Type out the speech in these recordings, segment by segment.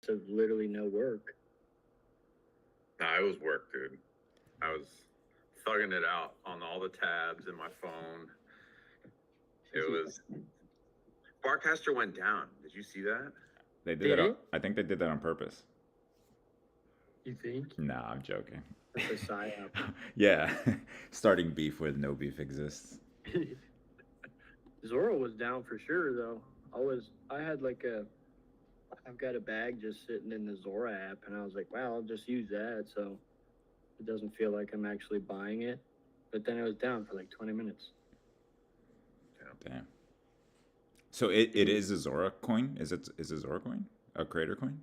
to literally no work. Nah, it was work, dude. I was thugging it out on all the tabs in my phone. It was. Barcaster went down. Did you see that? They did that. I think they did that on purpose. You think? Nah, I'm joking. It's a psyop. Yeah, starting beef with no beef exists. Zora was down for sure, though. I've got a bag just sitting in the Zora app, and I was like, wow, I'll just use that, so it doesn't feel like I'm actually buying it. But then it was down for like 20 minutes. Damn. So it is a Zora coin? Is a Zora coin? A creator coin?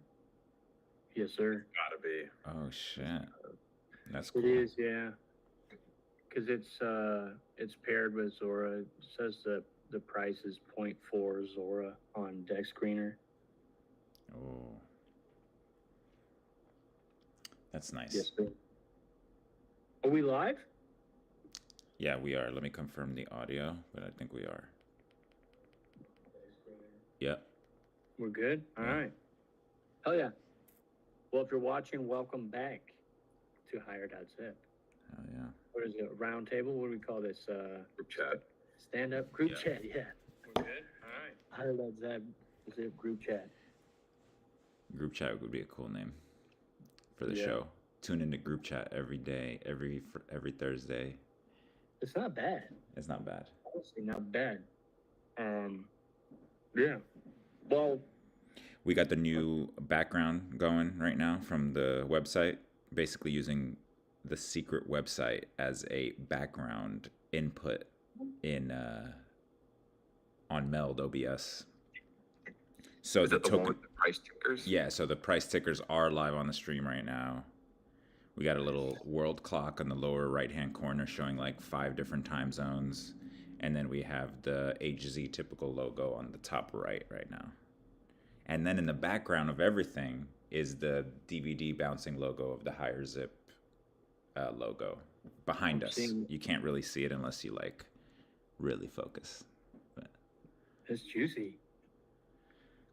Yes, sir. Gotta be. Oh shit. That's cool. It is, yeah. Because it's paired with Zora. It says that the price is 0.4 Zora on Dex Screener. Oh. That's nice. Yes, sir. Are we live? Yeah, we are. Let me confirm the audio, but I think we are. Yep. We're good? All right. Hell yeah. Well, if you're watching, welcome back to HIGHER.ZIP. Hell yeah. What is it? A round table? What do we call this? Group chat. Stand-up group chat, yeah. We're good? All right. HIGHER.ZIP group chat. Group chat would be a cool name for the show. Tune into group chat every day, every Thursday. It's not bad. It's not bad. Honestly, not bad. Yeah. Well, we got the new background going right now from the website, basically using the secret website as a background input in on Meld OBS. So the one with the price tickers? Yeah, so the price tickers are live on the stream right now. We got a little world clock on the lower right-hand corner showing like 5 different time zones. And then we have the HZ typical logo on the top right now. And then in the background of everything is the DVD bouncing logo of the HIGHER.ZIP logo behind us. You can't really see it unless you like really focus. But it's juicy.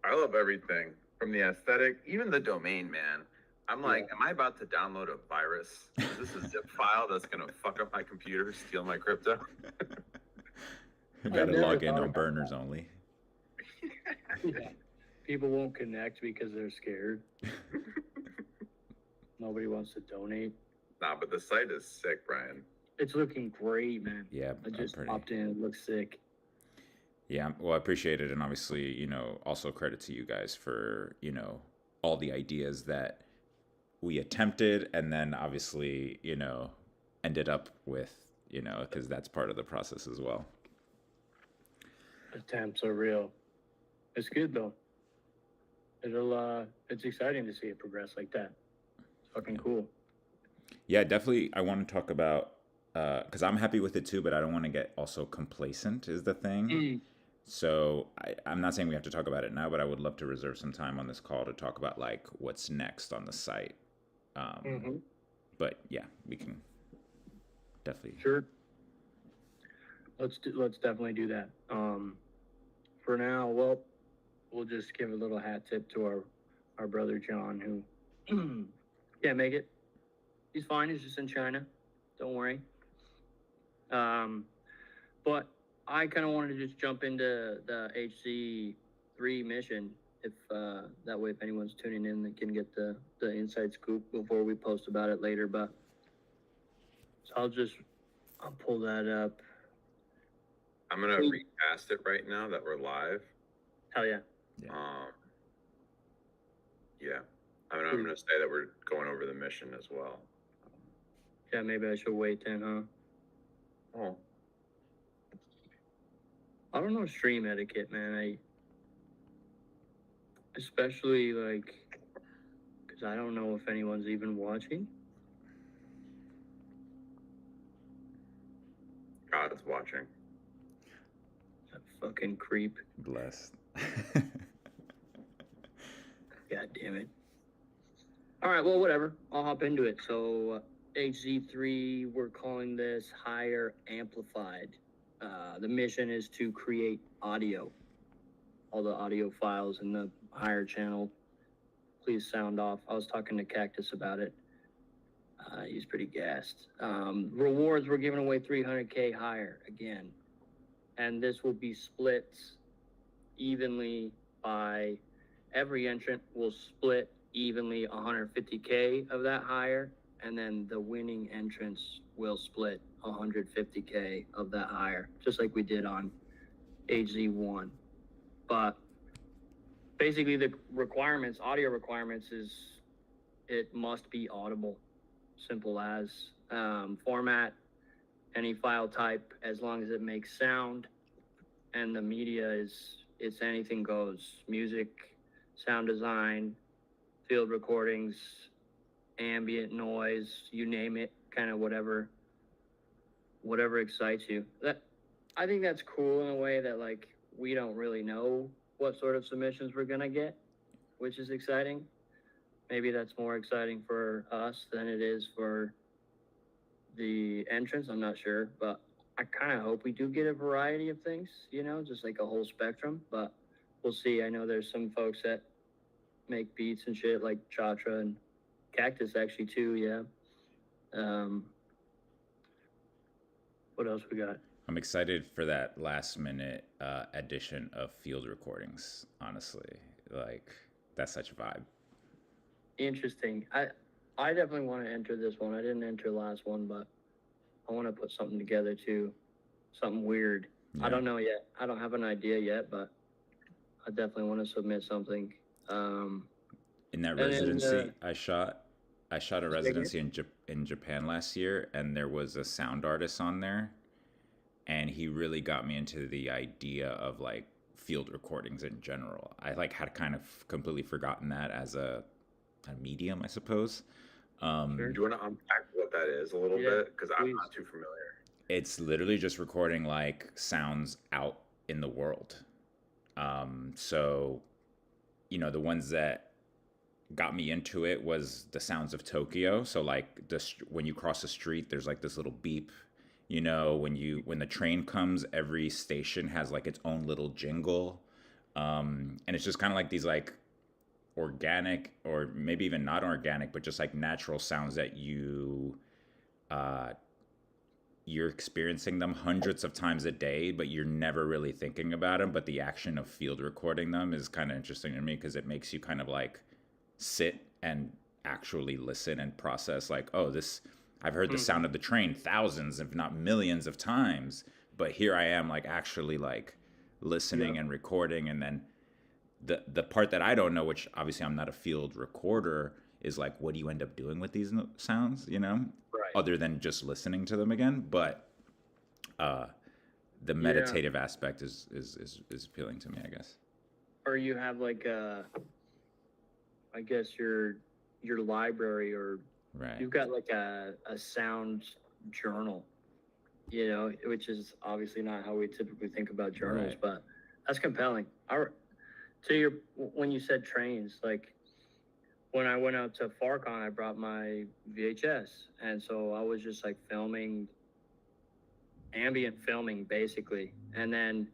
I love everything from the aesthetic, even the domain, man. I'm like, am I about to download a virus? Is this a zip file that's going to fuck up my computer, steal my crypto? You got to log in on burners only. Yeah. People won't connect because they're scared. Nobody wants to donate. Nah, but the site is sick, Brian. It's looking great, man. Yeah, I just popped in. It looks sick. Yeah, well, I appreciate it. And obviously, also credit to you guys for, all the ideas that we attempted and then obviously, ended up with, because that's part of the process as well. Attempts are real. It's good though. It's exciting to see it progress like that. It's fucking cool. Yeah, definitely. I want to talk about, because I'm happy with it too, but I don't want to get also complacent is the thing. So I'm not saying we have to talk about it now, but I would love to reserve some time on this call to talk about like what's next on the site. But yeah, we can definitely. Sure. Let's definitely do that. For now, well, we'll just give a little hat tip to our brother John, who can't make it. He's fine. He's just in China. Don't worry. But I kind of wanted to just jump into the HC3 mission. If that way, if anyone's tuning in, they can get the inside scoop before we post about it later. But so I'll pull that up. I'm gonna recast it right now that we're live. Hell yeah. Yeah. I'm gonna say that we're going over the mission as well. Yeah, maybe I should wait then, huh? Oh. I don't know stream etiquette, man. Especially like, because I don't know if anyone's even watching. God's watching. That fucking creep. Blessed. God damn it. All right, well, whatever. I'll hop into it. So HZ3, we're calling this Higher Amplified. The mission is to create audio, all the audio files in the Higher channel. please sound off. I was talking to Cactus about it. He's pretty gassed. Rewards, we're giving away 300K higher again. And this will be split evenly by every entrant will split evenly 150K of that higher. And then the winning entrants will split 150K of that higher, just like we did on HZ1. But basically the requirements, audio requirements is it must be audible. Simple as format, any file type, as long as it makes sound, and the media is it's anything goes. Music, sound design, field recordings, ambient noise, you name it, kind of whatever excites you. That I think that's cool in a way that like we don't really know what sort of submissions we're gonna get, which is exciting. Maybe that's more exciting for us than it is for the entrance. I'm not sure, but I kind of hope we do get a variety of things, you know, just like a whole spectrum, but we'll see. I know there's some folks that make beats and shit like Chatra and Cactus actually too. Yeah. What else we got? I'm excited for that last minute addition of field recordings. Honestly, like that's such a vibe. Interesting. I definitely want to enter this one. I didn't enter last one, but I want to put something together too. Something weird. Yeah. I don't know yet. I don't have an idea yet, but I definitely want to submit something. In that residency I shot a residency in Japan last year, and there was a sound artist on there, and he really got me into the idea of like field recordings in general. I like had kind of completely forgotten that as a medium, I suppose. Sure. Do you want to unpack what that is a little bit? Because I'm not too familiar. It's literally just recording like sounds out in the world. So, you know, the ones that got me into it was the sounds of Tokyo. So like when you cross the street, there's like this little beep. You know, when the train comes, every station has like its own little jingle, and it's just kind of like these like organic or maybe even not organic, but just like natural sounds that you're experiencing them hundreds of times a day, but you're never really thinking about them. But the action of field recording them is kind of interesting to me because it makes you kind of like sit and actually listen and process like, oh, this, I've heard the sound of the train thousands, if not millions of times, but here I am like actually like listening and recording. And then the part that I don't know, which obviously I'm not a field recorder, is like, what do you end up doing with these sounds, you know? Right. Other than just listening to them again. But the meditative aspect is appealing to me, I guess. Or you have like I guess your library, or you've got like a sound journal, you know, which is obviously not how we typically think about journals, but that's compelling. When you said trains, like when I went out to FarCon, I brought my VHS, and so I was just like ambient filming basically. And then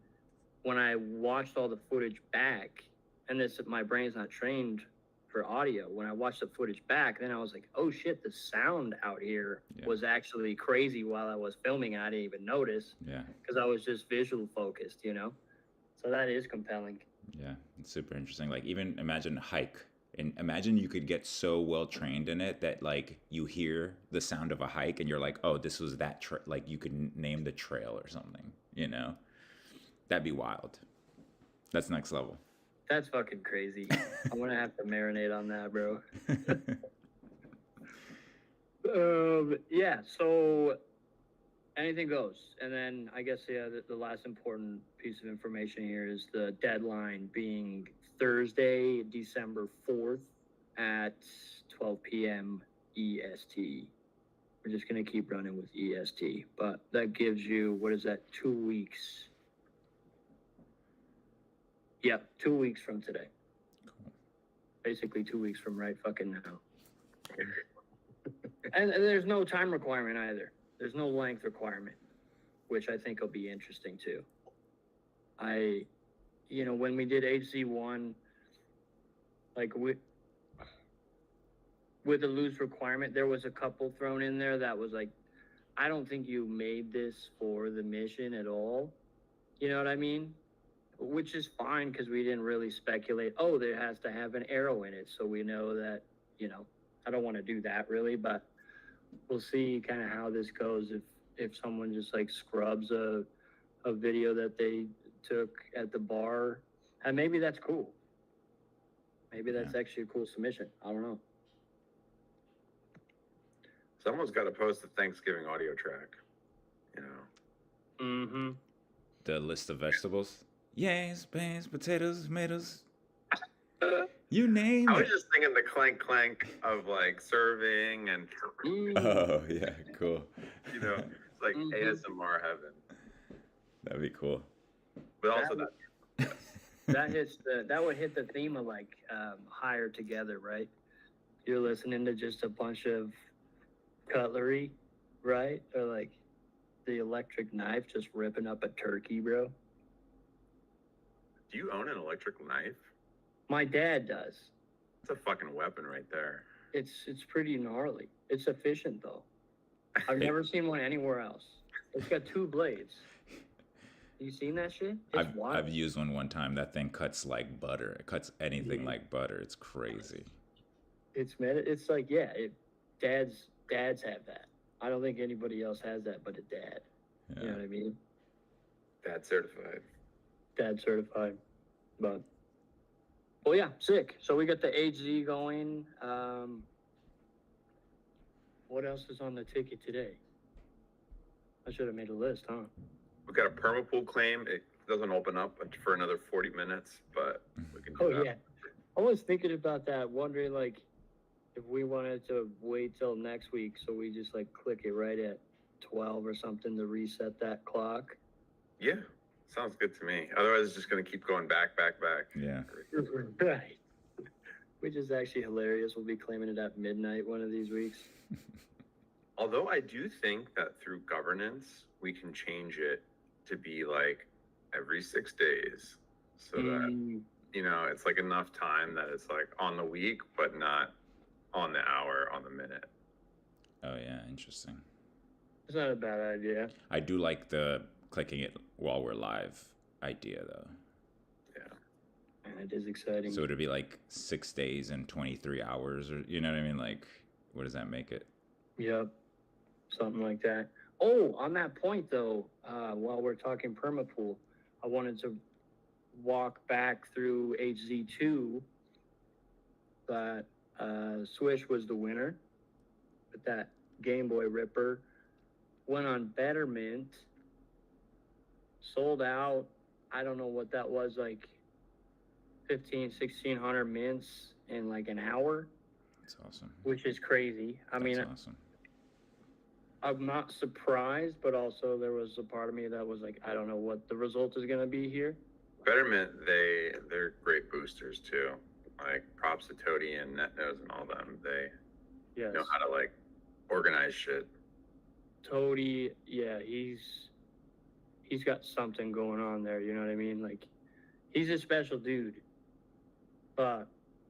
when I watched all the footage back, and my brain's not trained for audio, when I watched the footage back, then I was like, oh shit, the sound out here was actually crazy while I was filming, and I didn't even notice because I was just visual focused, you know? So that is compelling. Yeah, it's super interesting. Like even imagine a hike, and imagine you could get so well trained in it that like you hear the sound of a hike and you're like, oh, this was that like you could name the trail or something, you know? That'd be wild. That's next level. That's fucking crazy. I'm gonna have to marinate on that, bro. Yeah, so anything goes. And then I guess the last important piece of information here is the deadline being Thursday, December 4th at 12 p.m. EST. We're just gonna keep running with EST, but that gives you, what is that, 2 weeks? Yeah, 2 weeks from today. Cool. Basically 2 weeks from right fucking now. And there's no time requirement either. There's no length requirement, which I think will be interesting too. When we did HZ1, like with a loose requirement, there was a couple thrown in there that was like, I don't think you made this for the mission at all. You know what I mean? Which is fine because we didn't really speculate. Oh, there has to have an arrow in it, so we know that. I don't want to do that really, but we'll see kind of how this goes. If someone just like scrubs a video that they took at the bar, and maybe that's cool. Maybe that's actually a cool submission. I don't know. Someone's got to post the Thanksgiving audio track. Mm-hmm. The list of vegetables. Yams, beans, potatoes, tomatoes. You name I it. was just thinking the clank clank of like serving and. Oh yeah, cool. It's like ASMR heaven. That'd be cool. But also That would hit the theme of like higher together, right? You're listening to just a bunch of cutlery, right? Or like the electric knife just ripping up a turkey, bro. Do you own an electric knife? My dad does. It's a fucking weapon right there. It's pretty gnarly. It's efficient though. I've never seen one anywhere else. It's got 2 blades. You seen that shit? It's wild. I've used one time. That thing cuts like butter. It cuts anything like butter. It's crazy. It's like dads have that. I don't think anybody else has that but a dad. Yeah. You know what I mean? Dad certified. Dad certified. But well, yeah, sick. So we got the HZ going. What else is on the ticket today? I should have made a list, huh? We've got a permapool claim. It doesn't open up for another 40 minutes, but we can do that. Yeah. I was thinking about that, wondering like if we wanted to wait till next week, so we just like click it right at 12 or something to reset that clock. Yeah, sounds good to me. Otherwise, it's just going to keep going back. Yeah. Right. Which is actually hilarious. We'll be claiming it at midnight one of these weeks. Although I do think that through governance, we can change it to be like every 6 days so that, it's like enough time that it's like on the week, but not on the hour, on the minute. Oh yeah, interesting. It's not a bad idea. I do like the clicking it while we're live idea though. Yeah. And it is exciting. So it'd be like 6 days and 23 hours, or you know what I mean? Like, what does that make it? Yep. Something like that. Oh, on that point though, while we're talking permapool, I wanted to walk back through HZ2, but Swish was the winner. But that Game Boy Ripper went on Betterment, sold out. I don't know what that was, like 1,600 mints in like an hour. That's awesome. Which is crazy. That's awesome. I'm not surprised, but also there was a part of me that was like, I don't know what the result is going to be here. Betterment, they're great boosters too. Like props to Toady and NetNose and all them. They know how to like organize shit. Toady, yeah, he's got something going on there. You know what I mean? Like, he's a special dude. But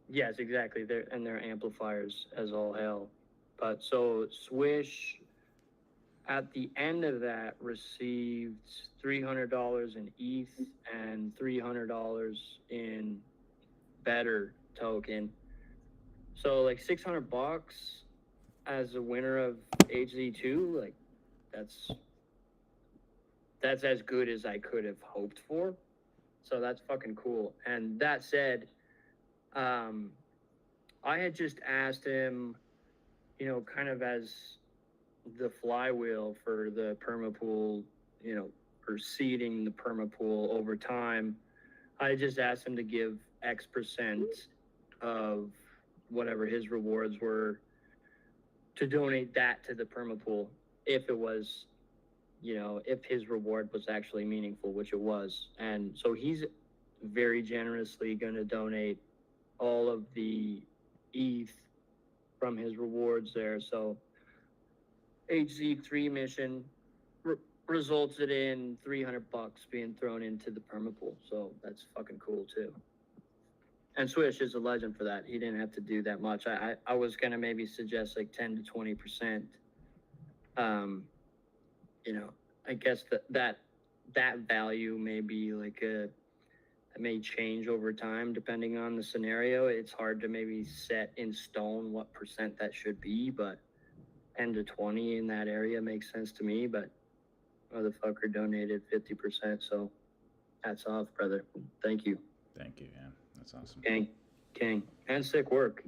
yes, exactly. They're amplifiers as all hell. But so Swish, at the end of that, received $300 in ETH and $300 in Better token. So like $600 as a winner of HZ2, like that's as good as I could have hoped for. So that's fucking cool. And that said, I had just asked him, kind of as the flywheel for the permapool, for seeding the permapool over time, I just asked him to give X percent of whatever his rewards were to donate that to the permapool if it was, if his reward was actually meaningful, which it was. And so he's very generously going to donate all of the ETH from his rewards there. So HZ3 mission resulted in $300 being thrown into the permapool. So that's fucking cool too. And Swish is a legend for that. He didn't have to do that much. I was gonna maybe suggest like 10 to 20%. You know, I guess that value may be like it may change over time depending on the scenario. It's hard to maybe set in stone what percent that should be, but 10 to 20 in that area makes sense to me. But motherfucker donated 50%, so hats off, brother. Thank you. Thank you. Yeah, that's awesome. King, and sick work.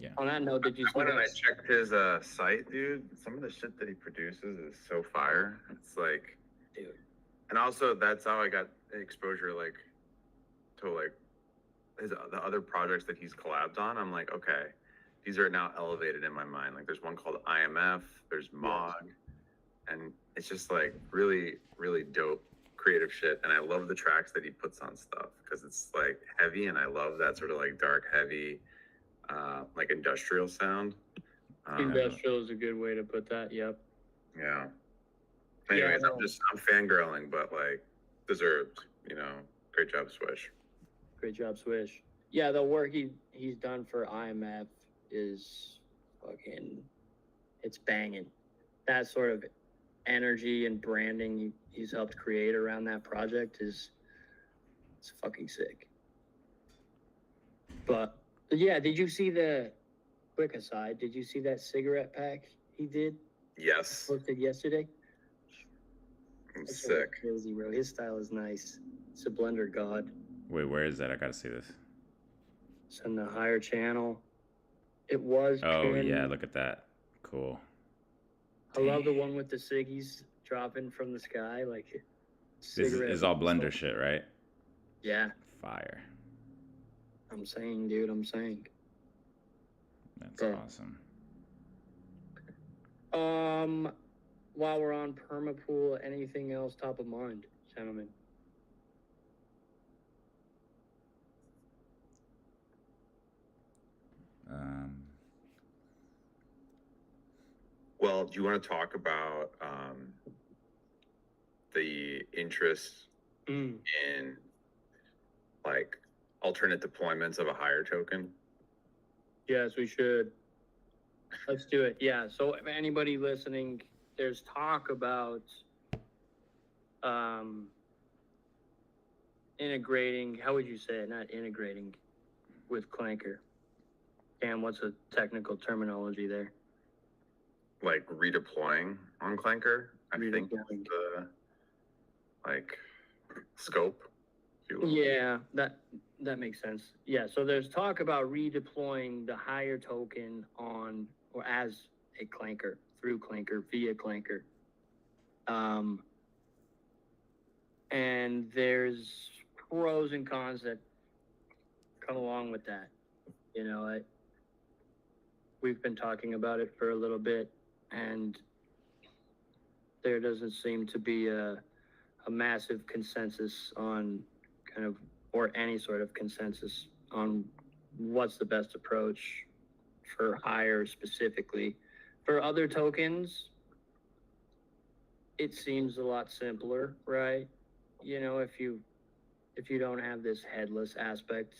Yeah. On that note, did you see When I that? checked his site, dude, some of the shit that he produces is so fire. It's like, Dude. and also that's how I got exposure, like, to like the other projects that he's collabed on. I'm like, okay, these are now elevated in my mind. Like, there's one called IMF, there's Mog, and it's just like really, really dope creative shit. And I love the tracks that he puts on stuff because it's like heavy, and I love that sort of like dark, heavy, like industrial sound. Industrial is a good way to put that. Yep. Yeah. Anyways, Yeah, I'm fangirling, but like deserved, you know. Great job, Swish. Great job, Swish. Yeah, the work he's done for IMF is fucking, it's banging. That sort of energy and branding he's helped create around that project it's fucking sick. But yeah, did you see the quick aside? Did you see that cigarette pack he did Yes. posted yesterday? I'm That's sick. crazy, bro. His style is nice. It's a blender god. Wait, where is that? I gotta see this. It's in the higher channel. It was. Oh pinned. yeah, look at that. Cool. I love the one with the ciggies dropping from the sky, like. This is all blender shit, right? Yeah, Fire. I'm saying, dude. I'm saying. That's Yeah. awesome. While we're on permapool, anything else top of mind, gentlemen? Well, do you want to talk about the interest in like alternate deployments of a higher token? Yes, we should. Let's do it. Yeah. So if anybody listening, there's talk about integrating, how would you say it? Not integrating with Clanker. Dan, what's a technical terminology there? Like redeploying on Clanker, I think is Redeploying. the like scope. if you will. Yeah, that makes sense. Yeah, so there's talk about redeploying the higher token on or as a Clanker, through Clanker, via Clanker. And there's pros and cons that come along with that. You know, we've been talking about it for a little bit, and there doesn't seem to be a massive consensus on kind of, or any sort of consensus on what's the best approach for higher specifically. For other tokens, it seems a lot simpler, right? You know, if you don't have this headless aspect,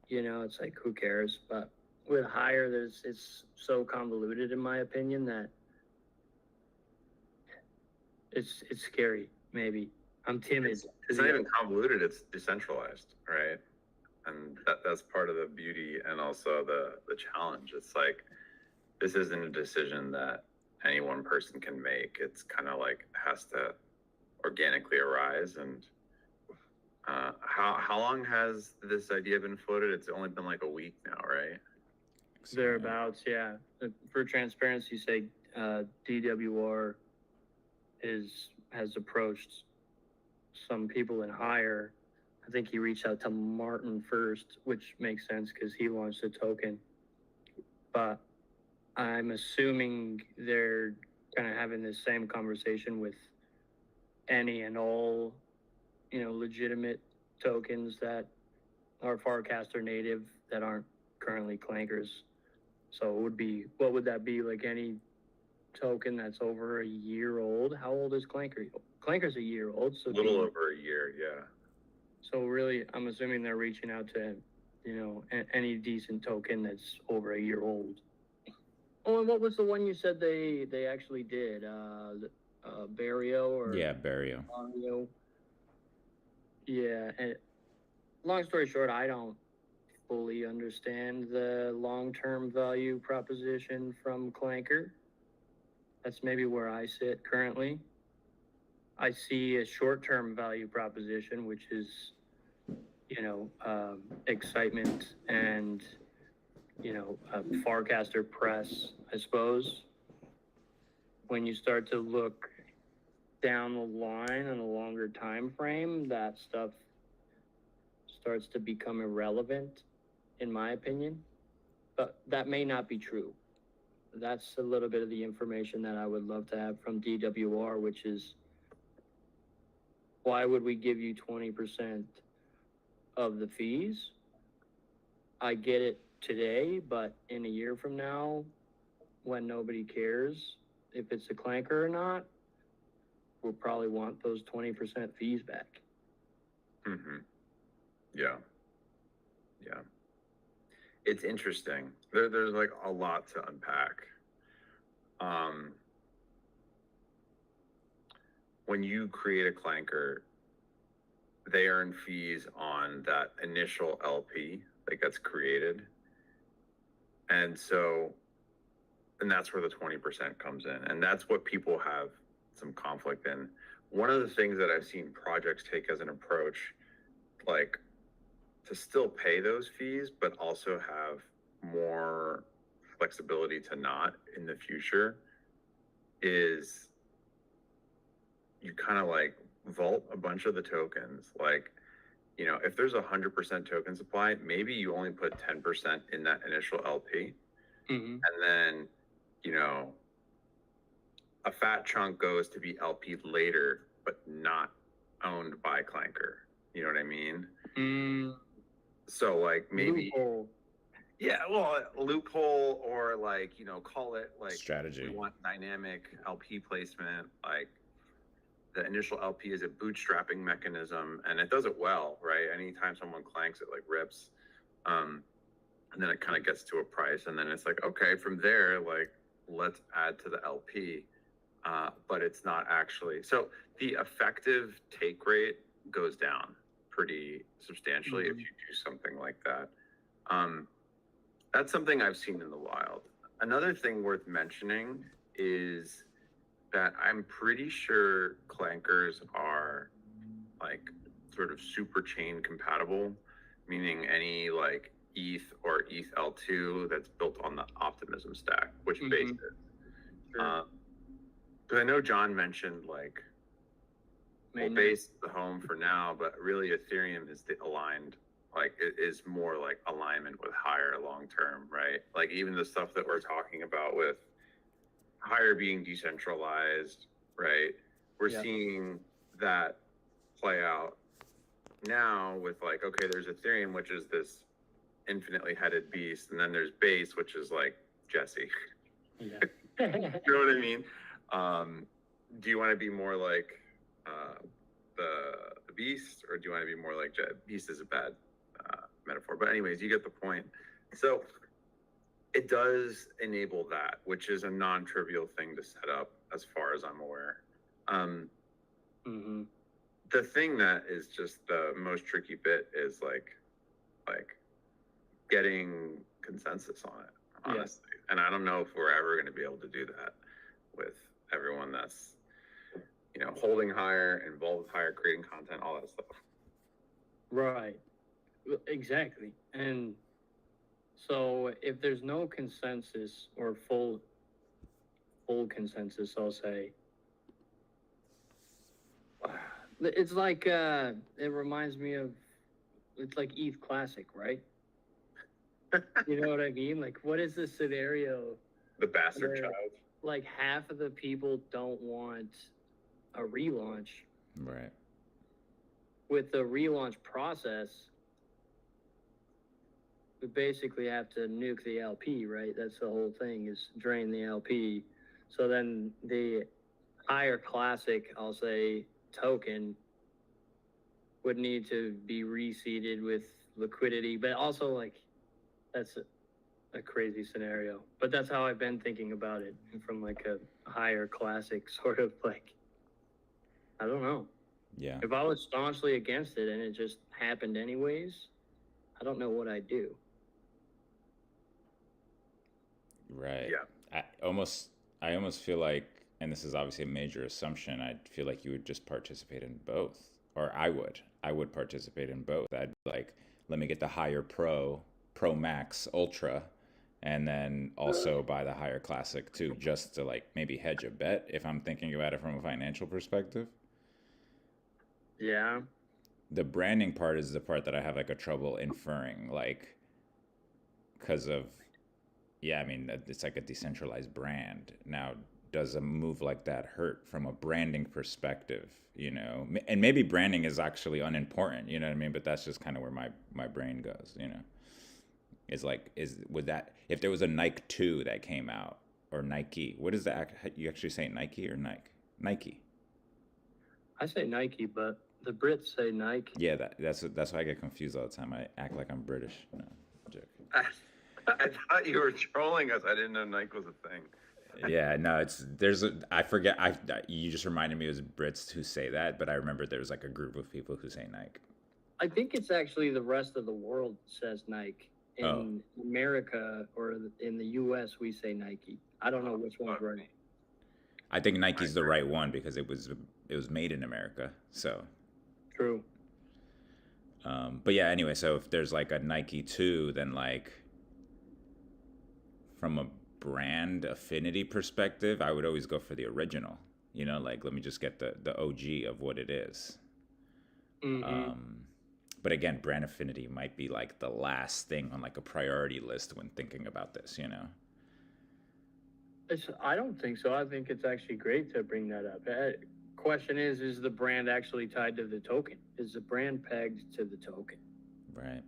you know, it's like, who cares? But with higher, it's so convoluted in my opinion that it's scary. Maybe I'm timid. It's not even convoluted, it's decentralized, right? And that's part of the beauty and also the challenge. It's like, this isn't a decision that any one person can make. It's kind of like has to organically arise. And how long has this idea been floated? It's only been like a week now, right? Thereabouts, yeah. For transparency's sake, DWR has approached some people in higher. I think he reached out to Martin first, which makes sense because he launched a token. But I'm assuming they're kind of having the same conversation with any and all, you know, legitimate tokens that are Farcaster native that aren't currently clankers. So it would be, what would that be, like any token that's over a year old? How old is Clanker? Clanker's a year old, so A little over a year, yeah. so really, I'm assuming they're reaching out to any decent token that's over a year old. Oh, and what was the one you said they actually did? Barrio or Yeah, Barrio. Mario? Yeah, and long story short, I don't fully understand the long-term value proposition from Clanker. That's maybe where I sit currently. I see a short-term value proposition, which is, excitement and, forecaster press, I suppose. When you start to look down the line on a longer time frame, that stuff starts to become irrelevant, in my opinion. But that may not be true. That's a little bit of the information that I would love to have from DWR, which is, why would we give you 20% of the fees? I get it today, but in a year from now, when nobody cares if it's a clanker or not, we'll probably want those 20% fees back. Mm-hmm. Yeah. Yeah. It's interesting. There's like a lot to unpack. When you create a clanker, they earn fees on that initial LP that gets created. And that's where the 20% comes in. And that's what people have some conflict in. One of the things that I've seen projects take as an approach, like to still pay those fees, but also have more flexibility to not in the future, is you kind of like vault a bunch of the tokens. Like, if there's 100% token supply, maybe you only put 10% in that initial LP. Mm-hmm. And then, a fat chunk goes to be LP later, but not owned by Clanker. You know what I mean? Mm. So like maybe, loophole. Yeah, well, loophole, or like, call it like strategy. We want dynamic LP placement. Like the initial LP is a bootstrapping mechanism, and it does it well, right? Anytime someone clanks, it like rips. And then it kind of gets to a price, and then it's like, okay, from there, like, let's add to the LP. But it's not actually, so the effective take rate goes down pretty substantially if you do something like that. That's something I've seen in the wild. Another thing worth mentioning is that I'm pretty sure clankers are like sort of super chain compatible, meaning any like ETH or ETH L2 that's built on the Optimism stack, which Base is. Sure. Because I know John mentioned like, well, Base is the home for now, but really Ethereum is the aligned, like it is more like alignment with Higher long term, right? Like even the stuff that we're talking about with Higher being decentralized, right? We're seeing that play out now with like, okay, there's Ethereum, which is this infinitely headed beast, and then there's Base, which is like Jesse. Yeah. You know what I mean? Do you want to be more like the beast, or do you want to be more like beast is a bad metaphor, but anyways, you get the point. So it does enable that, which is a non-trivial thing to set up as far as I'm aware. The thing that is just the most tricky bit is like getting consensus on it, honestly. And I don't know if we're ever going to be able to do that with everyone that's, holding Higher, involved with Higher, creating content, all that stuff. Right. Exactly. And so if there's no consensus or full consensus, I'll say, it's like, it reminds me of, it's like ETH Classic, right? You know what I mean? Like, what is the scenario? The bastard child. Like, half of the people don't want a relaunch. Right. With the relaunch process, we basically have to nuke the LP, right? That's the whole thing, is drain the LP. So then the Higher Classic, I'll say, token would need to be reseeded with liquidity, but also like that's a crazy scenario. But that's how I've been thinking about it from like a higher classic sort of like, I don't know. Yeah. If I was staunchly against it and it just happened anyways, I don't know what I'd do. Right. Yeah. I almost feel like, and this is obviously a major assumption, I feel like you would just participate in both. Or I would participate in both. I'd be like, let me get the higher Pro Max Ultra, and then also buy the higher classic too, just to like maybe hedge a bet if I'm thinking about it from a financial perspective. Yeah. The branding part is the part that I have like a trouble inferring, like, because of, yeah, I mean, it's like a decentralized brand. Now, does a move like that hurt from a branding perspective? You know, and maybe branding is actually unimportant. You know what I mean? But that's just kind of where my brain goes. You know, is like, would that, if there was a Nike 2 that came out, or Nike, what is that? You actually say Nike or Nike? Nike. I say Nike, but the Brits say Nike. Yeah, that's why I get confused all the time. I act like I'm British. No, joke. I thought you were trolling us. I didn't know Nike was a thing. Yeah, no, I forget. You just reminded me it was Brits who say that, but I remember there's like a group of people who say Nike. I think it's actually the rest of the world says Nike. Oh. In America or in the US, we say Nike. I don't know which one's right. I think Nike's the right one because it was made in America. So True. but yeah, anyway, so if there's like a Nike 2, then like from a brand affinity perspective, I would always go for the original. You know, like let me just get the OG of what it is. But again, brand affinity might be like the last thing on like a priority list when thinking about this, you know? I don't think so. I think it's actually great to bring that up. Question is the brand actually tied to the token? Is the brand pegged to the token? Right.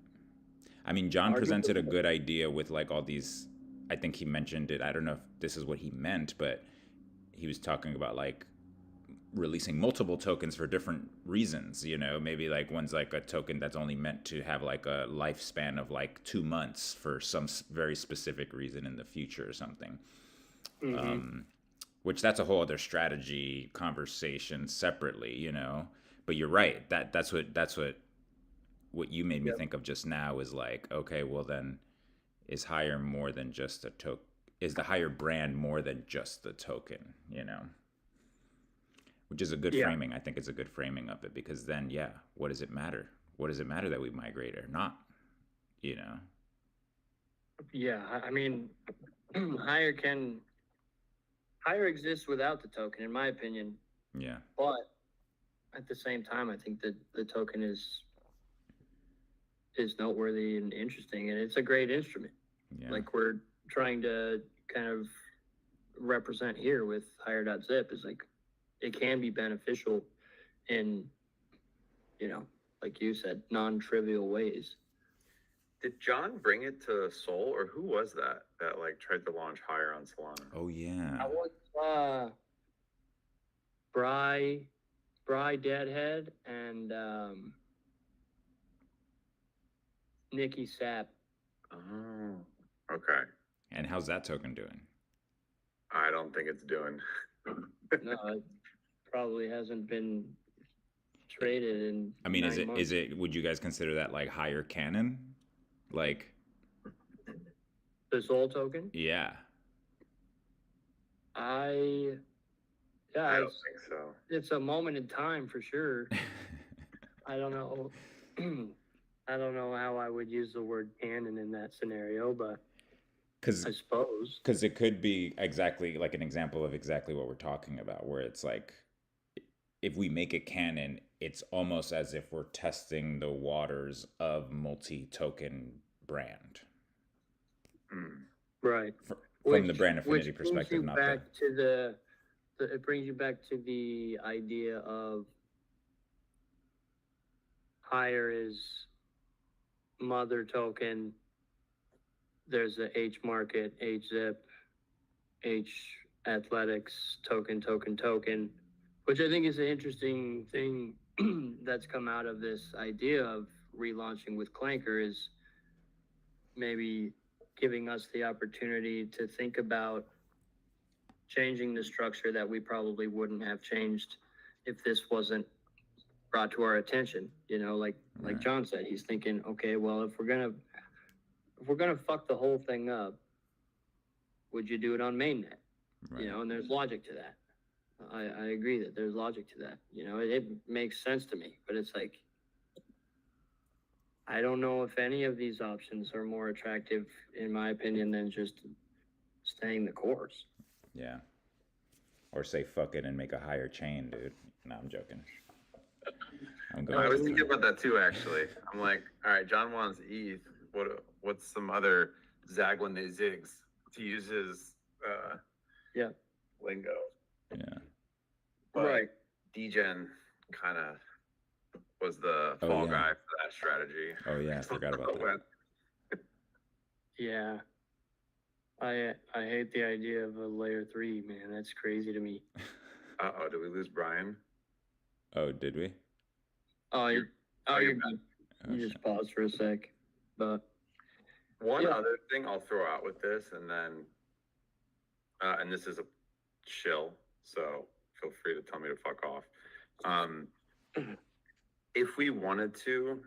I mean, John presented a good idea with like all these, I think he mentioned it. I don't know if this is what he meant, but he was talking about like releasing multiple tokens for different reasons, you know, maybe like one's like a token that's only meant to have like a lifespan of like 2 months for some very specific reason in the future or something. Which that's a whole other strategy conversation separately, you know. But you're right. That's what you made me think of just now is like, okay, well then is higher more than just a token? Is the higher brand more than just the token, you know? Which is a good framing. I think it's a good framing of it because then, yeah, what does it matter? What does it matter that we migrate or not? You know? Yeah, I mean, higher exists without the token, in my opinion. Yeah. But at the same time, I think that the token is noteworthy and interesting, and it's a great instrument. Yeah. Like we're trying to kind of represent here with HIGHER.ZIP is like it can be beneficial in, you know, like you said, non-trivial ways. Did John bring it to Sol, or who was that like tried to launch higher on Solana? Oh yeah. I was Bry Deadhead and Nikki Sapp. Oh, okay. And how's that token doing? I don't think it's doing. No, it probably hasn't been traded in. I mean, 9 months. is it? Would you guys consider that like higher canon? Like The Sol token? Yeah. I don't think so. It's a moment in time for sure. I don't know. I don't know how I would use the word canon in that scenario, but I suppose. Because it could be exactly like an example of exactly what we're talking about, where it's like, if we make it canon, it's almost as if we're testing the waters of multi-token brand. Right. From the brand affinity perspective, not it brings you back to the idea of higher is mother token. There's a H market, HZIP, H athletics token, which I think is an interesting thing that's come out of this idea of relaunching with Clanker is maybe giving us the opportunity to think about changing the structure that we probably wouldn't have changed if this wasn't brought to our attention. Like Right. John said, he's thinking, okay, well, if we're gonna fuck the whole thing up, would you do it on mainnet? Right. And there's logic to that. I agree that there's logic to that. It makes sense to me, but it's like, I don't know if any of these options are more attractive, in my opinion, than just staying the course. Yeah. Or say fuck it and make a higher chain, dude. No, I'm joking. I was thinking about that too, actually. I'm like, all right, John wants ETH. What's some other zag when they zigs, to use his lingo? Yeah. But Right. DGen kind of was the fall guy for that strategy. Oh yeah, I forgot about that. Yeah. I hate the idea of a layer 3, man. That's crazy to me. Uh-oh, did we lose Brian? Oh, did we? You're good. Oh, You just paused for a sec. But one other thing I'll throw out with this, and then, and this is a chill, so feel free to tell me to fuck off. If we wanted to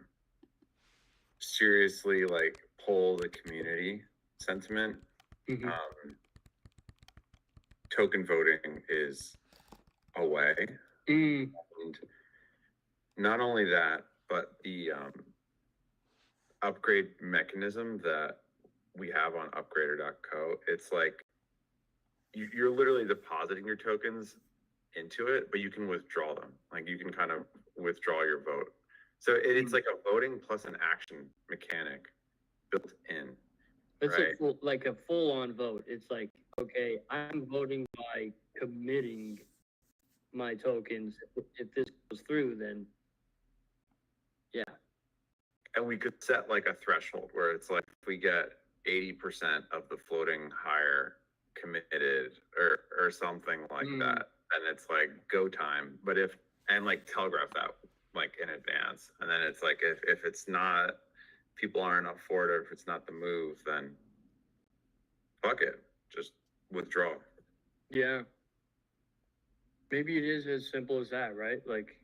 seriously like poll the community sentiment, token voting is a way. And not only that, but the upgrade mechanism that we have on upgrader.co, it's like you're literally depositing your tokens into it, but you can withdraw them. Like you can kind of withdraw your vote. So it's like a voting plus an action mechanic built in. It's a full-on vote. It's like, okay, I'm voting by committing my tokens. If this goes through, then yeah. And we could set like a threshold where it's like if we get 80% of the floating higher committed or something like that, and it's like go time. But and like telegraph that like in advance, and then it's like if it's not, people aren't up for it, or if it's not the move, then fuck it, just withdraw. Yeah. Maybe it is as simple as that, right? Like,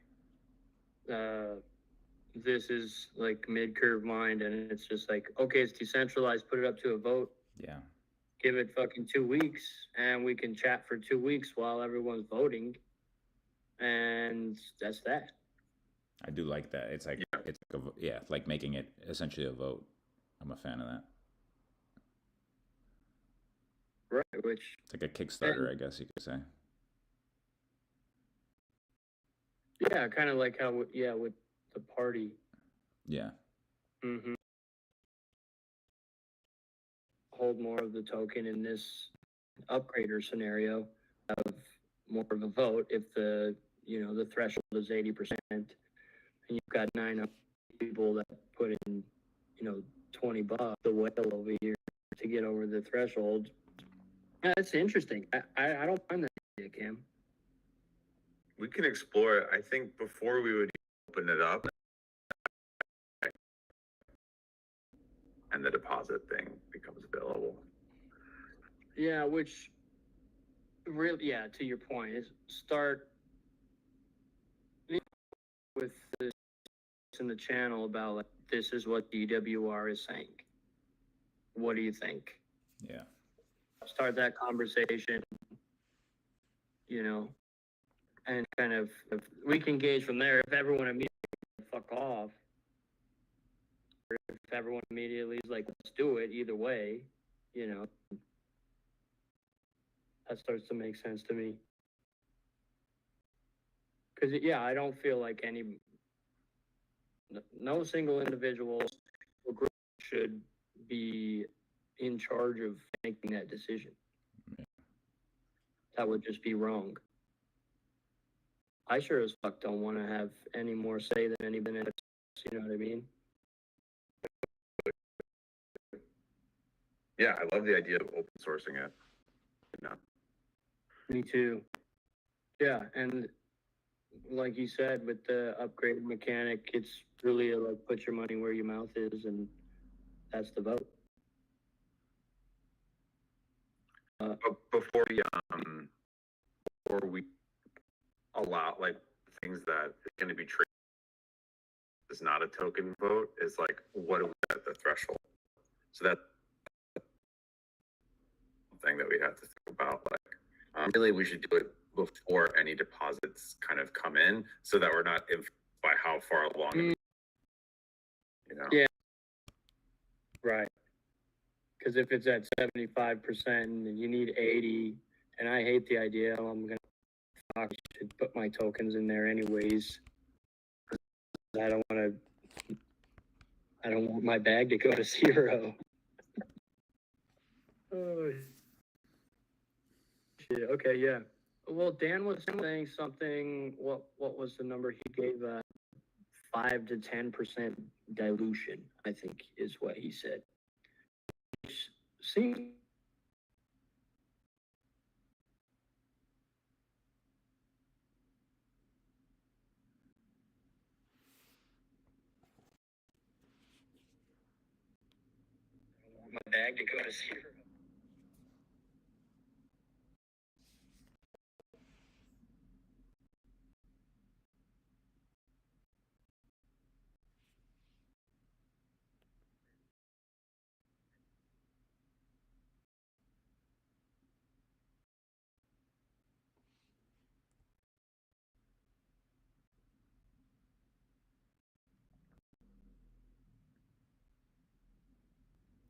this is like mid-curve mined, and it's just like, okay, it's decentralized, put it up to a vote. Yeah. Give it fucking 2 weeks, and we can chat for 2 weeks while everyone's voting. And that's that. I do like that. It's like like making it essentially a vote. I'm a fan of that. Right, which it's like a Kickstarter, I guess you could say. Yeah, kind of like how with the party. Yeah. Hold more of the token in this upgrader scenario, have more of a vote if the the threshold is 80%, and you've got 9 people that put in $20, the whale over here to get over the threshold. Yeah, that's interesting. I don't find that idea, Cam. We can explore it. I think before we would open it up and the deposit thing becomes available. Yeah, which really, to your point, is start with this in the channel about like, this is what DWR is saying. What do you think? Yeah. Start that conversation, and kind of, we can gauge from there. If everyone immediately fuck off, or if everyone immediately is like, let's do it either way, that starts to make sense to me. Because, I don't feel like no single individual or group should be in charge of making that decision. Yeah. That would just be wrong. I sure as fuck don't want to have any more say than anybody else, you know what I mean? Yeah, I love the idea of open sourcing it. Me too. Yeah, and like you said, with the upgraded mechanic, it's really like put your money where your mouth is, and that's the vote. But before we allow like things that is going to be treated as not a token vote, is like what do we at the threshold? So that thing that we have to think about. Like, really, we should do it before any deposits kind of come in, so that we're not influenced by how far along. You know. Yeah. Right. Because if it's at 75% and you need 80, and I hate the idea, I'm gonna should put my tokens in there anyways. I don't want to. I don't want my bag to go to 0. Oh shit. Okay. Yeah. Well, Dan was saying something. What was the number he gave? 5 to 10% dilution, I think, is what he said. See, my bag to go to 0.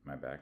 My back.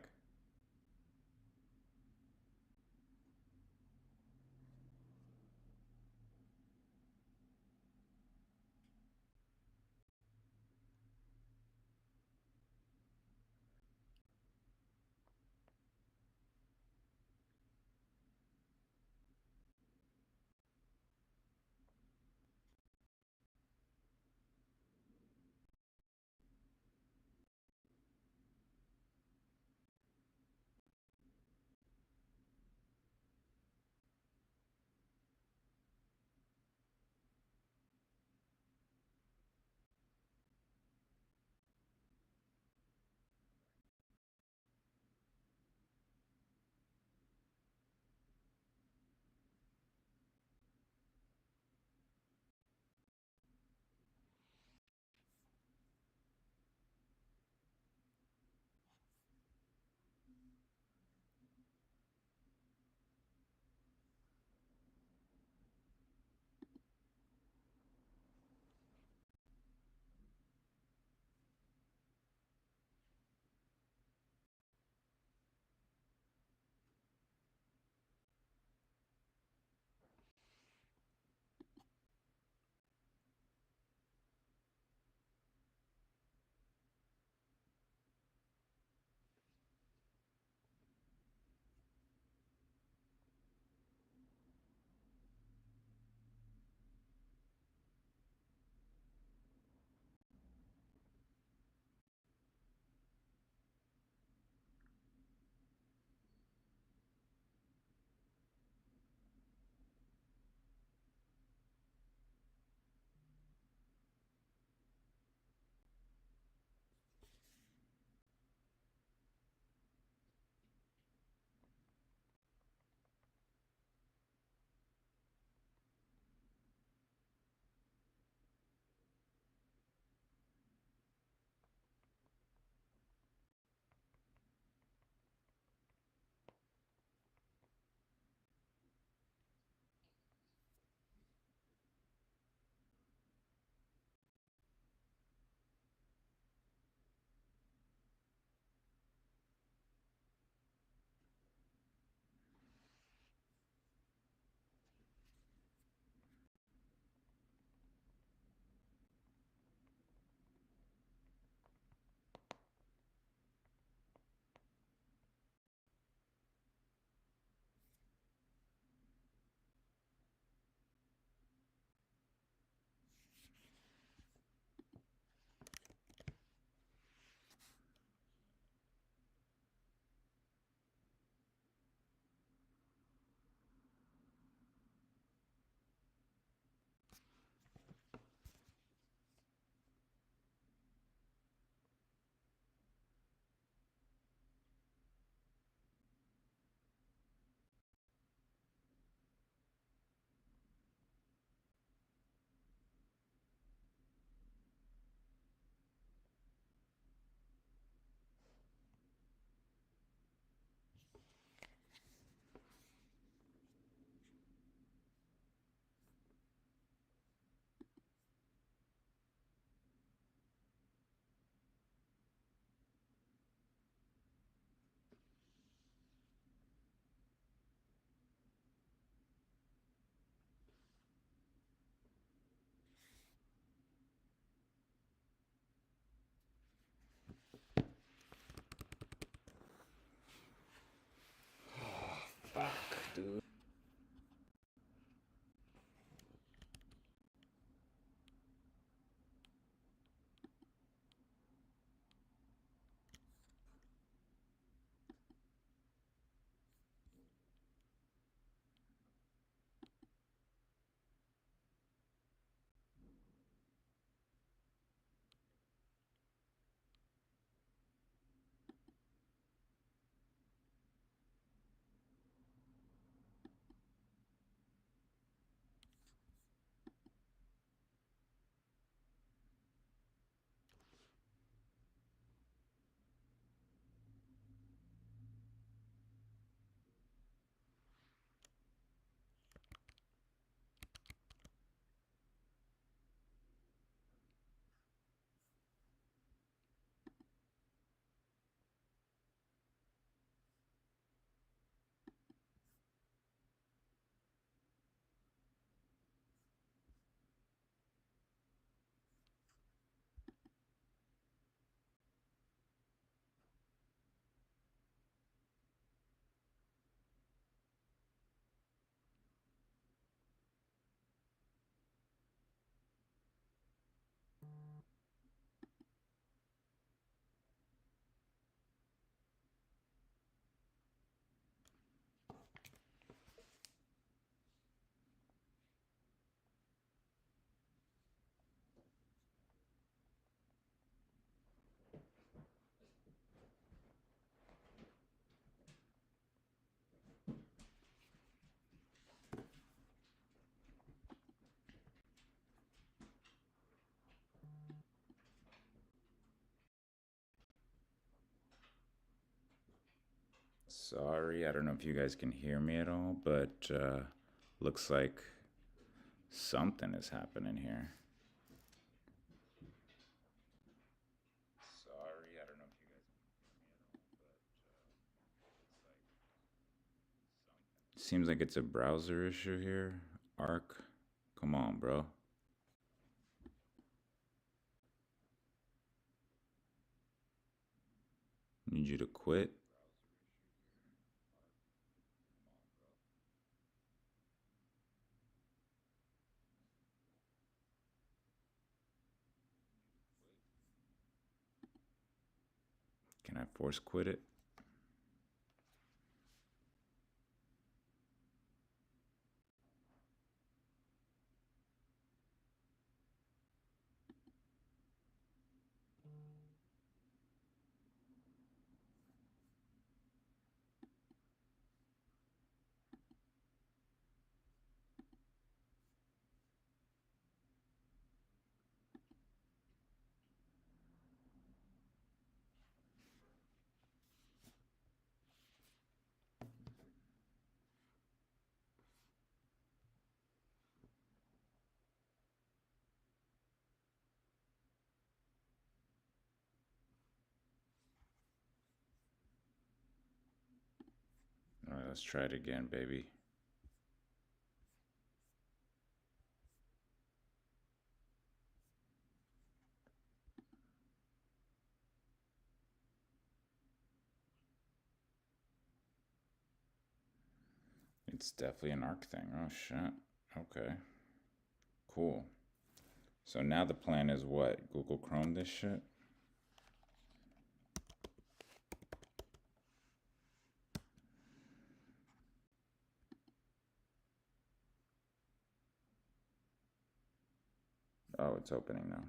Sorry, I don't know if you guys can hear me at all, but looks like something is happening here. Sorry, I don't know if you guys can hear me at all, but seems like it's a browser issue here. Arc, come on, bro. Need you to quit. Can I force quit it? All right, let's try it again, baby. It's definitely an arc thing. Oh, shit. Okay. Cool. So now the plan is what? Google Chrome this shit? Oh, it's opening now.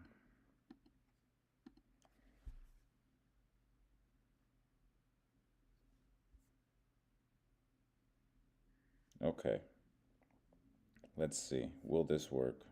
Okay. Let's see. Will this work?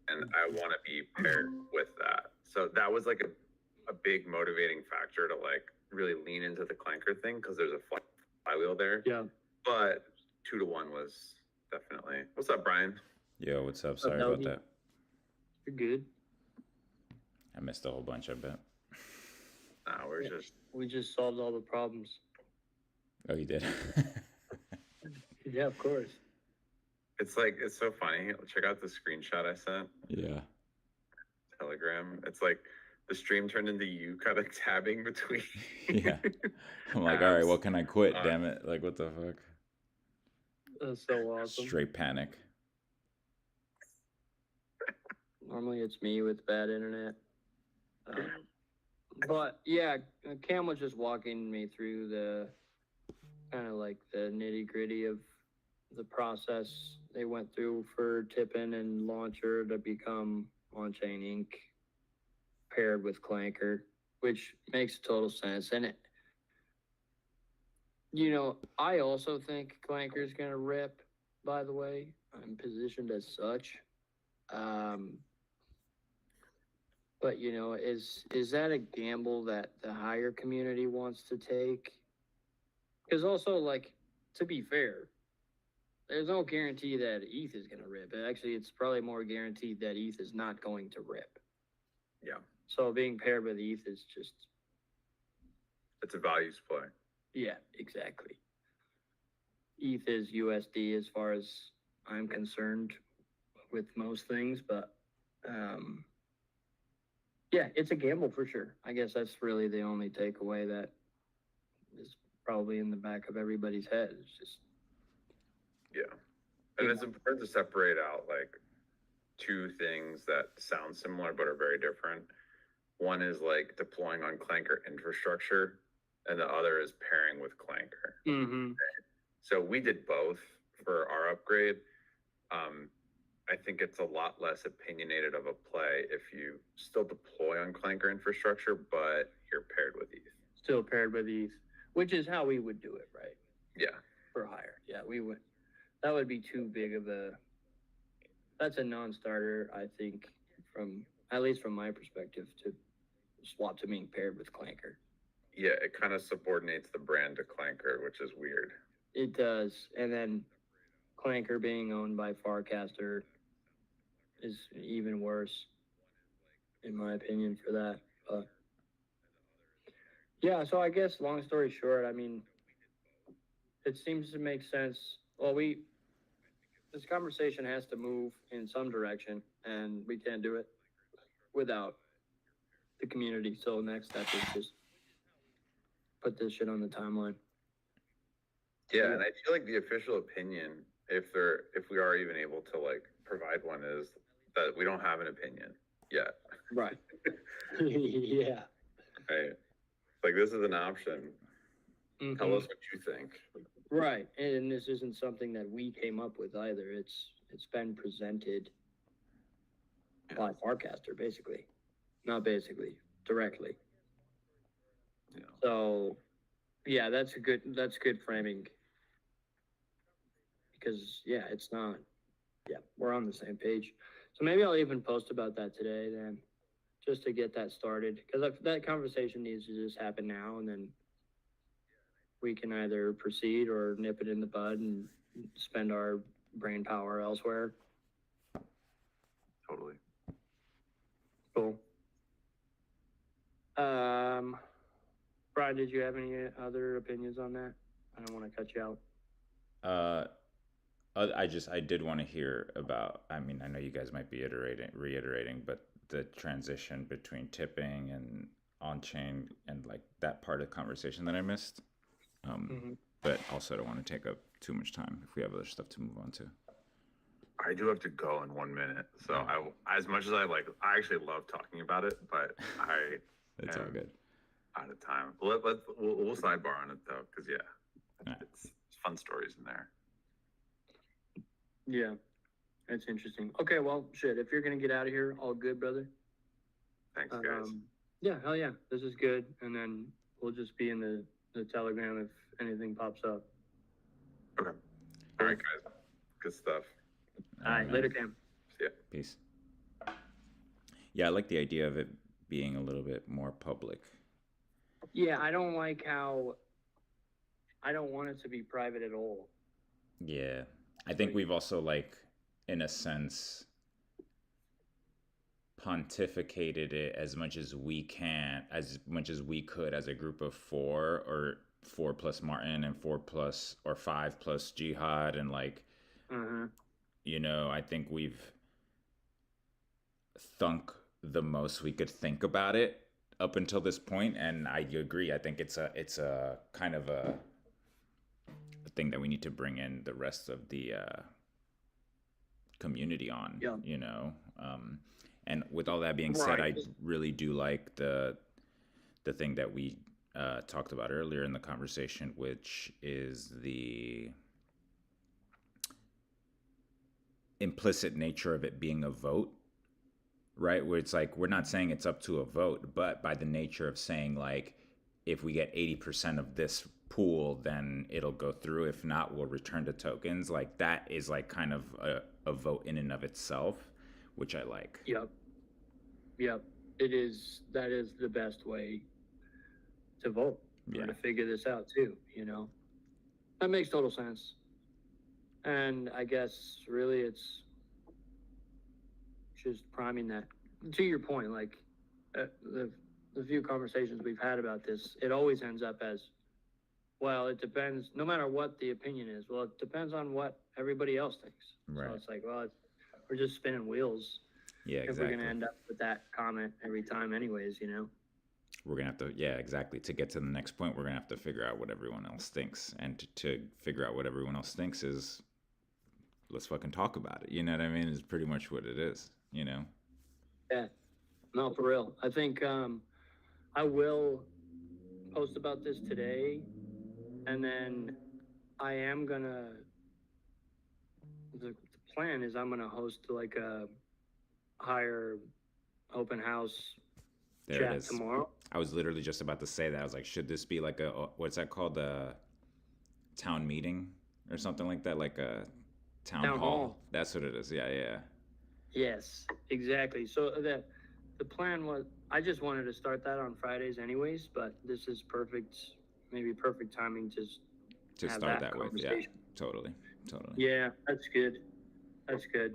And I want to be paired with that. So that was like a big motivating factor to like really lean into the clanker thing because there's a flywheel there. Yeah. But 2-to-1 was definitely. What's up, Brian? Yo, what's up? Sorry about that. You're good. I missed a whole bunch, I bet. Nah, We just solved all the problems. Oh, you did? Yeah, of course. It's like, it's so funny. Check out the screenshot I sent. Yeah. Telegram. It's like the stream turned into you kind of tabbing between. Yeah. I'm like, all right, what can I quit? Damn it. Like, what the fuck? That's so awesome. Straight panic. Normally it's me with bad internet. But yeah, Cam was just walking me through the kind of like the nitty gritty of the process they went through for Tippin and Launcher to become On-Chain Inc. paired with Clanker, which makes total sense. And I also think Clanker is going to rip, by the way. I'm positioned as such. But is that a gamble that the higher community wants to take? Because also, like, to be fair, there's no guarantee that ETH is going to rip. Actually, it's probably more guaranteed that ETH is not going to rip. Yeah. So being paired with ETH is just, It's a values play. yeah, exactly. ETH is USD as far as I'm concerned with most things, but yeah, it's a gamble for sure. I guess that's really the only takeaway that is probably in the back of everybody's head. It's just, Yeah. And it's important to separate out like two things that sound similar but are very different. One is like deploying on Clanker infrastructure, and the other is pairing with Clanker. mm-hmm. So we did both for our upgrade. I think it's a lot less opinionated of a play if you still deploy on Clanker infrastructure, but you're paired with ETH. Still paired with ETH, which is how we would do it, right? Yeah. For higher. Yeah, we would. That would be too big of that's a non-starter, I think, at least from my perspective, to swap to being paired with Clanker. Yeah, it kind of subordinates the brand to Clanker, which is weird. It does. And then Clanker being owned by Farcaster is even worse, in my opinion, for that. But yeah, so I guess long story short, I mean, it seems to make sense. Well, this conversation has to move in some direction, and we can't do it without the community. So next step is just put this shit on the timeline. Yeah, and I feel like the official opinion, if we are even able to like provide one, is that we don't have an opinion yet. Right. Yeah. Right. Like this is an option. Mm-hmm. Tell us what you think. Right, and this isn't something that we came up with either. It's been presented by Farcaster, basically. Not basically, directly. Yeah. So, yeah, that's good framing. Because yeah, it's not. Yeah, we're on the same page. So maybe I'll even post about that today then, just to get that started. Because that conversation needs to just happen now, and then we can either proceed or nip it in the bud and spend our brain power elsewhere. Totally. Cool. Brian, did you have any other opinions on that? I don't want to cut you out. I did want to hear about, I mean, I know you guys might be reiterating, but the transition between tipping and on-chain and like that part of the conversation that I missed. But also don't want to take up too much time if we have other stuff to move on to. I do have to go in 1 minute. So as much as I actually love talking about it, but It's all good. Out of time. We'll sidebar on it though, because it's fun stories in there. Yeah, that's interesting. Okay, well, shit. If you're gonna get out of here, all good, brother. Thanks, guys. Yeah, hell yeah. This is good, and then we'll just be in the Telegram if anything pops up. Okay. All right, guys. Good stuff. All right, later, Cam. See ya. Peace. Yeah, I like the idea of it being a little bit more public. Yeah, I don't like how. I don't want it to be private at all. Yeah, I think we've also in a sense, pontificated it as much as we can, as much as we could as a group of 4 or 4 plus Martin and 4 plus or 5 plus Jihad and I think we've thunk the most we could think about it up until this point, and I agree. I think it's a kind of a thing that we need to bring in the rest of the community on. Yeah. And with all that being said, I really do like the thing that we talked about earlier in the conversation, which is the implicit nature of it being a vote, right? Where it's like, we're not saying it's up to a vote, but by the nature of saying if we get 80% of this pool, then it'll go through. If not, we'll return to tokens. That is kind of a vote in and of itself, which I like. Yep. It is. That is the best way to vote. To figure this out too. That makes total sense. And I guess really it's just priming that. To your point, like the few conversations we've had about this, it always ends up as, well, it depends. No matter what the opinion is, well, it depends on what everybody else thinks. Right. So it's like, well, we're just spinning wheels. Yeah, If we're exactly. gonna end up with that comment every time, anyways, you know. We're gonna have to, yeah, exactly. To get to the next point, we're gonna have to figure out what everyone else thinks, and to figure out what everyone else thinks is, let's fucking talk about it. You know what I mean? Is pretty much what it is. You know? Yeah. No, for real. I think I will post about this today, and then I am gonna. The plan is I'm gonna host like a higher open house There it chat is. tomorrow. I was literally just about to say that. I was like, should this be like a what's that called? A town meeting or something like that, like a town hall. That's what it is. Yeah, yeah. Yes, exactly. So the plan was I just wanted to start that on Fridays anyways, but this is perfect, maybe perfect timing To have start that that with, yeah, conversation. totally, totally. Yeah, that's good. That's good.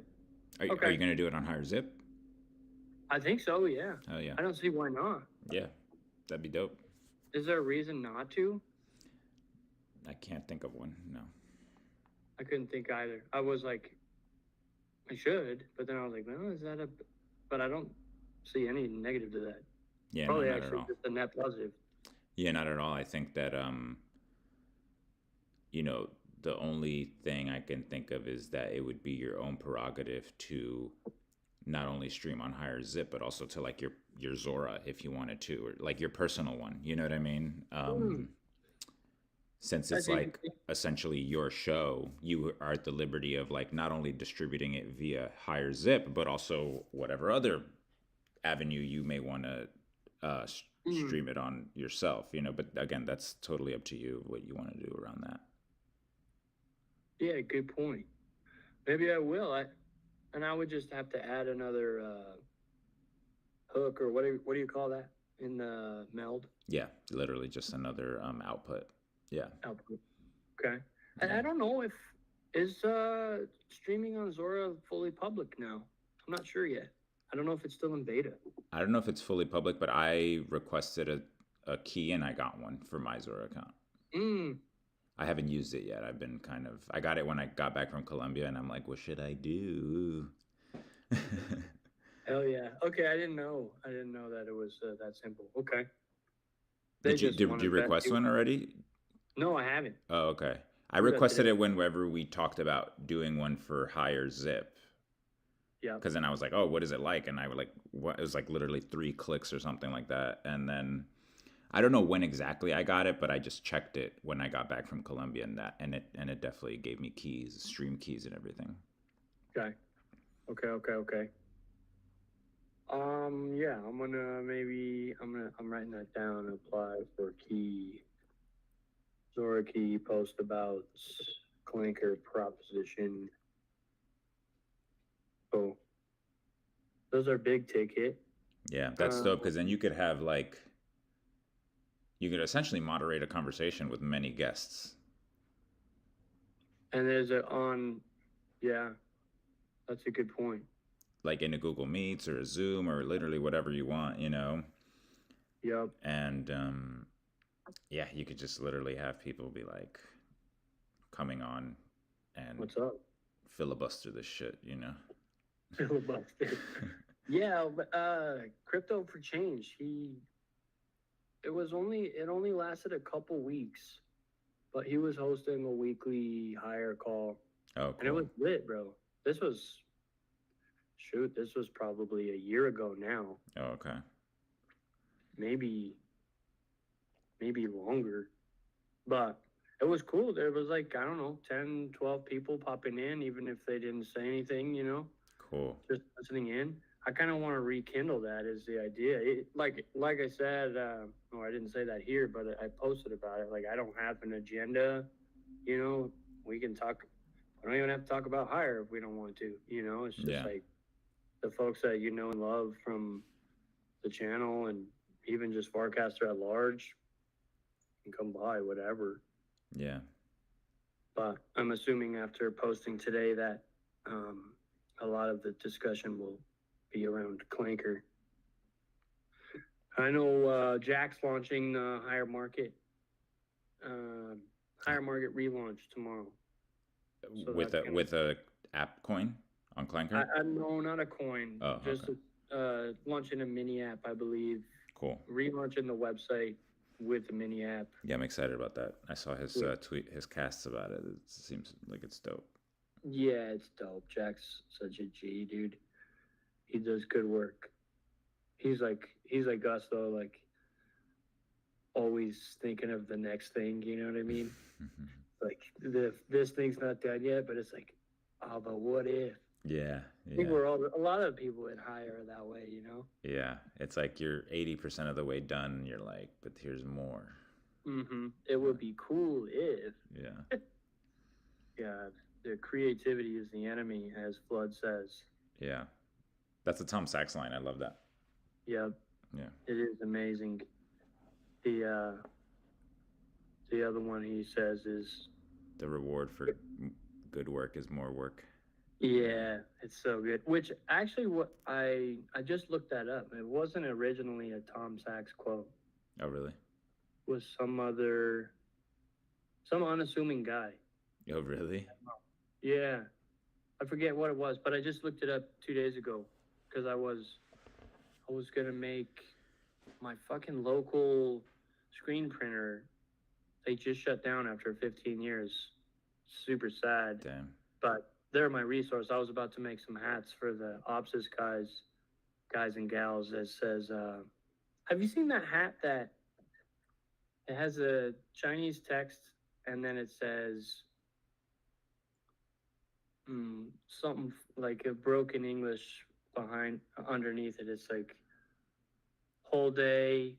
Are you Okay. gonna do it on HIGHER.ZIP? I think so, yeah. Oh yeah, I don't see why not. yeah, that'd be dope. Is there a reason not to? I can't think of one. No. I couldn't think either. I was like, I should, but then I was like, well, is that a? But I don't see any negative to that. Yeah, Probably no, not at actually all. just a net positive. Yeah, not at all. I think that you know, the only thing I can think of is that it would be your own prerogative to not only stream on HIGHER.ZIP, but also to like your Zora if you wanted to, or like your personal one. You know what I mean? Since it's That's like interesting. essentially your show, you are at the liberty of like not only distributing it via HIGHER.ZIP, but also whatever other avenue you may want to stream it on yourself. You know, but again, that's totally up to you what you want to do around that. Yeah, good point. Maybe I will. And I would just have to add another hook or what do you call that in the meld Yeah, literally just another output. Yeah. output? Okay. Yeah. I don't know if is streaming on Zora fully public now. I'm not sure yet. I don't know if it's still in beta. I don't know if it's fully public, but I requested a key and I got one for my Zora account. I haven't used it yet. I've been kind of, I got it when I got back from Colombia and I'm like, what should I do? Hell yeah. Okay, I didn't know. I didn't know that it was that simple. Okay. Did you request one already? No, I haven't. Oh, okay. I requested it whenever we talked about doing one for HIGHER.ZIP. Yeah. Because then I was like, oh, what is it like? And I was like, what? It was like literally 3 clicks or something like that. And then I don't know when exactly I got it, but I just checked it when I got back from Colombia, and it definitely gave me keys, stream keys, and everything. Okay. Yeah, I'm writing that down. Apply for key. Zora key, post about clinker proposition. Oh, those are big ticket. Yeah, that's dope because then you could have like, you could essentially moderate a conversation with many guests. And there's yeah, that's a good point. Like in a Google Meets or a Zoom or literally whatever you want, you know? Yep. And yeah, you could just literally have people be like coming on and what's up? Filibuster this shit, you know? Filibuster. Yeah, but Crypto for Change, it only lasted a couple weeks, but he was hosting a weekly hire call. Oh, cool. And it was lit, bro. This was probably a year ago now. Oh, okay. Maybe longer. But it was cool. There was like, I don't know, 10, 12 people popping in, even if they didn't say anything, you know? Cool. Just listening in. I kind of want to rekindle that is the idea. Like I said, I didn't say that here, but I posted about it. Like, I don't have an agenda, you know? We can talk. I don't even have to talk about hire if we don't want to, you know? It's just like the folks that you know and love from the channel and even just Farcaster at large can come by, whatever. Yeah. But I'm assuming after posting today that a lot of the discussion will be around Clanker. I know Jack's launching Higher Market relaunch tomorrow. So with a app coin on Clanker. No, not a coin. Oh, just okay. Launching a mini app, I believe. Cool. Relaunching the website with the mini app. Yeah, I'm excited about that. I saw his tweet, his casts about it. It seems like it's dope. Yeah, it's dope. Jack's such a G, dude. He does good work. He's like us though, like always thinking of the next thing. You know what I mean? Like this thing's not done yet, but it's like, oh, but what if? Yeah. I think a lot of people at Higher are that way, you know? Yeah, it's like you're 80% of the way done, and you're like, but here's more. It would be cool if. Yeah. Yeah, the creativity is the enemy, as Flood says. Yeah, that's a Tom Sachs line. I love that. Yep. Yeah. It is amazing. The other one he says is, the reward for good work is more work. Yeah, it's so good. Which actually, what I just looked that up. It wasn't originally a Tom Sachs quote. Oh, really? It was some unassuming guy. Oh, really? Yeah, I forget what it was, but I just looked it up 2 days ago because I was gonna make my fucking local screen printer. They just shut down after 15 years. Super sad. Damn. But they're my resource. I was about to make some hats for the Opsis guys and gals that says, have you seen that hat that it has a Chinese text and then it says something like a broken English underneath it? It's like whole day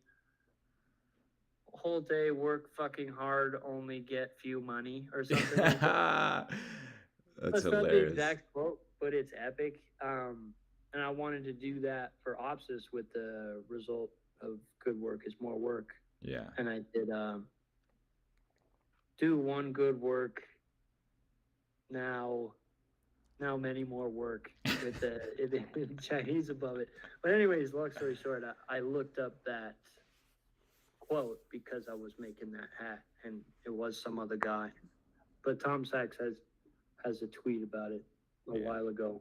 work fucking hard, only get few money or something like that. That's hilarious. Not the exact quote, but it's epic. And I wanted to do that for Opsis with the result of good work is more work. Yeah. And I did do one good work. Now many more work with the in Chinese above it. But anyways, long story short, I looked up that quote because I was making that hat, and it was some other guy. But Tom Sachs has a tweet about it a while ago.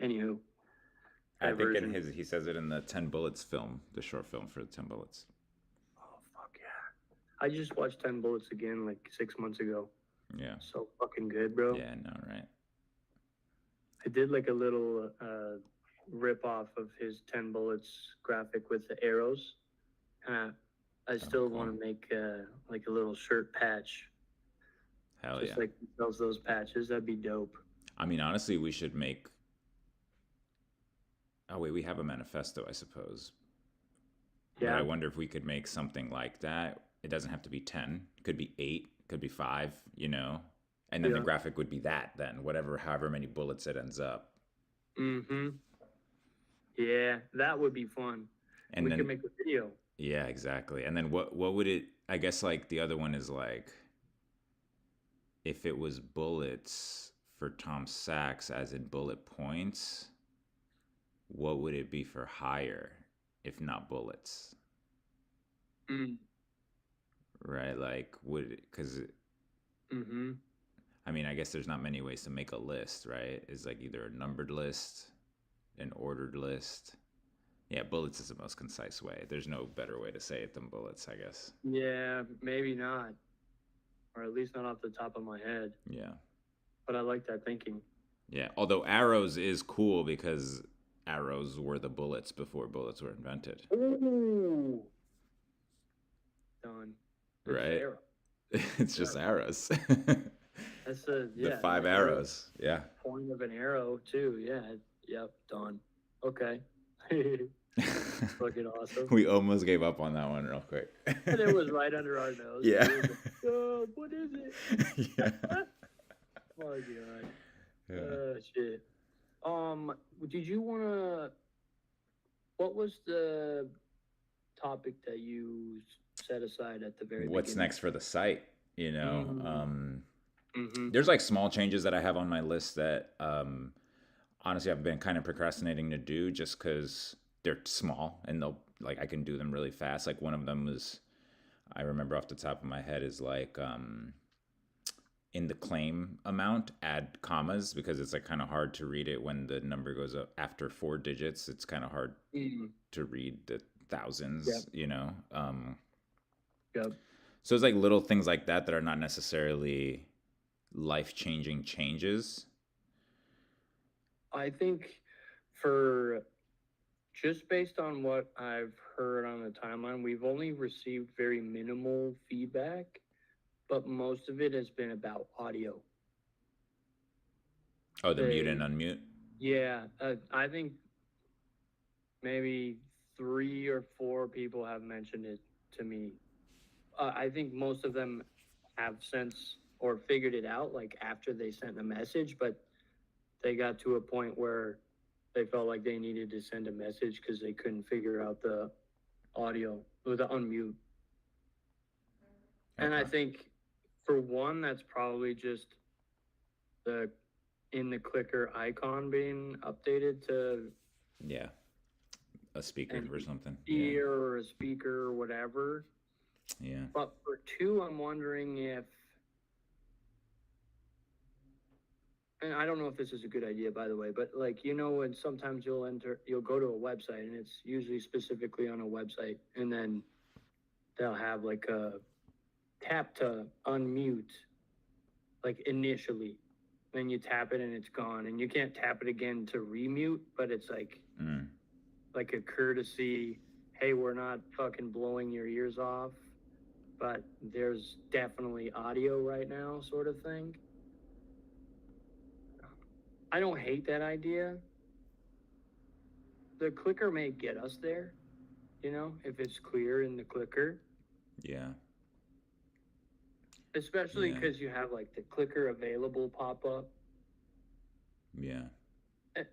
Anywho, I think he says it in the 10 Bullets film, the short film for the 10 Bullets. Oh, fuck yeah. I just watched 10 Bullets again like 6 months ago. Yeah. So fucking good, bro. Yeah, no, right. I did like a little rip off of his 10 Bullets graphic with the arrows. And I still want to make like a little shirt patch. Hell just like he sells those patches. That'd be dope. I mean, honestly, we should make. Oh wait, we have a manifesto, I suppose. Yeah. But I wonder if we could make something like that. It doesn't have to be 10. It could be 8. Could be 5. You know, and then the graphic would be that. Then however many bullets it ends up. Yeah, that would be fun. And we could make a video. Yeah, exactly. And then what would it? I guess like the other one is like. If it was bullets for Tom Sachs, as in bullet points, what would it be for Higher, if not bullets? Right, like because. I mean, I guess there's not many ways to make a list, right? It's like either a numbered list, an ordered list. Yeah, bullets is the most concise way. There's no better way to say it than bullets, I guess. Yeah, maybe not. Or at least not off the top of my head. Yeah. But I like that thinking. Yeah, although arrows is cool because arrows were the bullets before bullets were invented. Ooh. Done. Right? It's just arrows. That's the 5 arrows. Yeah. Point of an arrow, too. Yeah. Yep, done. Okay. Fucking awesome. We almost gave up on that one real quick. And it was right under our nose. Yeah. Like, oh, what is it? Yeah. Oh god. Yeah. Shit. Did you wanna? What was the topic that you set aside at the very beginning? What's next for the site? You know, Mm-hmm. there's like small changes that I have on my list that honestly I've been kind of procrastinating to do just because they're small and they'll like I can do them really fast. Like one of them is I remember off the top of my head is like in the claim amount add commas because it's like kind of hard to read it when the number goes up after 4 digits. It's kind of hard to read the thousands, Yep. you know. Yep. So it's like little things like that that are not necessarily life changing changes. I think for just based on what I've heard on the timeline, we've only received very minimal feedback, but most of it has been about audio. Oh, the mute and They, unmute. yeah, I think maybe 3 or 4 people have mentioned it to me. I think most of them have since or figured it out like after they sent a message, but they got to a point where they felt like they needed to send a message because they couldn't figure out the audio or the unmute. And I Okay. think for one, that's probably just the in the clicker icon being updated to Yeah. A speaker an or something. Yeah. ear or a speaker or whatever. Yeah. But for two, I'm wondering if, and I don't know if this is a good idea, by the way, but like, when sometimes you'll go to a website and it's usually specifically on a website, and then they'll have like a tap to unmute, like initially. Then you tap it and it's gone, and you can't tap it again to remute, but it's like a courtesy, hey, we're not fucking blowing your ears off, but there's definitely audio right now, sort of thing. I don't hate that idea. The clicker may get us there, if it's clear in the clicker, Yeah. especially Yeah. because you have like the clicker available pop up. Yeah.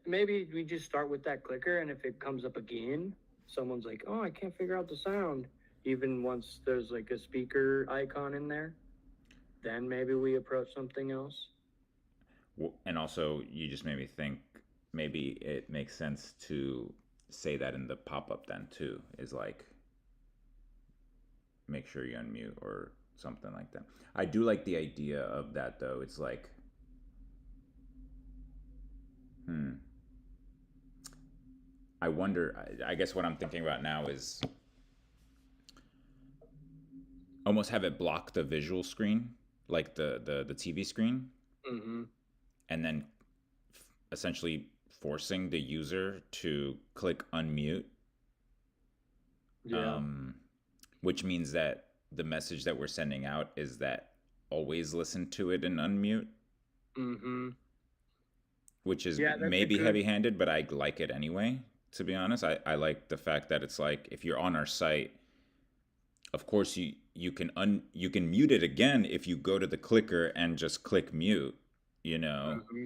Maybe we just start with that clicker, and if it comes up again, someone's like, oh, I can't figure out the sound, even once there's like a speaker icon in there, then maybe we approach something else. And also, you just made me think maybe it makes sense to say that in the pop up then too. Is like make sure you unmute or something like that. I do like the idea of that though. It's like, I wonder. I guess what I'm thinking about now is almost have it block the visual screen, like the TV screen, Mm-hmm. and then essentially forcing the user to click unmute, Yeah. which means that the message that we're sending out is that always listen to it and unmute, Mm-hmm. which is Yeah, that's a maybe good. heavy handed, but I like it anyway. To be honest, I like the fact that it's like if you're on our site, of course you can mute it again if you go to the clicker and just click mute, you know. Mm-hmm.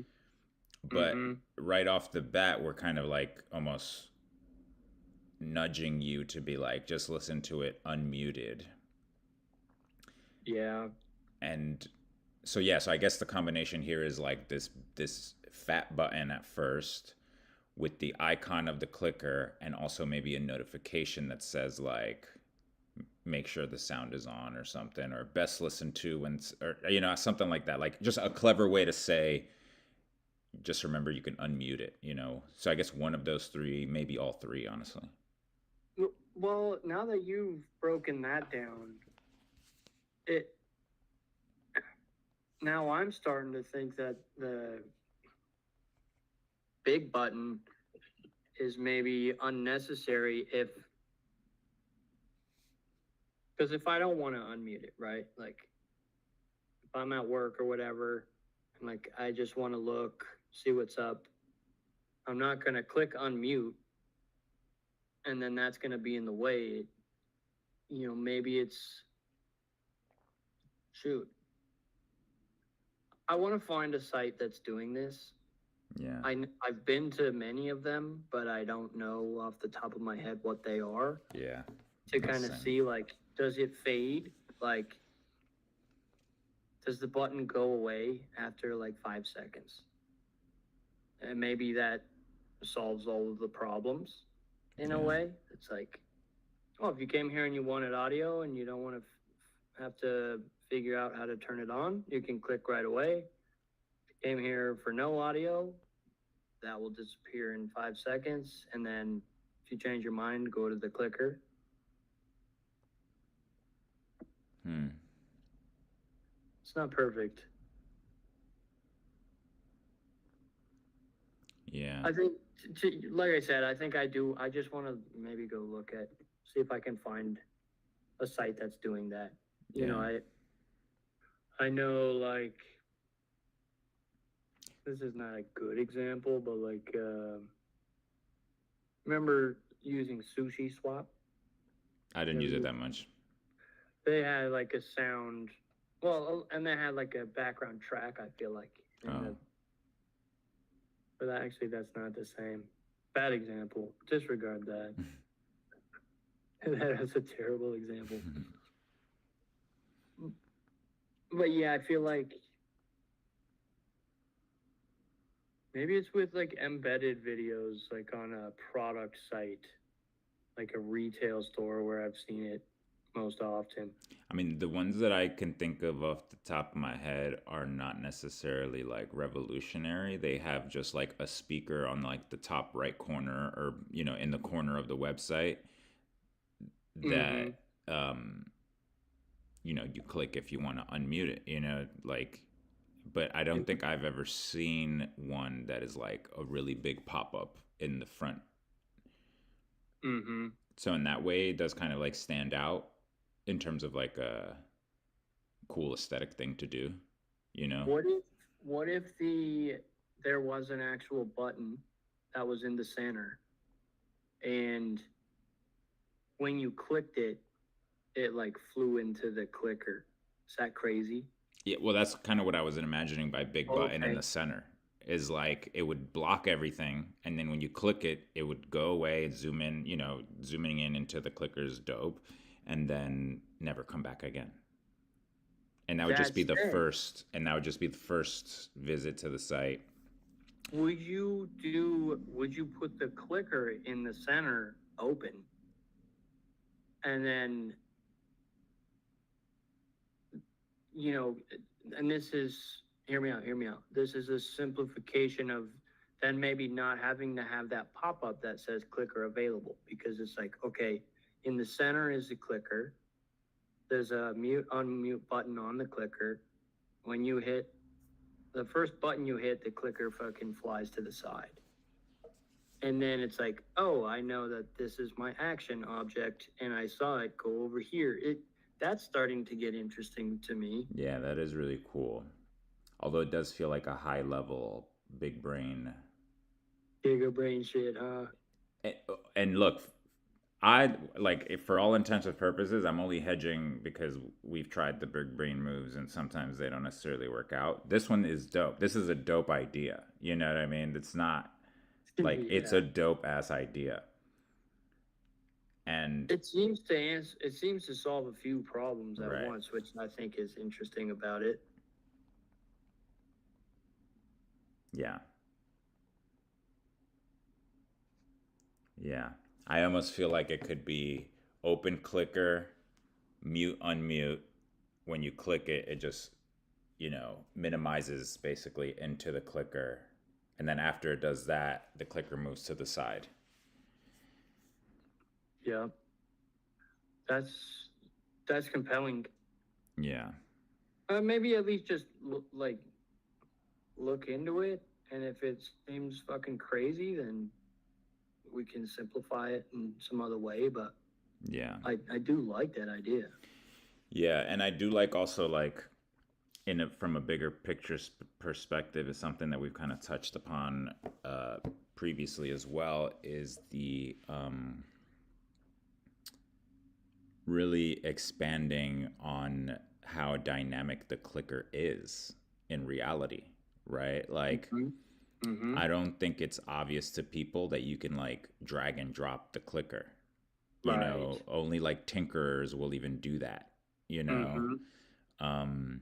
But Mm-hmm. right off the bat, we're kind of like almost nudging you to be like, just listen to it unmuted. Yeah. And so yeah, so I guess the combination here is like this fat button at first with the icon of the clicker and also maybe a notification that says like make sure the sound is on or something or best listen to when or something like that, like just a clever way to say just remember you can unmute it, so I guess one of those three, maybe all three, honestly. Well, now that you've broken that down, it now I'm starting to think that the big button is maybe unnecessary because if I don't want to unmute it, right? Like if I'm at work or whatever, and like I just want to look, see what's up, I'm not gonna click unmute, and then that's gonna be in the way. Maybe it's shoot. I want to find a site that's doing this. Yeah. I've been to many of them, but I don't know off the top of my head what they are. Yeah. To kind of see, like, does it fade? Like, does the button go away after like 5 seconds? And maybe that solves all of the problems in a Yeah. way. It's like, oh, if you came here and you wanted audio and you don't want to have to figure out how to turn it on, you can click right away. If you came here for no audio, that will disappear in 5 seconds. And then if you change your mind, go to the clicker. It's not perfect. Yeah. I think, like I said, I think I do. I just want to maybe go look at, see if I can find a site that's doing that. You know, Yeah. I know like this is not a good example, but like remember using Sushi Swap? I didn't use it that much. They had like a sound, well, and they had like a background track. I feel like, Oh. but actually that's not the same. Bad example. Disregard that. That is a terrible example. But yeah, I feel like maybe it's with like embedded videos, like on a product site, like a retail store where I've seen it most often. I mean, the ones that I can think of off the top of my head are not necessarily like revolutionary. They have just like a speaker on like the top right corner or, in the corner of the website Mm-hmm. that, you click if you want to unmute it, like, but I don't think I've ever seen one that is like a really big pop up in the front. Mm-hmm. So in that way, it does kind of like stand out in terms of like a cool aesthetic thing to do, you know? What if there was an actual button that was in the center, and when you clicked it, it like flew into the clicker? Is that crazy? Yeah, well, that's kind of what I was imagining by big button in Okay. the center. Is like it would block everything, and then when you click it, it would go away and zoom in. Zooming in into the clicker's dope, and then never come back again. And that would just That be the said, first, and that would just be the first visit to the site. would you put the clicker in the center open, and then, you know, and this is, hear me out. This is a simplification of then maybe not having to have that pop up that says clicker available, because it's like, okay, in the center is the clicker. There's a mute unmute button on the clicker. When you hit the first button you hit, the clicker fucking flies to the side. And then it's like, oh, I know that this is my action object and I saw it go over here. That's starting to get interesting to me. Yeah, that is really cool. Although it does feel like a high level, big brain. Giga brain shit, huh? And look, I like for all intents and purposes, I'm only hedging because we've tried the big brain moves and sometimes they don't necessarily work out. This one is dope. This is a dope idea. You know what I mean? It's not like it's Yeah. a dope ass idea. And It seems to solve a few problems at right. once, which I think is interesting about it. Yeah. Yeah. I almost feel like it could be open clicker, mute, unmute. When you click it, it just, minimizes basically into the clicker. And then after it does that, the clicker moves to the side. Yeah. That's compelling. Yeah. Maybe at least just look into it, and if it seems fucking crazy, then we can simplify it in some other way. But Yeah. I do like that idea. Yeah. And I do like also like from a bigger picture perspective is something that we've kind of touched upon previously as well is the really expanding on how dynamic the clicker is in reality, right? Like, Mm-hmm. Mm-hmm. I don't think it's obvious to people that you can like drag and drop the clicker. Right. Only like tinkerers will even do that, you know? Mm-hmm. Um,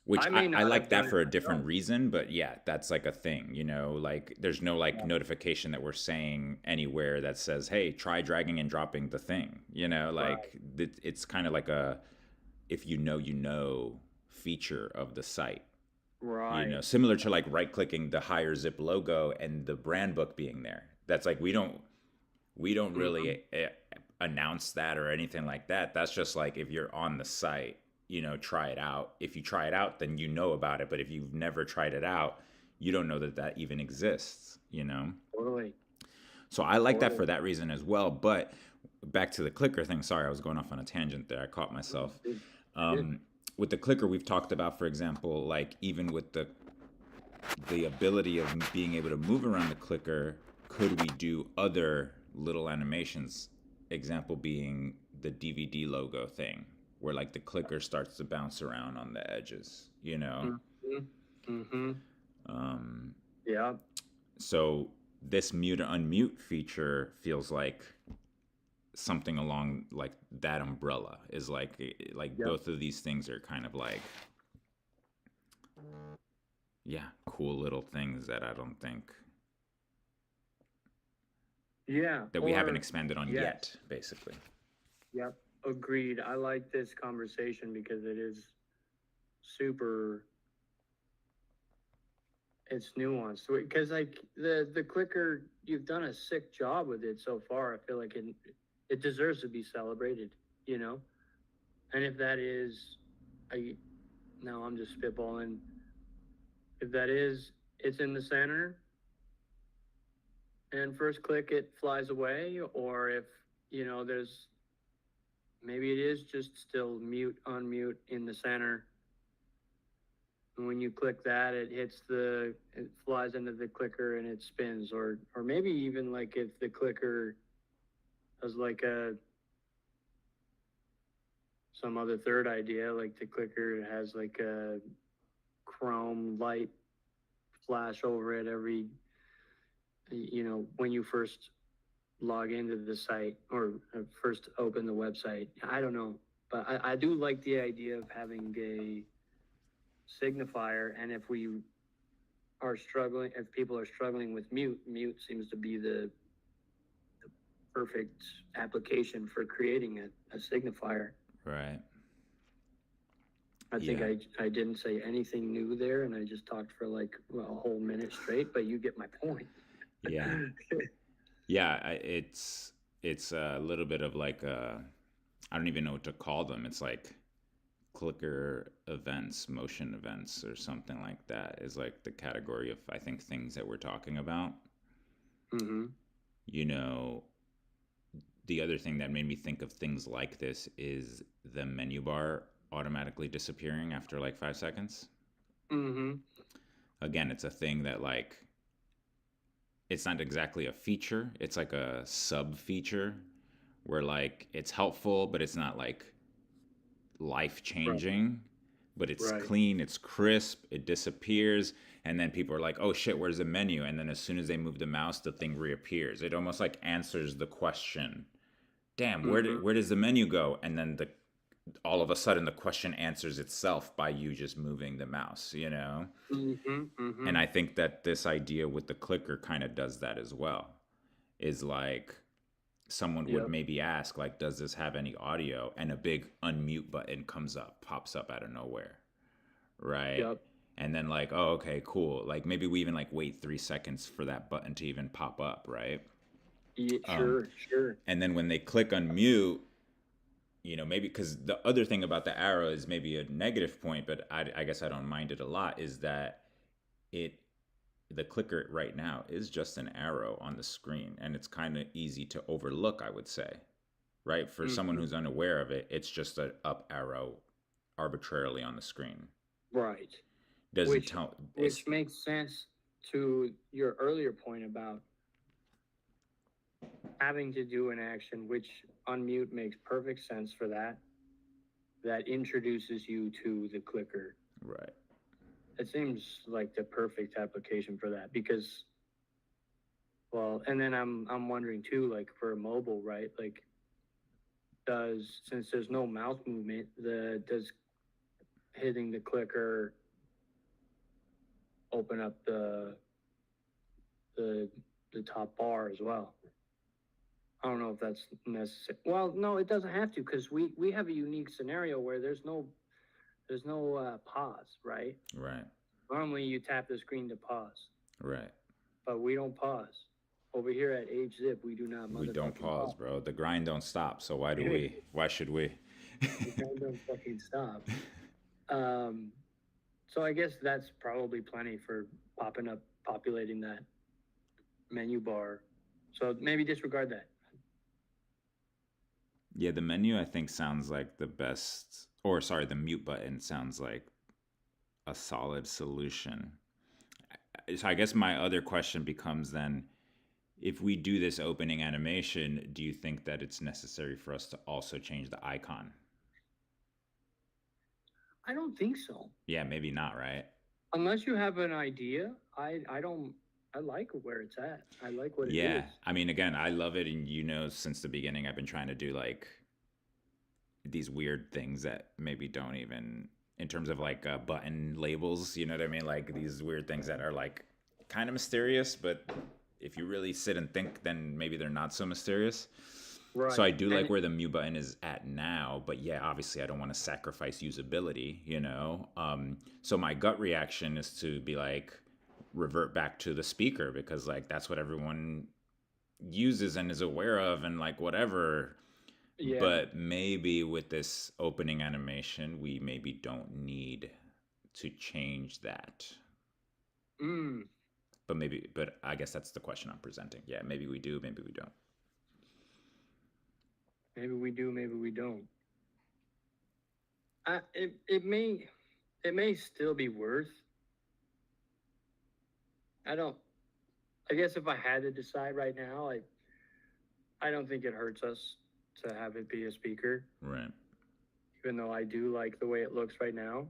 Which I may I not like have that done it for a different myself. reason, but yeah, that's like a thing, you know, like there's no like Yeah. notification that we're saying anywhere that says, hey, try dragging and dropping the thing, you know, Right. like it's kind of like a, if you know feature of the site, you know, Right. similar to like right clicking the higher zip logo and the brand book being there. That's like, we don't Mhm. really announce that or anything like that. That's just like if you're on the site, you know, try it out. If you try it out, then you know about it. But if you've never tried it out, you don't know that that even exists, you know? Totally. So I like that Totally. for that reason as well. But back to the clicker thing. Sorry, I was going off on a tangent there. I caught Oh, myself. good. Good. Um, with the clicker, we've talked about, for example, like even with the ability of being able to move around the clicker, could we do other little animations? Example being the DVD logo thing, where like the clicker starts to bounce around on the edges, you know? Mm-hmm. Mm-hmm. Um, Yeah. so this mute or unmute feature feels like something along like that umbrella is like Yep. both of these things are kind of like, yeah, cool little things that I don't think Yeah. that we haven't Or expanded on yet, yes. basically. Yep. Agreed. I like this conversation because it is super, it's nuanced. Because like the clicker, you've done a sick job with it so far. I feel like it deserves to be celebrated, you know? And if that is, I now I'm just spitballing. If that is, it's in the center and first click it flies away, or if there's maybe it is just still mute unmute in the center, and when you click that it flies into the clicker and it spins, or maybe even like if the clicker has like a some other third idea, like the clicker has like a chrome light flash over it every when you first log into the site or first open the website. I don't know, but I do like the idea of having a signifier. And if people are struggling with mute seems to be the perfect application for creating a signifier. Right. I think Yeah. I didn't say anything new there, and I just talked for like a whole minute straight, but you get my point. Yeah. Yeah. It's a little bit of like I don't even know what to call them. It's like clicker events, motion events, or something like that is like the category of, I think, things that we're talking about. Mm-hmm. You know, the other thing that made me think of things like this is the menu bar automatically disappearing after like 5 seconds. Mm-hmm. Again, it's a thing that like it's not exactly a feature, it's like a sub feature where like it's helpful, but it's not like life Right. changing, but it's Right. clean, it's crisp, it disappears, and then people are like, "Oh shit, where's the menu?" And then as soon as they move the mouse, the thing reappears. It almost like answers the question. Damn, Mm-hmm. where does the menu go? And then the all of a sudden the question answers itself by you just moving the mouse, you know? Mm-hmm. Mm-hmm. And I think that this idea with the clicker kind of does that as well. Is like someone would Yep. maybe ask like, does this have any audio? And a big unmute button comes up, pops up out of nowhere, right? Yep. And then like, oh, okay, cool, like maybe we even like wait 3 seconds for that button to even pop up, right? Yeah, um, sure. Sure. and then when they click unmute, you know, maybe because the other thing about the arrow is maybe a negative point, but I guess I don't mind it a lot, is that it the clicker right now is just an arrow on the screen, and it's kind of easy to overlook, I would say, right? For someone Mm-hmm. who's unaware of it, it's just an up arrow arbitrarily on the screen. Right. Doesn't Which tell. which makes sense to your earlier point about having to do an action, which unmute makes perfect sense for that. That introduces you to the clicker. Right. It seems like the perfect application for that because, well, and then I'm wondering too, like for mobile, right? Like, since there's no mouse movement, the does hitting the clicker open up the top bar as well. I don't know if that's necessary. Well, no, it doesn't have to, because we have a unique scenario where there's no pause, right? Right. Normally you tap the screen to pause, Right. but we don't pause. Over here at HZip, we do not We don't motherfucking pause, bro. The grind don't stop. So why do we? Why should we? The grind don't fucking stop. So I guess that's probably plenty for populating that menu bar. So maybe disregard that. Yeah, the menu I think sounds like the best, or sorry, the mute button sounds like a solid solution. So I guess my other question becomes then, if we do this opening animation, do you think that it's necessary for us to also change the icon? I don't think so. Yeah, maybe not, right? Unless you have an idea, I don't. I like where it's at. I like what it is. Yeah, I mean, again, I love it, and since the beginning, I've been trying to do like these weird things that maybe don't even, in terms of like button labels, you know what I mean? Like these weird things that are like kind of mysterious, but if you really sit and think, then maybe they're not so mysterious. Right. So I do like where the mute button is at now, but yeah, obviously I don't want to sacrifice usability, So my gut reaction is to be like, revert back to the speaker, because like that's what everyone uses and is aware of and like whatever. Yeah. But maybe with this opening animation, we maybe don't need to change that. But I guess that's the question I'm presenting. Yeah, maybe we do, maybe we don't. Maybe we do, maybe we don't. It may still be worth. I guess if I had to decide right now, I don't think it hurts us to have it be a speaker. Right. Even though I do like the way it looks right now.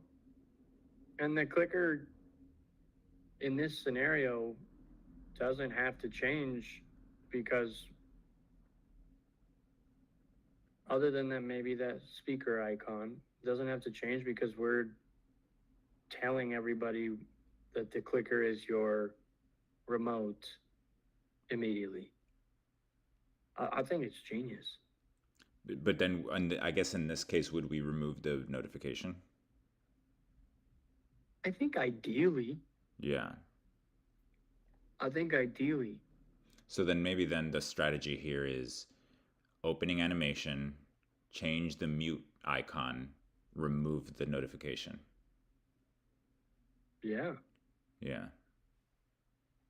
And the clicker in this scenario doesn't have to change, because other than that, maybe that speaker icon doesn't have to change, because we're telling everybody that the clicker is your remote immediately. I think it's genius. But then, I guess in this case, would we remove the notification? I think ideally. Yeah. I think ideally. So then maybe the strategy here is opening animation, change the mute icon, remove the notification. Yeah. Yeah.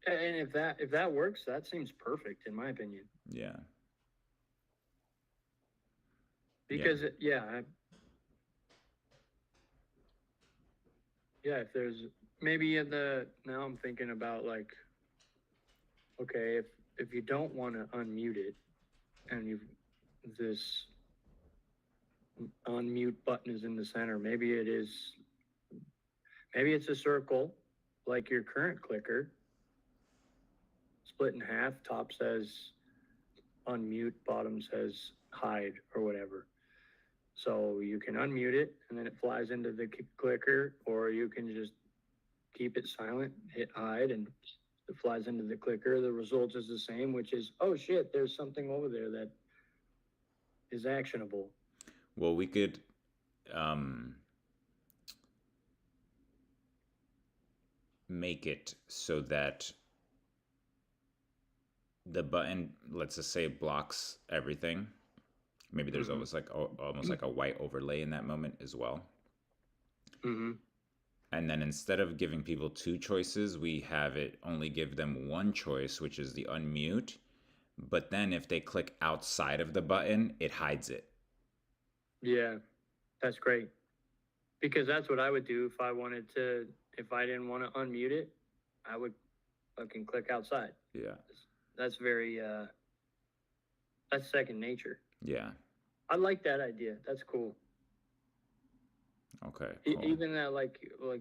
And if that works, that seems perfect in my opinion. Yeah. Because if there's maybe now I'm thinking about like, okay, if you don't want to unmute it, and this unmute button is in the center, maybe it's a circle like your current clicker, split in half, top says unmute, bottom says hide or whatever. So you can unmute it and then it flies into the clicker, or you can just keep it silent, hit hide, and it flies into the clicker. The result is the same, which is, oh shit, there's something over there that is actionable. Well, we could make it so that the button, let's just say, blocks everything. Maybe there's almost like a white overlay in that moment as well. Mm-hmm. And then instead of giving people two choices, we have it only give them one choice, which is the unmute. But then if they click outside of the button, it hides it. Yeah, that's great. Because that's what I would do if I didn't want to unmute it, I would fucking click outside. Yeah. That's very, that's second nature. Yeah. I like that idea. That's cool. Okay. Cool. Even that, like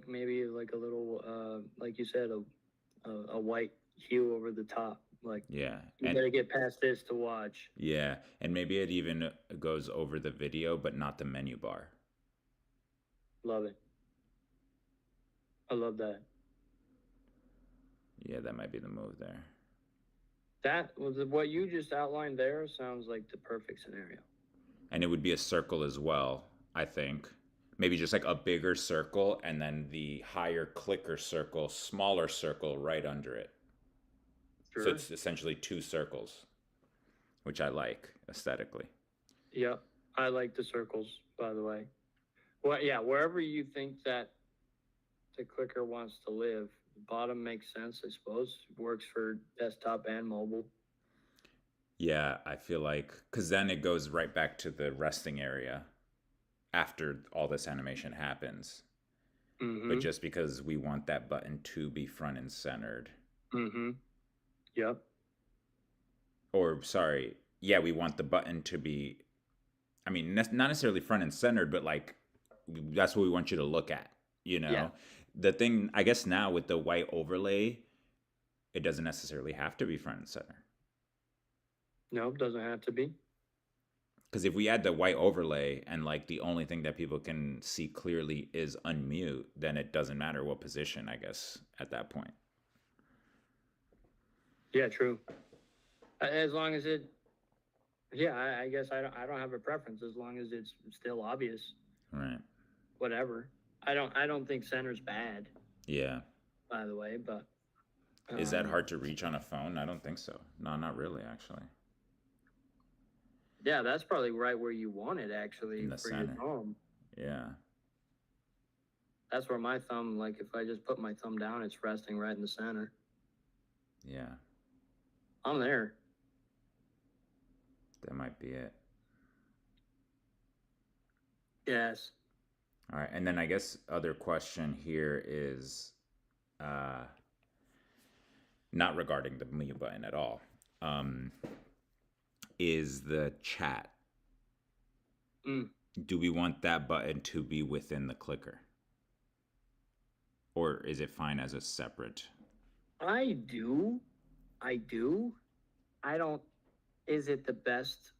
maybe like a little, like you said, a white hue over the top. Like, yeah, you gotta get past this to watch. Yeah, and maybe it even goes over the video, but not the menu bar. Love it. I love that. Yeah, that might be the move there. That was what you just outlined there. Sounds like the perfect scenario. And it would be a circle as well, I think. Maybe just like a bigger circle and then the higher clicker circle, smaller circle right under it. So Sure. it's essentially two circles, which I like aesthetically. Yep. I like the circles, by the way. Well, yeah, wherever you think that the clicker wants to live, the bottom makes sense, I suppose. Works for desktop and mobile. Yeah, I feel like, because then it goes right back to the resting area after all this animation happens. But Mm-hmm. just because we want that button to be front and centered. Mm-hmm. Yep. Or, sorry, yeah, we want the button to be, I mean, not necessarily front and centered, but like, that's what we want you to look at, you Yeah. know? The thing, I guess now with the white overlay, it doesn't necessarily have to be front and center. No, doesn't have to be. Because if we add the white overlay and like the only thing that people can see clearly is unmute, then it doesn't matter what position, I guess, at that point. Yeah, true. As long as it, yeah, I guess I don't have a preference as long as it's still obvious. Right. Whatever. I don't think center's bad, Yeah. by the way, but Is that hard to reach on a phone? I don't think so. No, not really, actually. yeah, that's probably right where you want it actually In the for center. your thumb. Yeah. That's where my thumb, like if I just put my thumb down, it's resting right in the center. Yeah. I'm there. That might be it. Yes. All right. And then I guess other question here is uh not regarding the mute button at all. Is the chat. Mm. Do we want that button to be within the clicker? Or is it fine as a separate? I do. I do. I don't. Is it the best?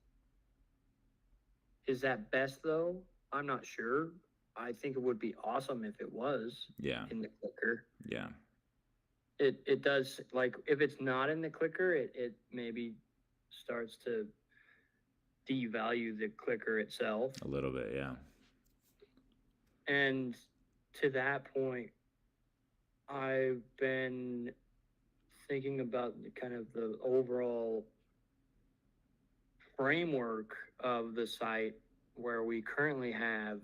Is that best though? I'm not sure. I think it would be awesome if it was Yeah. in the clicker. Yeah. It does, like if it's not in the clicker, it maybe starts to devalue the clicker itself. A little bit, yeah. And to that point, I've been thinking about kind of the overall framework of the site where we currently have,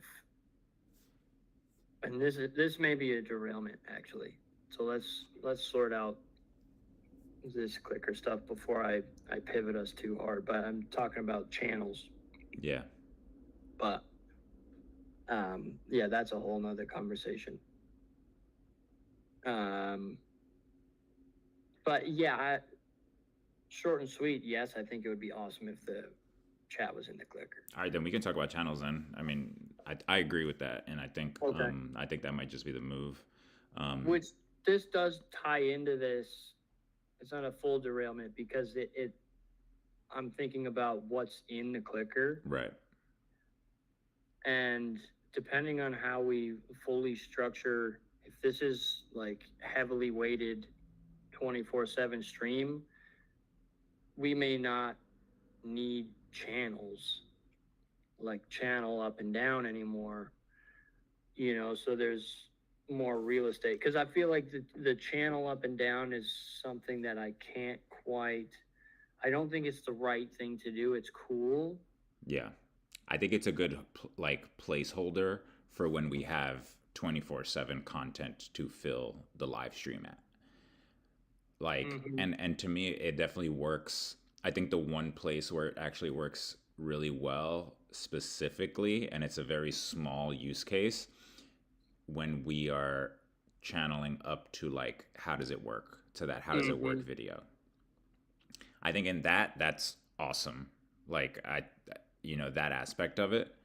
and this may be a derailment actually. So let's sort out this clicker stuff before I pivot us too hard. But I'm talking about channels. Yeah. But yeah, that's a whole nother conversation. But yeah, short and sweet. Yes, I think it would be awesome if the chat was in the clicker. All right, then we can talk about channels then. I mean, I agree with that, and I think Okay. I think that might just be the move. Which this does tie into this. It's not a full derailment because it I'm thinking about what's in the clicker. Right. And depending on how we fully structure, if this is like heavily weighted 24/7 stream, we may not need channels, like channel up and down anymore, so there's more real estate. Because I feel like the channel up and down is something that I don't think it's the right thing to do. It's cool. Yeah. I think it's a good placeholder for when we have 24/7 content to fill the live stream at. Like, and to me, it definitely works. I think the one place where it actually works really well specifically, and it's a very small use case, when we are channeling up to like, how does it work, to that how does it work video. I think in that's awesome. Like that aspect of it.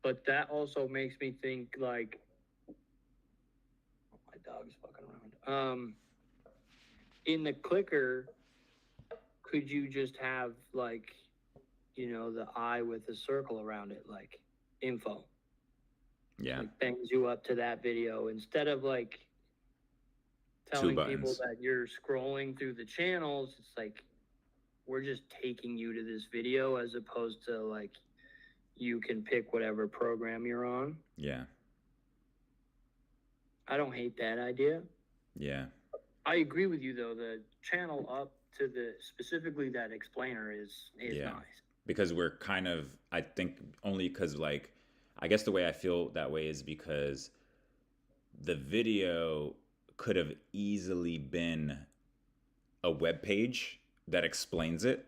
But that also makes me think like, my dog's fucking around. In the clicker, could you just have like, the eye with a circle around it, like info? Yeah. like bangs you up to that video instead of like Two telling people buttons. that you're scrolling through the channels. It's like we're just taking you to this video as opposed to like you can pick whatever program you're on. Yeah. I don't hate that idea. Yeah. I agree with you though. The channel up to the specifically that explainer is Yeah. nice. Because we're kind of, I think only because like, I guess the way I feel that way is because the video could have easily been a web page that explains it.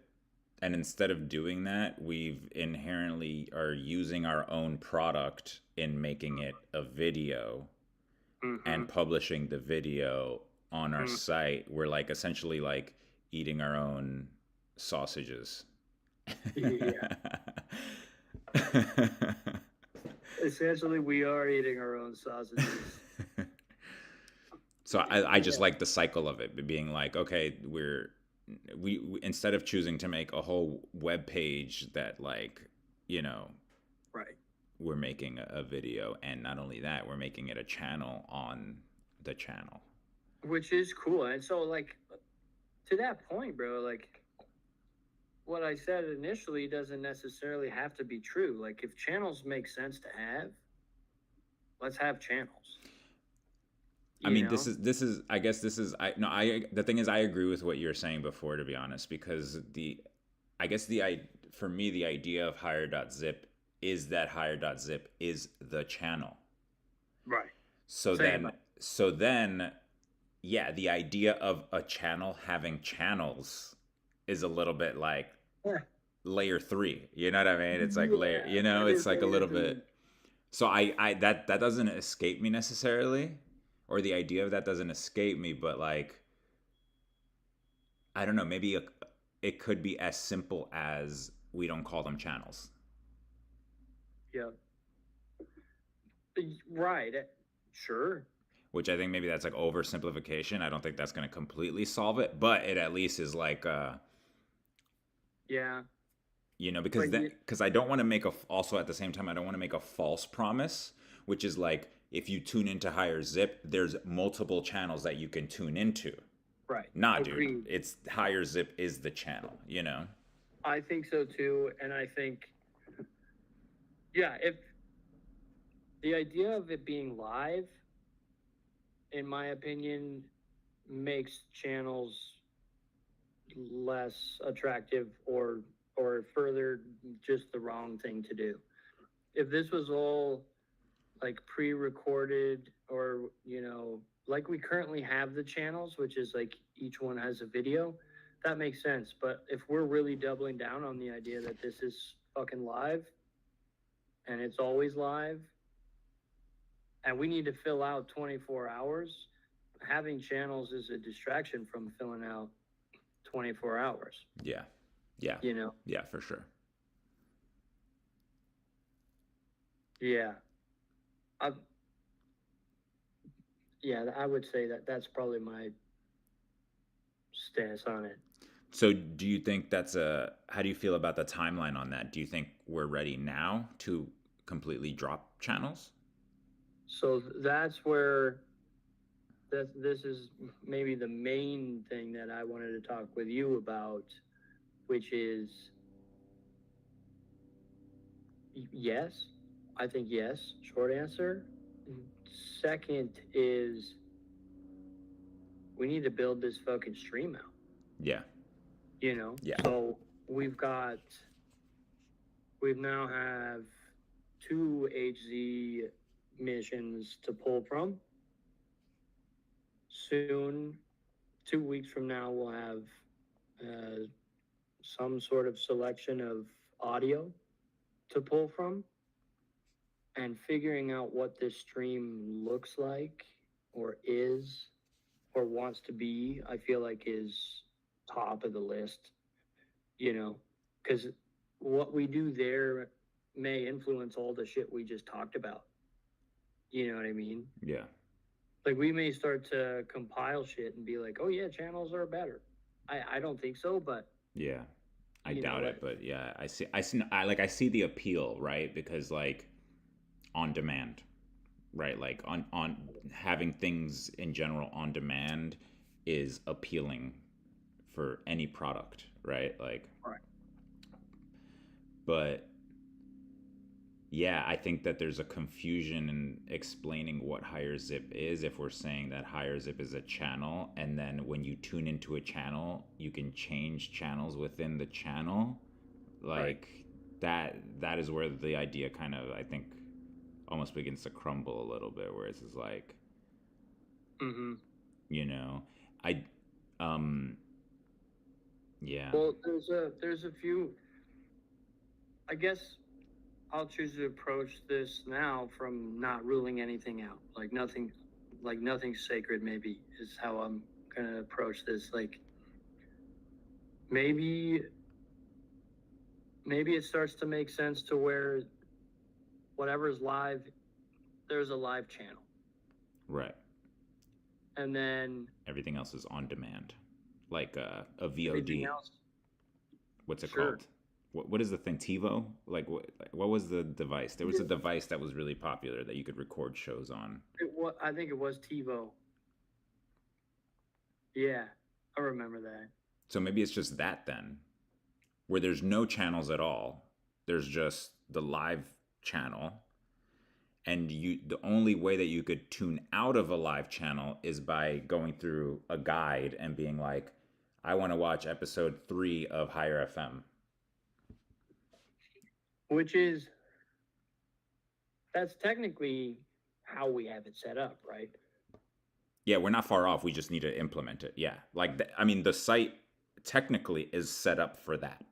And instead of doing that, we've inherently are using our own product in making it a video and publishing the video on our site. We're like essentially like eating our own sausages. Yeah. Essentially, we are eating our own sausages. So I just like the cycle of it being like, okay, we instead of choosing to make a whole web page that like, you know, Right. we're making a video, and not only that, we're making it a channel on the channel. Which is cool. And so like to that point, bro, like what I said initially doesn't necessarily have to be true. Like if channels make sense to have, let's have channels. I mean, this is I guess this is I no I the thing is I agree with what you were saying before, to be honest, because I guess for me the idea of higher.zip is that higher.zip is the channel. Right. So then yeah, the idea of a channel having channels is a little bit like layer 3. You know what I mean? It's like layer, it's like a little bit. So I that doesn't escape me necessarily, or the idea of that doesn't escape me, but like I don't know, maybe it could be as simple as we don't call them channels. Yeah. Right. Sure. Which I think maybe that's like oversimplification. I don't think that's going to completely solve it, but it at least is like yeah. Because I don't want to make also at the same time I don't want to make a false promise, which is like if you tune into Higher Zip, there's multiple channels that you can tune into. Right. Nah, dude. It's Higher Zip is the channel, I think so too, and I think if the idea of it being live, in my opinion, makes channels less attractive or further just the wrong thing to do. If this was all like pre-recorded or like we currently have the channels, which is like each one has a video, that makes sense. But if we're really doubling down on the idea that this is fucking live and it's always live and we need to fill out 24 hours, having channels is a distraction from filling out 24 hours. Yeah. Yeah, for sure. Yeah. I would say that's probably my stance on it. So do you think how do you feel about the timeline on that? Do you think we're ready now to completely drop channels? So that's where this is maybe the main thing that I wanted to talk with you about, which is yes. I think yes, short answer. Second is we need to build this fucking stream out. Yeah. Yeah. So we now have 2 HZ missions to pull from. Soon, 2 weeks from now, we'll have some sort of selection of audio to pull from. And figuring out what this stream looks like or is or wants to be, I feel like is top of the list, because what we do there may influence all the shit we just talked about. You know what I mean? Yeah. Like we may start to compile shit and be like, oh yeah, channels are better. I don't think so, but yeah, I doubt it. But yeah, I see the appeal, right? Because like on demand. right? Like on having things in general on demand is appealing for any product, right? Like, Right. but yeah, I think that there's a confusion in explaining what higher zip is if we're saying that higher zip is a channel, and then when you tune into a channel, you can change channels within the channel. Right. Like that is where the idea kind of, I think, almost begins to crumble a little bit, where it's just like, Mm-hmm. you know, I um yeah. Well, there's a few. I guess I'll choose to approach this now from not ruling anything out. Like nothing sacred. Maybe is how I'm gonna approach this. Like maybe maybe it starts to make sense to where whatever's live, there's a live channel, Right. and then Everything else is on demand. Like a everything VOD. else. What's it Sure. called? What is the thing? TiVo? What was the device? There was a device that was really popular that you could record shows on. I think it was TiVo. Yeah, I remember that. So maybe it's just that then, where there's no channels at all. There's just the live channel, and the only way that you could tune out of a live channel is by going through a guide and being like, I want to watch episode 3 of Higher FM. Which is that's technically how we have it set up, right? Yeah, we're not far off. We just need to implement it. Yeah. Like, I mean, the site technically is set up for that.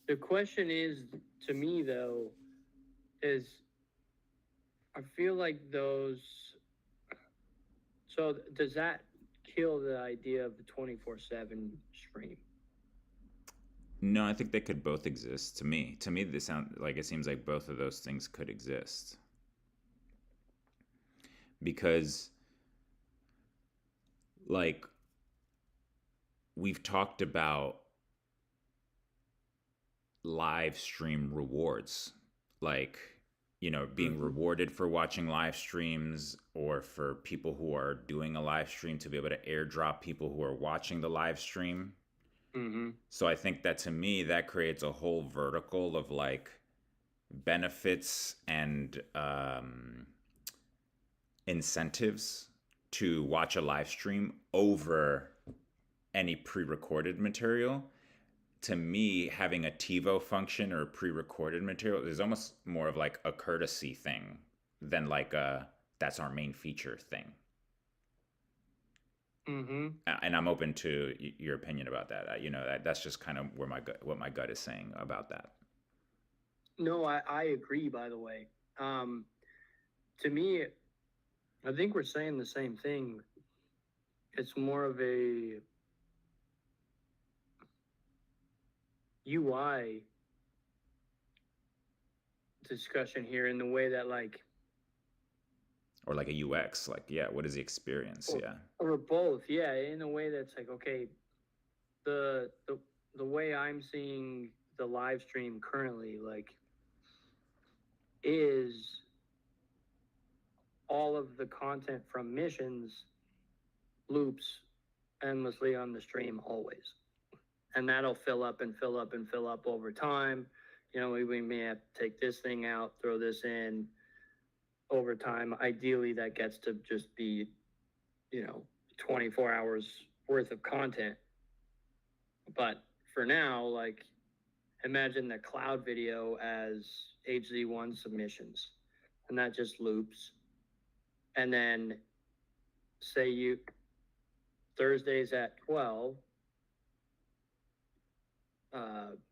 The question is, to me though, is I feel like those. So does that kill the idea of the 24/7 stream? No, I think they could both exist to me. To me, they sound like it seems like both of those things could exist. Because, like, we've talked about live stream rewards. Like, being Mm-hmm. rewarded for watching live streams, or for people who are doing a live stream to be able to airdrop people who are watching the live stream. Mm-hmm. So I think that, to me, that creates a whole vertical of like benefits and incentives to watch a live stream over any pre-recorded material. To me, having a TiVo function or pre-recorded material is almost more of like a courtesy thing than like a that's our main feature thing. Mm-hmm. And I'm open to your opinion about that. That's just kind of where what my gut is saying about that. No, I agree. By the way, to me, I think we're saying the same thing. It's more of a UI discussion here in the way that Or like a UX, like, yeah, what is the experience? Yeah. or both, yeah, in a way that's like, okay, the the way I'm seeing the live stream currently, like, is all of the content from missions loops endlessly on the stream always. And that'll fill up and fill up and fill up over time. We may have to take this thing out, throw this in over time. Ideally, that gets to just be, 24 hours worth of content. But for now, like, imagine the cloud video as HZ1 submissions, and that just loops. And then say you Thursdays at 12,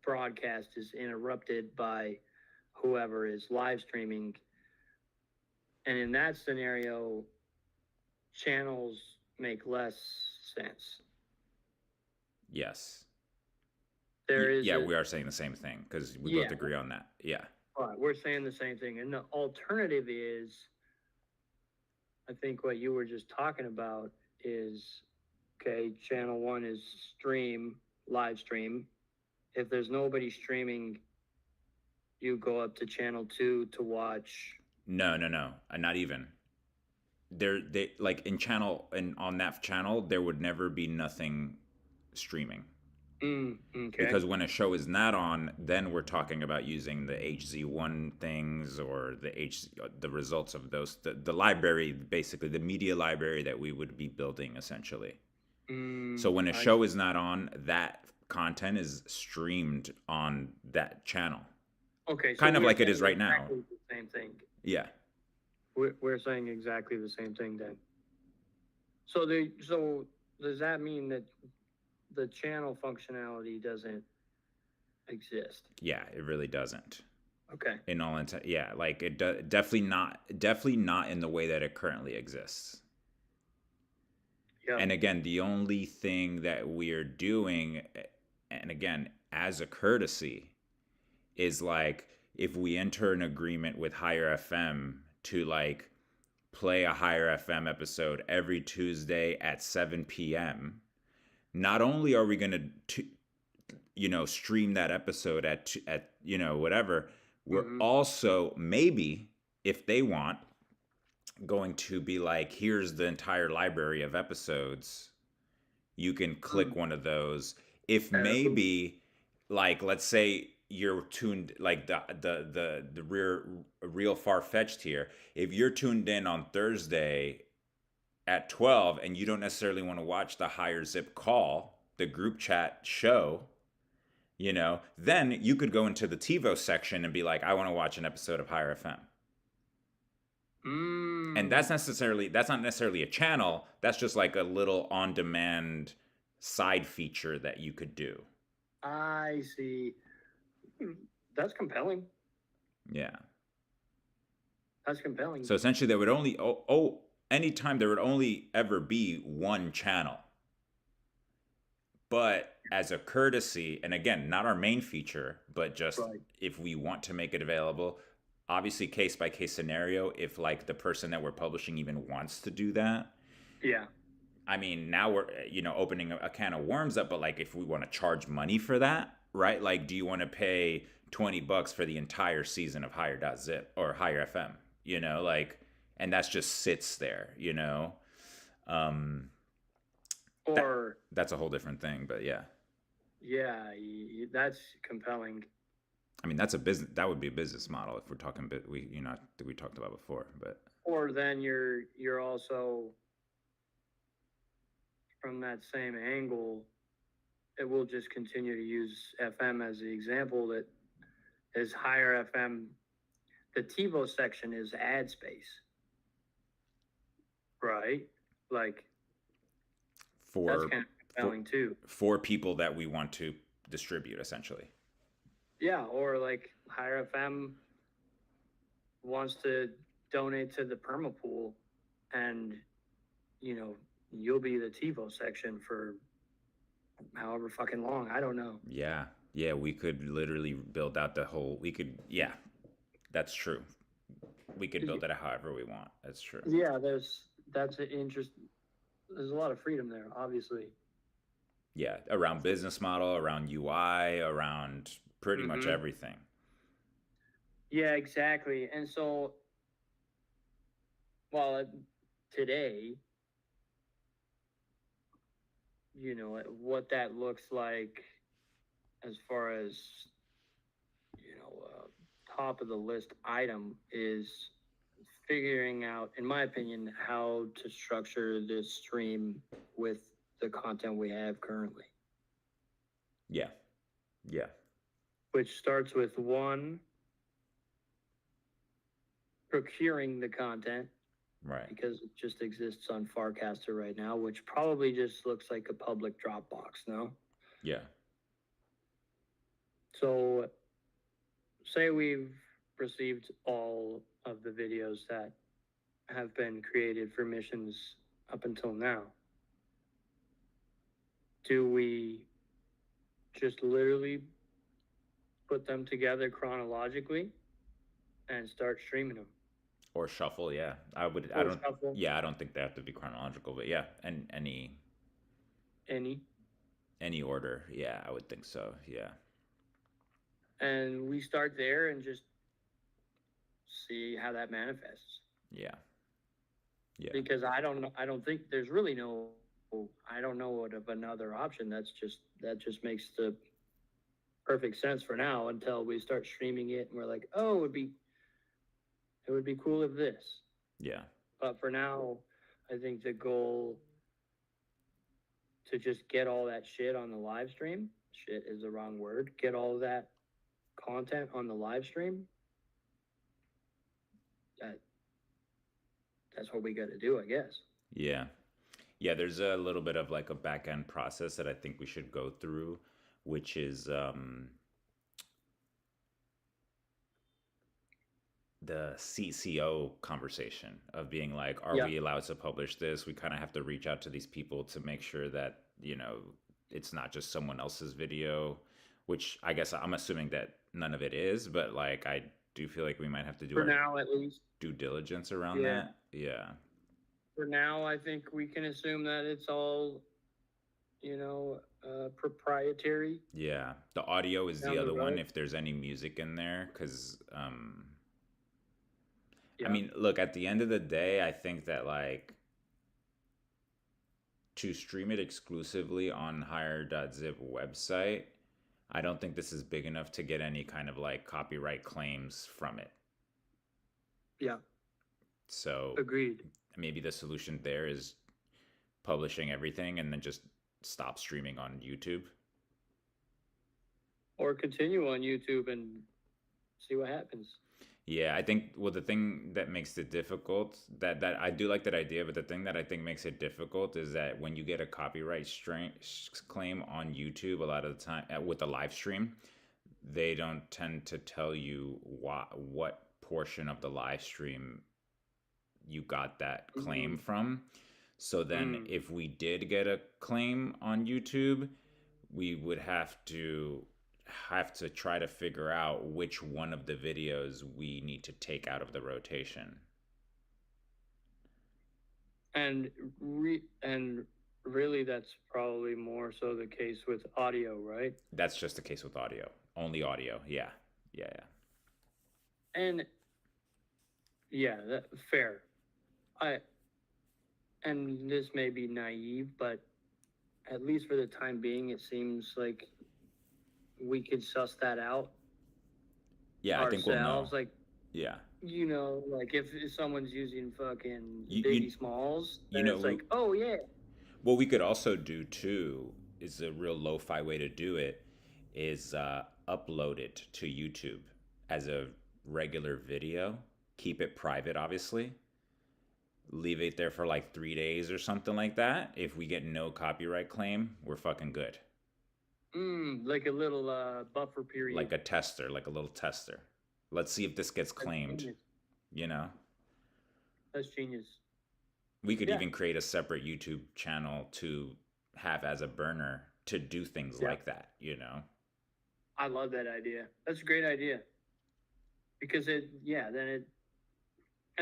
broadcast is interrupted by whoever is live streaming. And in that scenario, channels make less sense. Yes. Yeah, we are saying the same thing because we both agree on that. Yeah. All right, we're saying the same thing. And the alternative is, I think what you were just talking about is, okay, channel 1 is live stream. If there's nobody streaming, you go up to channel 2 to watch No, no, no, not even. They like in channel and on that channel there would never be nothing streaming. Okay. Because when a show is not on, then we're talking about using the HZ1 things or the results of those, the library, basically the media library that we would be building essentially. So when a I show is not on, that content is streamed on that channel, Okay, so kind of we're like it saying is right now. exactly the same thing. Yeah, We're saying exactly the same thing then. So does that mean that the channel functionality doesn't exist? yeah, it really doesn't. Okay. In all intent, yeah, like definitely not in the way that it currently exists. Yeah. And again, the only thing that we're doing, and again, as a courtesy, is like if we enter an agreement with Higher FM to like play a Higher FM episode every Tuesday at 7 p.m., not only are we going to stream that episode at whatever, we're also maybe, if they want, going to be like, here's the entire library of episodes, you can click one of those. If maybe, like, let's say you're tuned, like the real far-fetched here, if you're tuned in on Thursday at 12 and you don't necessarily want to watch the Higher Zip call, the group chat show, then you could go into the TiVo section and be like, I want to watch an episode of Higher FM. And that's not necessarily a channel. That's just like a little on-demand side feature that you could do. I see. That's compelling. Yeah. That's compelling. So essentially, there would only anytime there would only ever be one channel. But as a courtesy, and again, not our main feature, but just if we want to make it available, obviously case by case scenario, if like the person that we're publishing even wants to do that. Yeah. I mean, now we're opening a can of worms up, but like if we want to charge money for that, right? Like, do you want to pay $20 for the entire season of Higher.zip or Higher FM? And that's just sits there, Or that's a whole different thing, but yeah. Yeah, that's compelling. I mean, that's a business. That would be a business model if we're talking. We talked about before, but. Or then you're also from that same angle. It will just continue to use FM as the example. That is Higher FM. The TiVo section is ad space, right? Like that's kind of compelling too. For people that we want to distribute, essentially. Yeah, or like Higher FM wants to donate to the perma pool, and you'll be the TiVo section for however fucking long. I don't know. Yeah, we could literally build out the whole. Yeah, that's true. We could build it however we want. That's true. Yeah, that's an interest. There's a lot of freedom there, obviously. Yeah, around business model, around UI, around pretty much everything. Yeah, exactly. And so, today, what that looks like as far as, top of the list item is figuring out, in my opinion, how to structure this stream with the content we have currently. Yeah. Which starts with one, procuring the content. Right. Because it just exists on Farcaster right now, which probably just looks like a public Dropbox, no? Yeah. So, say we've received all of the videos that have been created for missions up until now. Do we just literally put them together chronologically and start streaming them? Or shuffle, yeah. Shuffle. Yeah, I don't think they have to be chronological, but yeah, and any order, yeah, I would think so, yeah. And we start there and just see how that manifests. Yeah. Yeah. Because I don't know. I don't think there's really no. I don't know what of another option. That just makes the perfect sense for now until we start streaming it and we're like, oh, it would be cool if this. Yeah. But for now, I think the goal to just get all that shit on the live stream. Shit is the wrong word. Get all that content on the live stream. That's what we got to do, I guess. Yeah. Yeah, there's a little bit of like a back end process that I think we should go through, which is the CCO conversation of being like, are Yeah. we allowed to publish this? We kind of have to reach out to these people to make sure that, you know, it's not just someone else's video, which I guess I'm assuming that none of it is, but like I do feel like we might have to do For our now, at least. due diligence around Yeah. that. Yeah. For now, I think we can assume that it's all, proprietary. Yeah. The audio is Down the the other one road. if there's any music in there, because Yeah. I mean, look, at the end of the day, I think that like to stream it exclusively on higher.zip website, I don't think this is big enough to get any kind of like copyright claims from it. Yeah. So Agreed. maybe the solution there is publishing everything and then just stop streaming on YouTube. Or continue on YouTube and see what happens. Yeah, I think the thing that makes it difficult, that I do like that idea, but the thing that I think makes it difficult is that when you get a copyright claim on YouTube, a lot of the time with the live stream, they don't tend to tell you what portion of the live stream you got that claim from. So then if we did get a claim on YouTube, we would have to try to figure out which one of the videos we need to take out of the rotation. And really, that's probably more so the case with audio, right? That's just the case with audio. Only audio. Yeah. And yeah, fair. And this may be naive, but at least for the time being, it seems like we could suss that out. Yeah, I think we'll know. Like, yeah. Like if someone's using fucking Biggie Smalls, then it's like, oh yeah. What we could also do too is a real lo-fi way to do it is upload it to YouTube as a regular video. Keep it private, obviously. Leave it there for like 3 days or something like that. If we get no copyright claim, we're fucking good. Like a little buffer period. Like a little tester. Let's see if this gets claimed. You know? That's genius. We could even create a separate YouTube channel to have as a burner to do things like that, you know? I love that idea. That's a great idea. Because it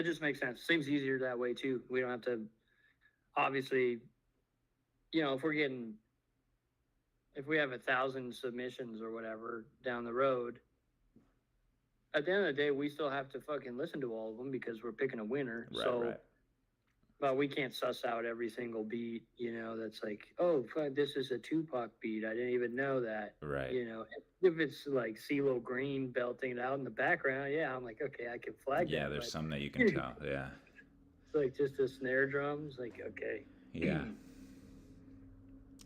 just makes sense. Seems easier that way too. We don't have to, obviously, if we have 1,000 submissions or whatever down the road, at the end of the day, we still have to fucking listen to all of them because we're picking a winner. Right. But we can't suss out every single beat, that's like, oh, fuck, this is a Tupac beat. I didn't even know that. Right. If it's like CeeLo Green belting it out in the background, I'm like, okay, I can flag that. Yeah, there's some that you can tell, yeah. It's like just the snare drums, like, okay. Yeah.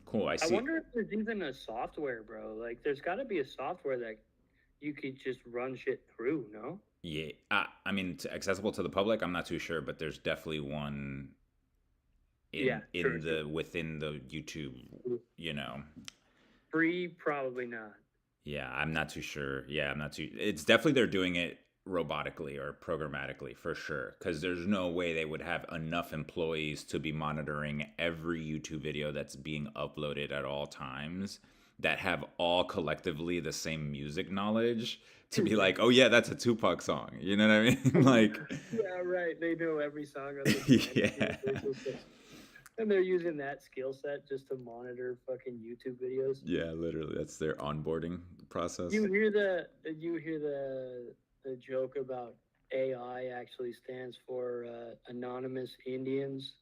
Cool, I see. I wonder if there's even a software, bro. Like, there's got to be a software that you could just run shit through, no? Yeah, I mean, accessible to the public, I'm not too sure, but there's definitely one within the YouTube, Free, probably not. Yeah, I'm not too sure. It's definitely they're doing it robotically or programmatically for sure, because there's no way they would have enough employees to be monitoring every YouTube video that's being uploaded at all times that have all collectively the same music knowledge to be like, oh yeah, that's a Tupac song. You know what I mean? Like, yeah, right. They know every song on the yeah. And they're using that skill set just to monitor fucking YouTube videos. Yeah, literally, that's their onboarding process. You hear the joke about AI actually stands for Anonymous Indians.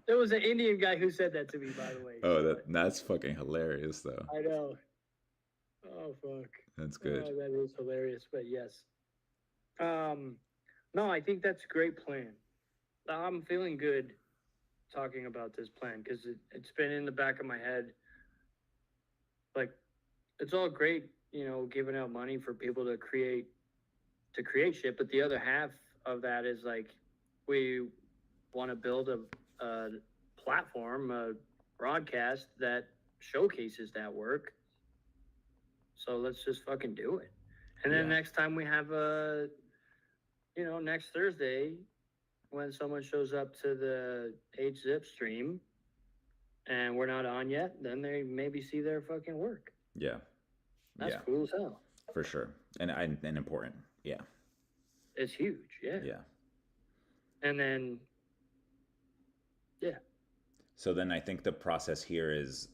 There was an Indian guy who said that to me, by the way. Oh, so that's fucking hilarious, though. I know. Oh fuck. That's good. Oh, that is hilarious. But yes. No, I think that's a great plan. I'm feeling good talking about this plan because it's been in the back of my head. Like, it's all great, you know, giving out money for people to create shit, but the other half of that is like we want to build a platform, a broadcast that showcases that work. So let's just fucking do it. And then Yeah. next time we have next Thursday, when someone shows up to the HZip stream and we're not on yet, then they maybe see their fucking work. Yeah. That's Yeah. cool as hell. For sure. And important. Yeah. It's huge. Yeah. Yeah. And then, yeah. So then I think the process here is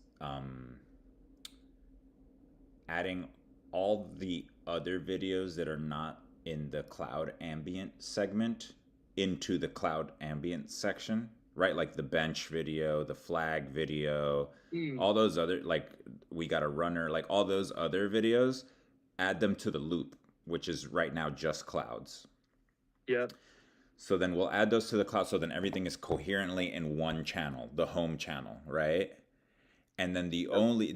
adding all the other videos that are not in the cloud ambient segment into the cloud ambient section, right? Like the bench video, the flag video, all those other, like we got a runner, like all those other videos, add them to the loop, which is right now just clouds. Yeah. So then we'll add those to the cloud, so then everything is coherently in one channel, the home channel, right? And then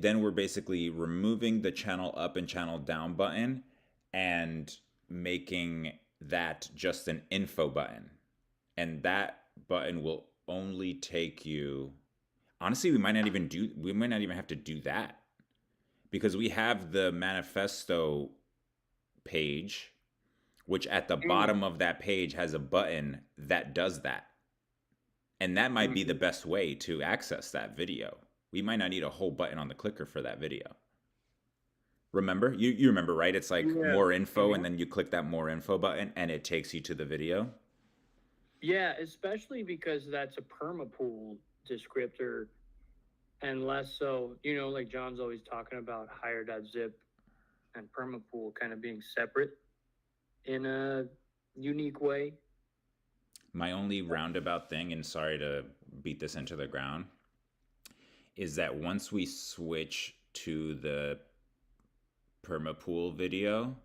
then we're basically removing the channel up and channel down button and making that just an info button. And that button will only take you, honestly, we might not even have to do that, because we have the manifesto page, which at the bottom of that page has a button that does that. And that might be the best way to access that video. We might not need a whole button on the clicker for that video. Remember? You remember, right? It's like more info, and then you click that more info button and it takes you to the video. Yeah, especially because that's a permapool descriptor and less so, like John's always talking about higher.zip and permapool kind of being separate in a unique way. My only roundabout thing, and sorry to beat this into the ground, is that once we switch to the permapool video,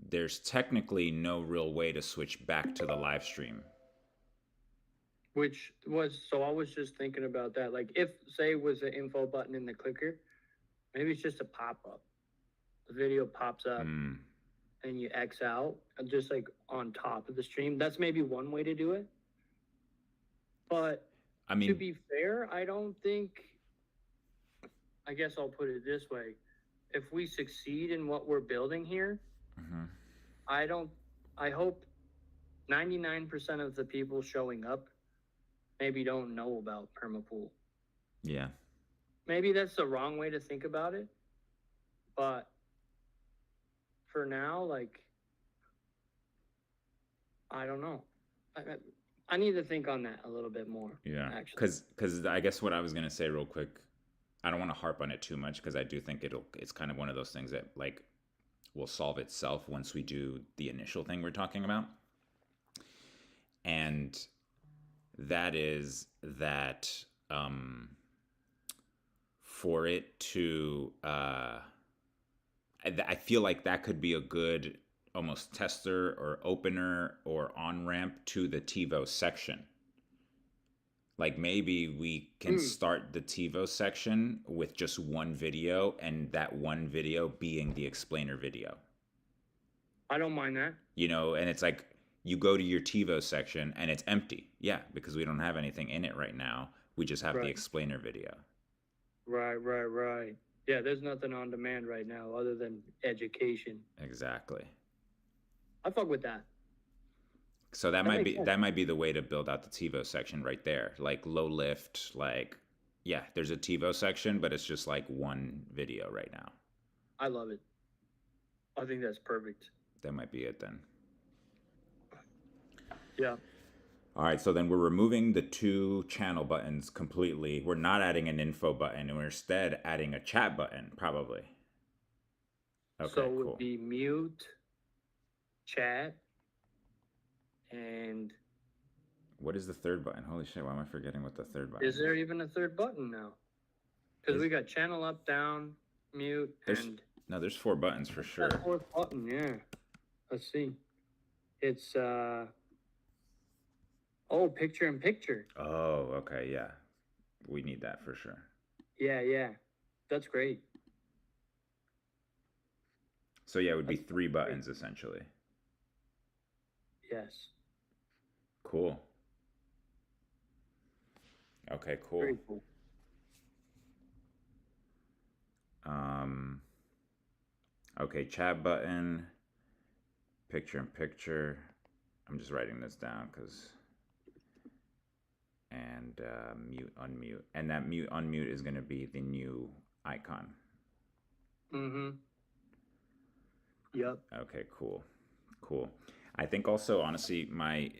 there's technically no real way to switch back to the live stream. I was just thinking about that. Like, if, say, it was an info button in the clicker, maybe it's just a pop-up. The video pops up and you X out, just like on top of the stream. That's maybe one way to do it. But I mean, to be fair, I guess I'll put it this way. If we succeed in what we're building here, I hope 99% of the people showing up maybe don't know about permapool. Yeah. Maybe that's the wrong way to think about it. But for now, like, I don't know. I need to think on that a little bit more. Yeah. Actually. Because I guess what I was going to say real quick, I don't want to harp on it too much, because I do think it's kind of one of those things that like will solve itself once we do the initial thing we're talking about. And that is that for it to I feel like that could be a good almost tester or opener or on-ramp to the TiVo section. Like, maybe we can start the TiVo section with just one video, and that one video being the explainer video. I don't mind that. And it's like, you go to your TiVo section and it's empty. Yeah, because we don't have anything in it right now. We just have the explainer video. Right. Yeah, there's nothing on demand right now other than education. Exactly. I fuck with that. So that might be the way to build out the TiVo section right there. Like low lift, like, yeah, there's a TiVo section, but it's just like one video right now. I love it. I think that's perfect. That might be it then. Yeah. All right, so then we're removing the 2 channel buttons completely. We're not adding an info button, and we're instead adding a chat button, probably. Okay, so it cool. would be mute, chat, and What is the third button? Holy shit! Why am I forgetting what the third button is there even a third button now? Because Is- we got channel up, down, mute, There's and no. There's 4 buttons for that sure. fourth button. Yeah. Let's see. It's picture in picture. Oh, okay, yeah. We need that for sure. Yeah. That's great. So yeah, it would be That's 3 great. buttons essentially. Yes. Cool. Okay, cool. Very cool. Okay, chat button, picture in picture. I'm just writing this down and mute, unmute. And that mute, unmute is going to be the new icon. Mm-hmm. Yep. Okay, cool. I think also, honestly, my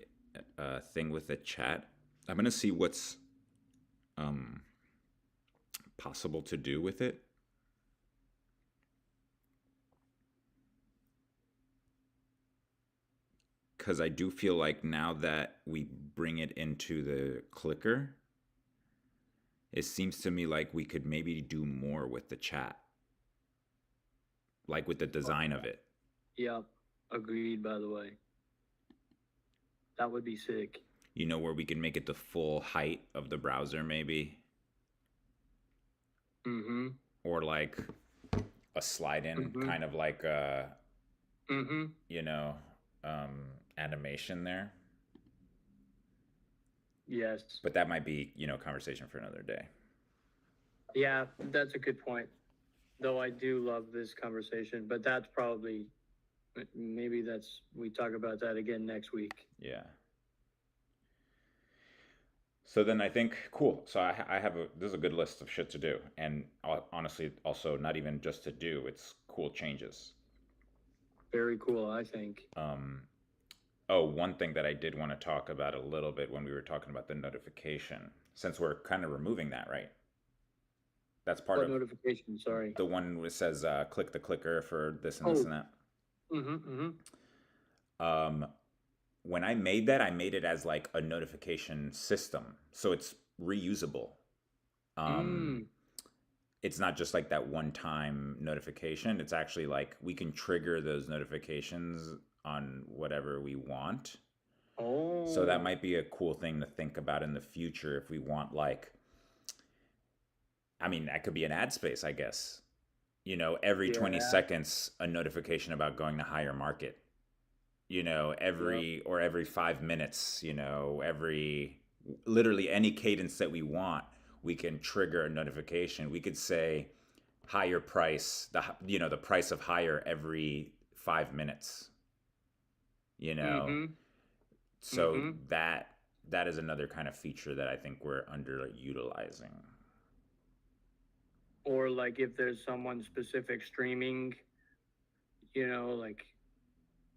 thing with the chat, I'm going to see what's possible to do with it. Because I do feel like now that we bring it into the clicker, it seems to me like we could maybe do more with the chat, like with the design of it. Yep. Agreed, by the way. That would be sick. You know, where we can make it the full height of the browser, maybe. Mm-hmm. Or like a slide in, kind of like a, you know, animation there. Yes. But that might be, you know, conversation for another day. Yeah, that's a good point. Though I do love this conversation, but that's probably, maybe we talk about that again next week. Yeah. So then I think, cool. So I have this is a good list of shit to do. And honestly, also not even just to do, it's cool changes. Very cool, I think. One thing that I did want to talk about a little bit when we were talking about the notification, since we're kind of removing that, right? That's part What of notification? Sorry. the one that says click the clicker for this and this and that. When I made it as like a notification system, so it's reusable. It's not just like that one-time notification. It's actually like we can trigger those notifications on whatever we want. Oh. So that might be a cool thing to think about in the future if we want, like, I mean, that could be an ad space, I guess. You know, every 20 seconds, a notification about going to higher market. You know, every 5 minutes, you know, literally any cadence that we want, we can trigger a notification. We could say higher price, the price of higher every 5 minutes. You know, so that is another kind of feature that I think we're underutilizing. Or like if there's someone specific streaming, you know, like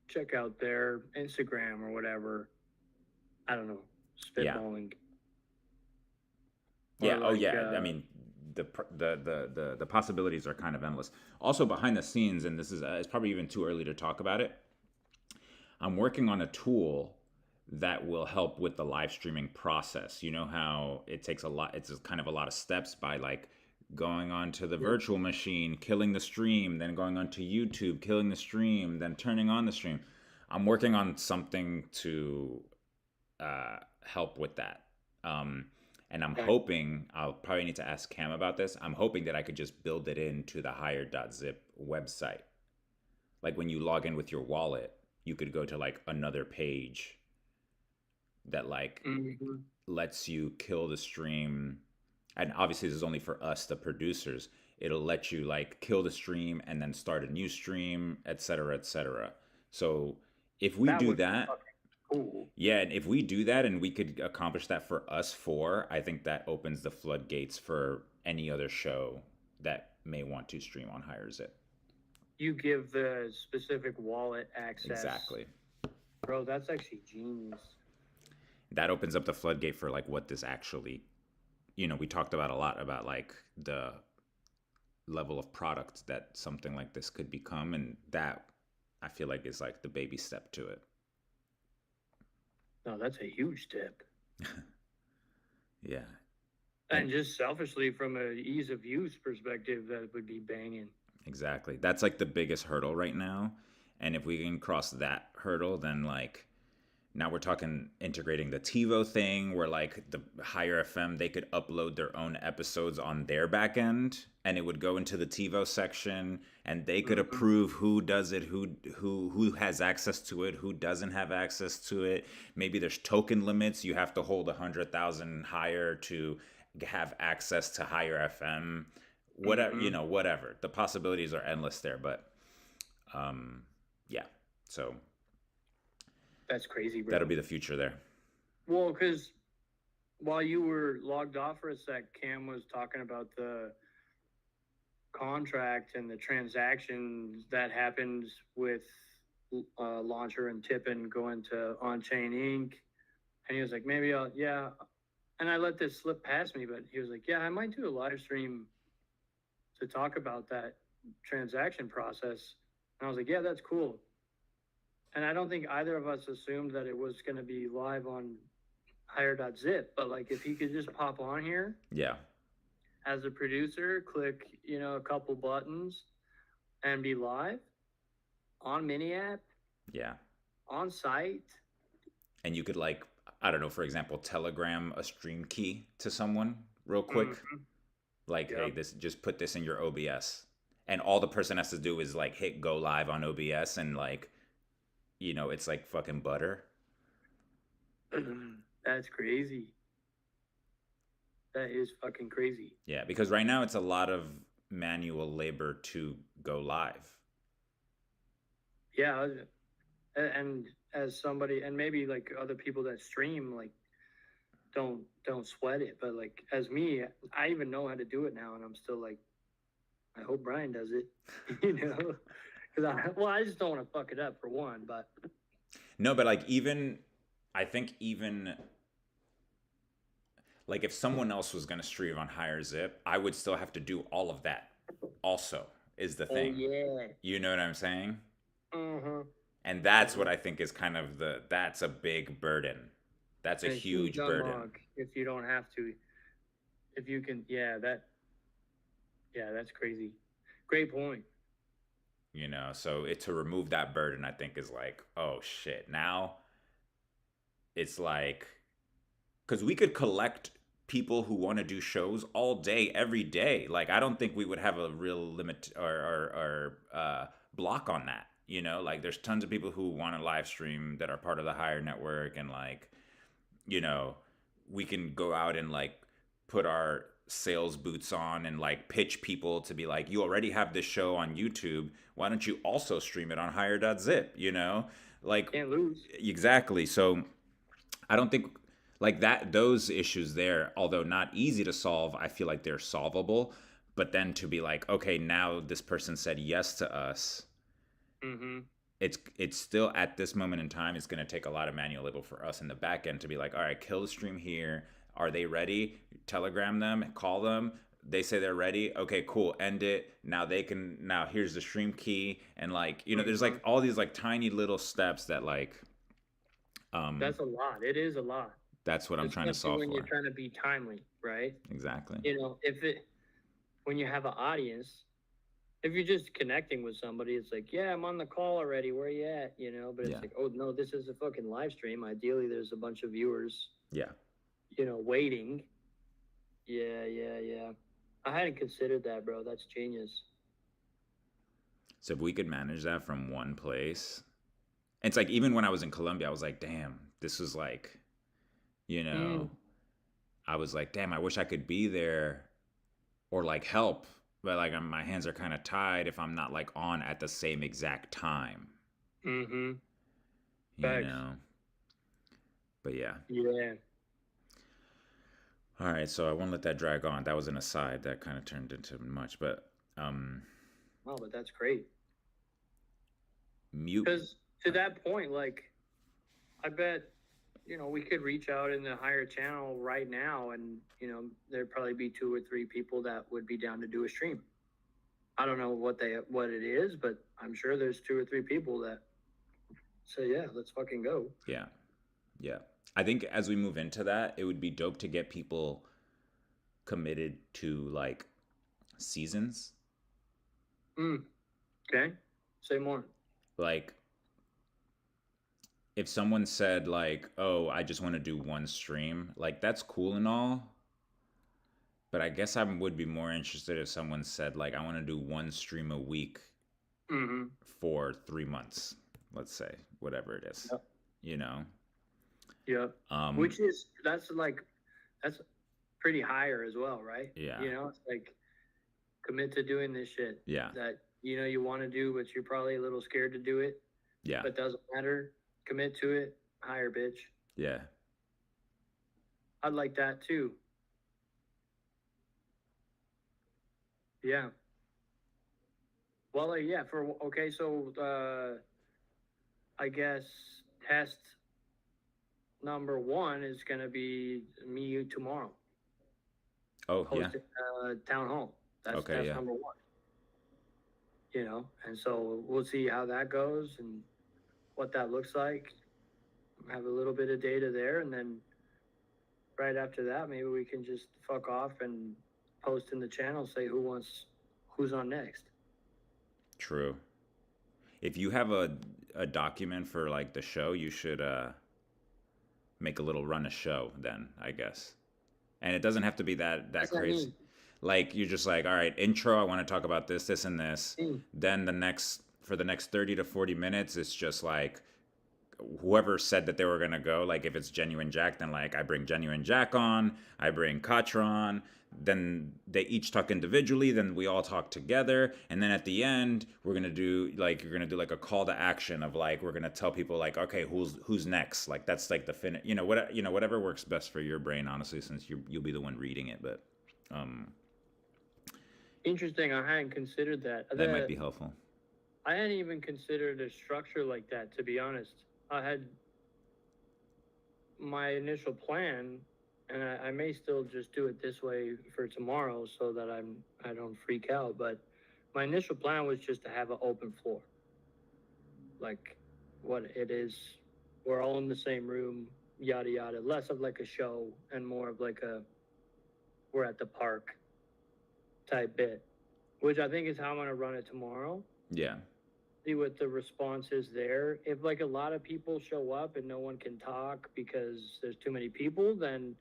check out their Instagram or whatever. I don't know, spitballing. Yeah. I mean, the possibilities are kind of endless. Also, behind the scenes, and this is it's probably even too early to talk about it. I'm working on a tool that will help with the live streaming process. You know how it takes a lot. It's kind of a lot of steps by like going onto the virtual machine, killing the stream, then going onto YouTube, killing the stream, then turning on the stream. I'm working on something to help with that. And I'm hoping, I'll probably need to ask Cam about this. I'm hoping that I could just build it into the higher.zip website. Like when you log in with your wallet, you could go to like another page that like lets you kill the stream. And obviously this is only for us, the producers. It'll let you like kill the stream and then start a new stream, et cetera, et cetera. So if we do that, cool. Yeah, and if we do that and we could accomplish that for us four, I think that opens the floodgates for any other show that may want to stream on HIGHER.ZIP. You give the specific wallet access. Exactly. Bro, that's actually genius. That opens up the floodgate for like what this actually, you know, we talked about a lot about like the level of product that something like this could become, and that I feel like is like the baby step to it. No, that's a huge step. Yeah. And just selfishly, from a ease of use perspective, that would be banging. Exactly. That's like the biggest hurdle right now. And if we can cross that hurdle, then like now we're talking integrating the TiVo thing where like the higher FM, they could upload their own episodes on their back end and it would go into the TiVo section and they could approve who does it, who has access to it, who doesn't have access to it. Maybe there's token limits. You have to hold 100,000 higher to have access to higher FM. Whatever, whatever. The possibilities are endless there, but yeah. So that's crazy, bro. That'll be the future there. Well, because while you were logged off for a sec, Cam was talking about the contract and the transactions that happens with Launcher and Tippin going to On-Chain Inc. And he was like, maybe I'll, yeah. And I let this slip past me, but he was like, yeah, I might do a live stream to talk about that transaction process. And I was like, yeah, that's cool. And I don't think either of us assumed that it was going to be live on HIGHER.ZIP, but like if he could just pop on here, yeah, as a producer, click a couple buttons, and be live on mini app, yeah, on site, and you could like I don't know, for example, telegram a stream key to someone real quick, like hey, this just put this in your OBS, and all the person has to do is like hit go live on OBS, and like it's like fucking butter. That's crazy. That is fucking crazy. Yeah, because right now it's a lot of manual labor to go live. Yeah, and as somebody, and maybe like other people that stream, like don't sweat it, but like as me, I even know how to do it now, and I'm still like, I hope Brian does it, because I just don't want to fuck it up for one, but no, but like I think even like if someone else was going to stream on HIGHER.ZIP, I would still have to do all of that also is the thing. Oh, yeah. You know what I'm saying? Uh-huh. And that's what I think is kind of that's a big burden. That's a huge burden. If you don't have to, if you can, that's crazy. Great point. So to remove that burden, I think is like, oh shit. Now it's like, because we could collect people who want to do shows all day, every day. Like, I don't think we would have a real limit or block on that. Like there's tons of people who want to live stream that are part of the Higher network, and like, we can go out and like put our sales boots on and like pitch people to be like, you already have this show on YouTube, why don't you also stream it on HIGHER.ZIP? Like can't lose. Exactly. So I don't think like that those issues there, although not easy to solve, I feel like they're solvable. But then to be like, okay, now this person said yes to us. It's still at this moment in time, it's going to take a lot of manual labor for us in the back end to be like, all right, kill the stream here. Are they ready? Telegram them, call them. They say they're ready. Okay, cool. End it. Now here's the stream key. And like, there's like all these like tiny little steps that like, that's a lot. It is a lot. That's what I'm trying to solve when for. You're trying to be timely, right? Exactly. When you have an audience, if you're just connecting with somebody, it's like, yeah, I'm on the call already. Where you at? But it's like, oh no, this is a fucking live stream. Ideally, there's a bunch of viewers. Yeah. Waiting. Yeah. I hadn't considered that, bro. That's genius. So if we could manage that from one place, it's like even when I was in Colombia, I was like, damn, this was like, I was like, damn, I wish I could be there or like help. But like my hands are kind of tied if I'm not like on at the same exact time. But yeah. Yeah. All right, so I won't let that drag on. That was an aside that kind of turned into much, but oh, but that's great. Mute. Because to that point, like, I bet we could reach out in the Higher channel right now, and there'd probably be 2 or 3 people that would be down to do a stream. I don't know what it is, but I'm sure there's 2 or 3 people that say, yeah, let's fucking go. Yeah. Yeah. I think as we move into that, it would be dope to get people committed to like seasons. Okay, say more. Like if someone said like, "Oh, I just want to do one stream," like that's cool and all, but I guess I would be more interested if someone said like, "I want to do one stream a week Mm-hmm. for 3 months," let's say, whatever it is, Yep. you know. Yep. Which is that's pretty higher as well, right? Yeah. You know, it's like commit to doing this shit. Yeah. That you want to do, but you're probably a little scared to do it. Yeah. But doesn't matter. Commit to it. Higher, bitch. Yeah. I'd like that too. Yeah. Well, yeah. So I guess test number 1 is gonna be me tomorrow. Oh, yeah. Hosting town hall. That's Okay, test yeah. number 1. And so we'll see how that goes and what that looks like. Have a little bit of data there, and then right after that, maybe we can just fuck off and post in the channel, say who's on next. True. If you have a document for like the show, you should make a little run a show then, I guess. And it doesn't have to be that crazy. Like you're just like, all right, intro, I want to talk about this, and this. Then for the next 30 to 40 minutes, it's just like whoever said that they were gonna go. Like if it's Genuine Jack, then like I bring Genuine Jack on, I bring Katra on, then they each talk individually, then we all talk together, and then at the end you're gonna do like a call to action of like we're gonna tell people like, okay, who's next, like that's like the whatever works best for your brain, honestly, since you'll be the one reading it. But interesting. I hadn't considered that. That might be helpful. I hadn't even considered a structure like that, to be honest. I had my initial plan, and I may still just do it this way for tomorrow so that I don't freak out. But my initial plan was just to have an open floor, like what it is. We're all in the same room, yada yada. Less of like a show and more of like we're at the park type bit, which I think is how I'm gonna run it tomorrow. Yeah. See what the response is there. If like a lot of people show up and no one can talk because there's too many people, then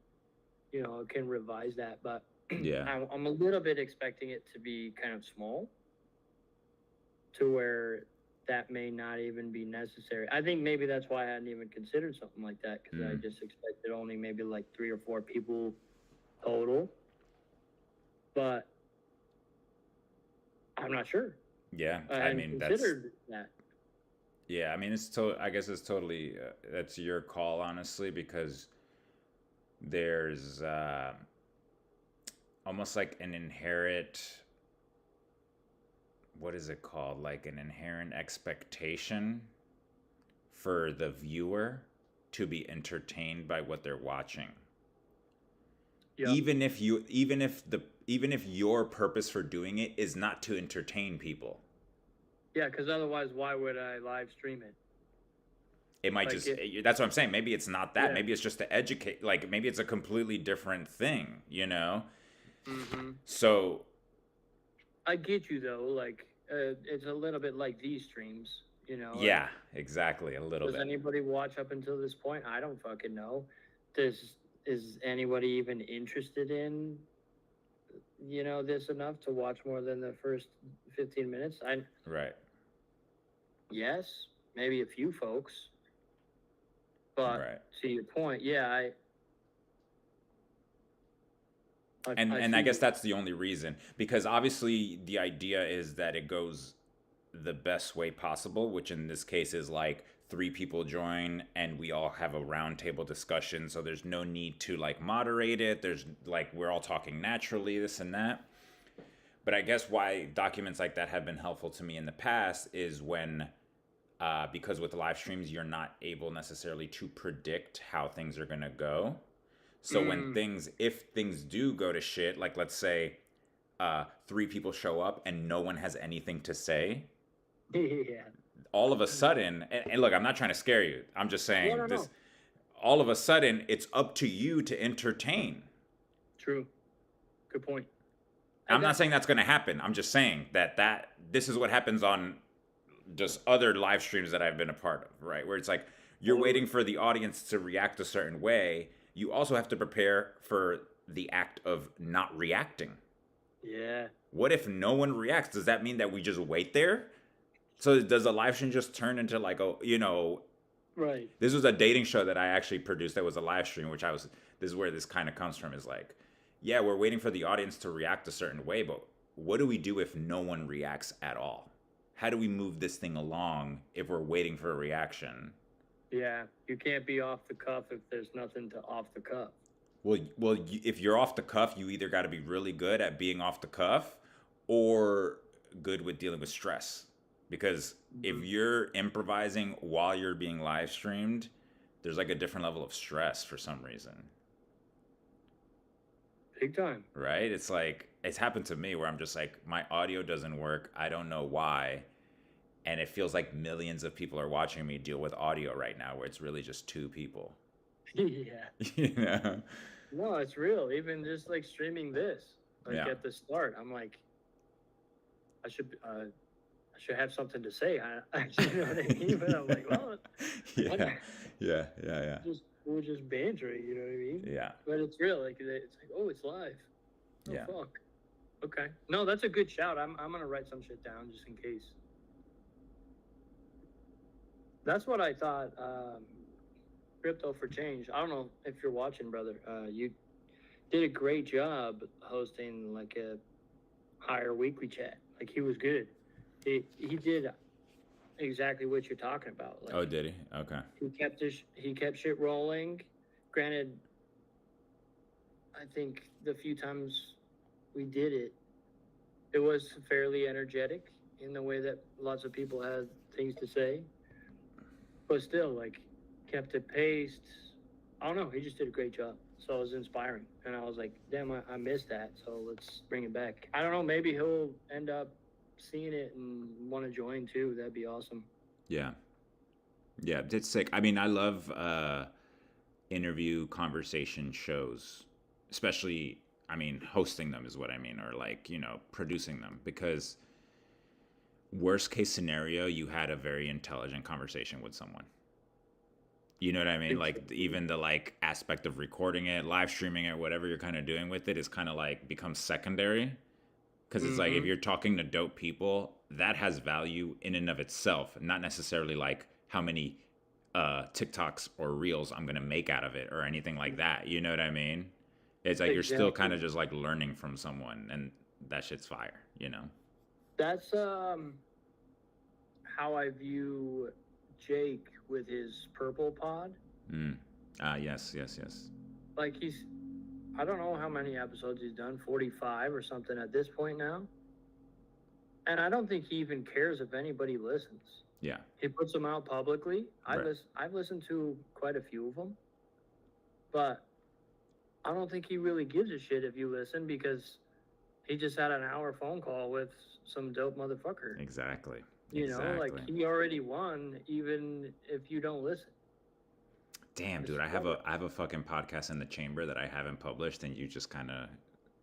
I can revise that. But yeah, I'm a little bit expecting it to be kind of small, to where that may not even be necessary. I think maybe that's why I hadn't even considered something like that, because I just expected only maybe like 3 or 4 people total. But I'm not sure. Yeah, I mean, considered that. Yeah, I mean, I guess it's totally that's your call, honestly, because there's almost like an inherent, what is it called? Like an inherent expectation for the viewer to be entertained by what they're watching. Yep. Even if your purpose for doing it is not to entertain people. Yeah, because otherwise, why would I live stream it? It might that's what I'm saying. Maybe it's not that. Yeah. Maybe it's just to educate. Like, maybe it's a completely different thing, Mm-hmm. So. I get you, though. Like, it's a little bit like these streams, Yeah, exactly. A little bit. Does anybody watch up until this point? I don't fucking know. Is anybody even interested in this enough to watch more than the first 15 minutes? Right. Yes, maybe a few folks. But right. To your point, yeah, I guess that's the only reason, because obviously the idea is that it goes the best way possible, which in this case is like 3 people join and we all have a roundtable discussion, so there's no need to like moderate it. There's like, we're all talking naturally, this and that. But I guess why documents like that have been helpful to me in the past is when because with live streams you're not able necessarily to predict how things are gonna go. So if things do go to shit, like let's say three people show up and no one has anything to say, Yeah. all of a sudden, and look, I'm not trying to scare you. I'm just saying No. this. All of a sudden, it's up to you to entertain. True. Good point. I'm not saying that's going to happen. I'm just saying that this is what happens on just other live streams that I've been a part of, right? Where it's like you're waiting for the audience to react a certain way. You also have to prepare for the act of not reacting. Yeah. What if no one reacts? Does that mean that we just wait there? So does a live stream just turn into like a, Right. this was a dating show that I actually produced that was a live stream, this is where this kind of comes from, is like, yeah, we're waiting for the audience to react a certain way, but what do we do if no one reacts at all? How do we move this thing along if we're waiting for a reaction? Yeah, you can't be off the cuff if there's nothing to off the cuff. Well, if you're off the cuff, you either got to be really good at being off the cuff or good with dealing with stress. Because if you're improvising while you're being live streamed, there's like a different level of stress for some reason. Big time. Right? It's like, it's happened to me where I'm just like, my audio doesn't work. I don't know why. And it feels like millions of people are watching me deal with audio right now, where it's really just two people. Yeah. No, it's real. Even just like streaming this, like at the start, I'm like, I should have something to say. You know what I mean? But I'm like, well, yeah. We're just bantering. You know what I mean? Yeah. But it's real. Like it's like, oh, it's live. Oh yeah. Fuck. Okay. No, that's a good shout. I'm gonna write some shit down just in case. That's what I thought. Crypto for Change. I don't know if you're watching, brother. You did a great job hosting like a higher weekly chat. Like he was good. He did exactly what you're talking about. Like, oh, did he? Okay. He kept shit rolling. Granted, I think the few times we did it, it was fairly energetic in the way that lots of people had things to say. But still, like, kept it paced. I don't know. He just did a great job. So it was inspiring. And I was like, damn, I missed that. So let's bring it back. I don't know. Maybe he'll end up seeing it and want to join too. That'd be awesome. Yeah. Yeah, it's sick. I mean, I love interview conversation shows, especially, I mean, hosting them is what I mean, or like, producing them, because worst case scenario, you had a very intelligent conversation with someone. You know what I mean? Like even the like aspect of recording it, live streaming it, whatever you're kind of doing with it is kind of like becomes secondary. Because it's like if you're talking to dope people, that has value in and of itself, not necessarily like how many TikToks or reels I'm gonna make out of it or anything like that. You know what I mean? It's like you're still kind of just like learning from someone, and that shit's fire. That's how I view Jake with his purple pod. Yes. Like I don't know how many episodes he's done, 45 or something at this point now. And I don't think he even cares if anybody listens. Yeah. He puts them out publicly. Right. I've listened to quite a few of them. But I don't think he really gives a shit if you listen, because he just had an hour phone call with some dope motherfucker. Exactly. You know, like he already won, even if you don't listen. Damn, dude, I have a fucking podcast in the chamber that I haven't published, and you just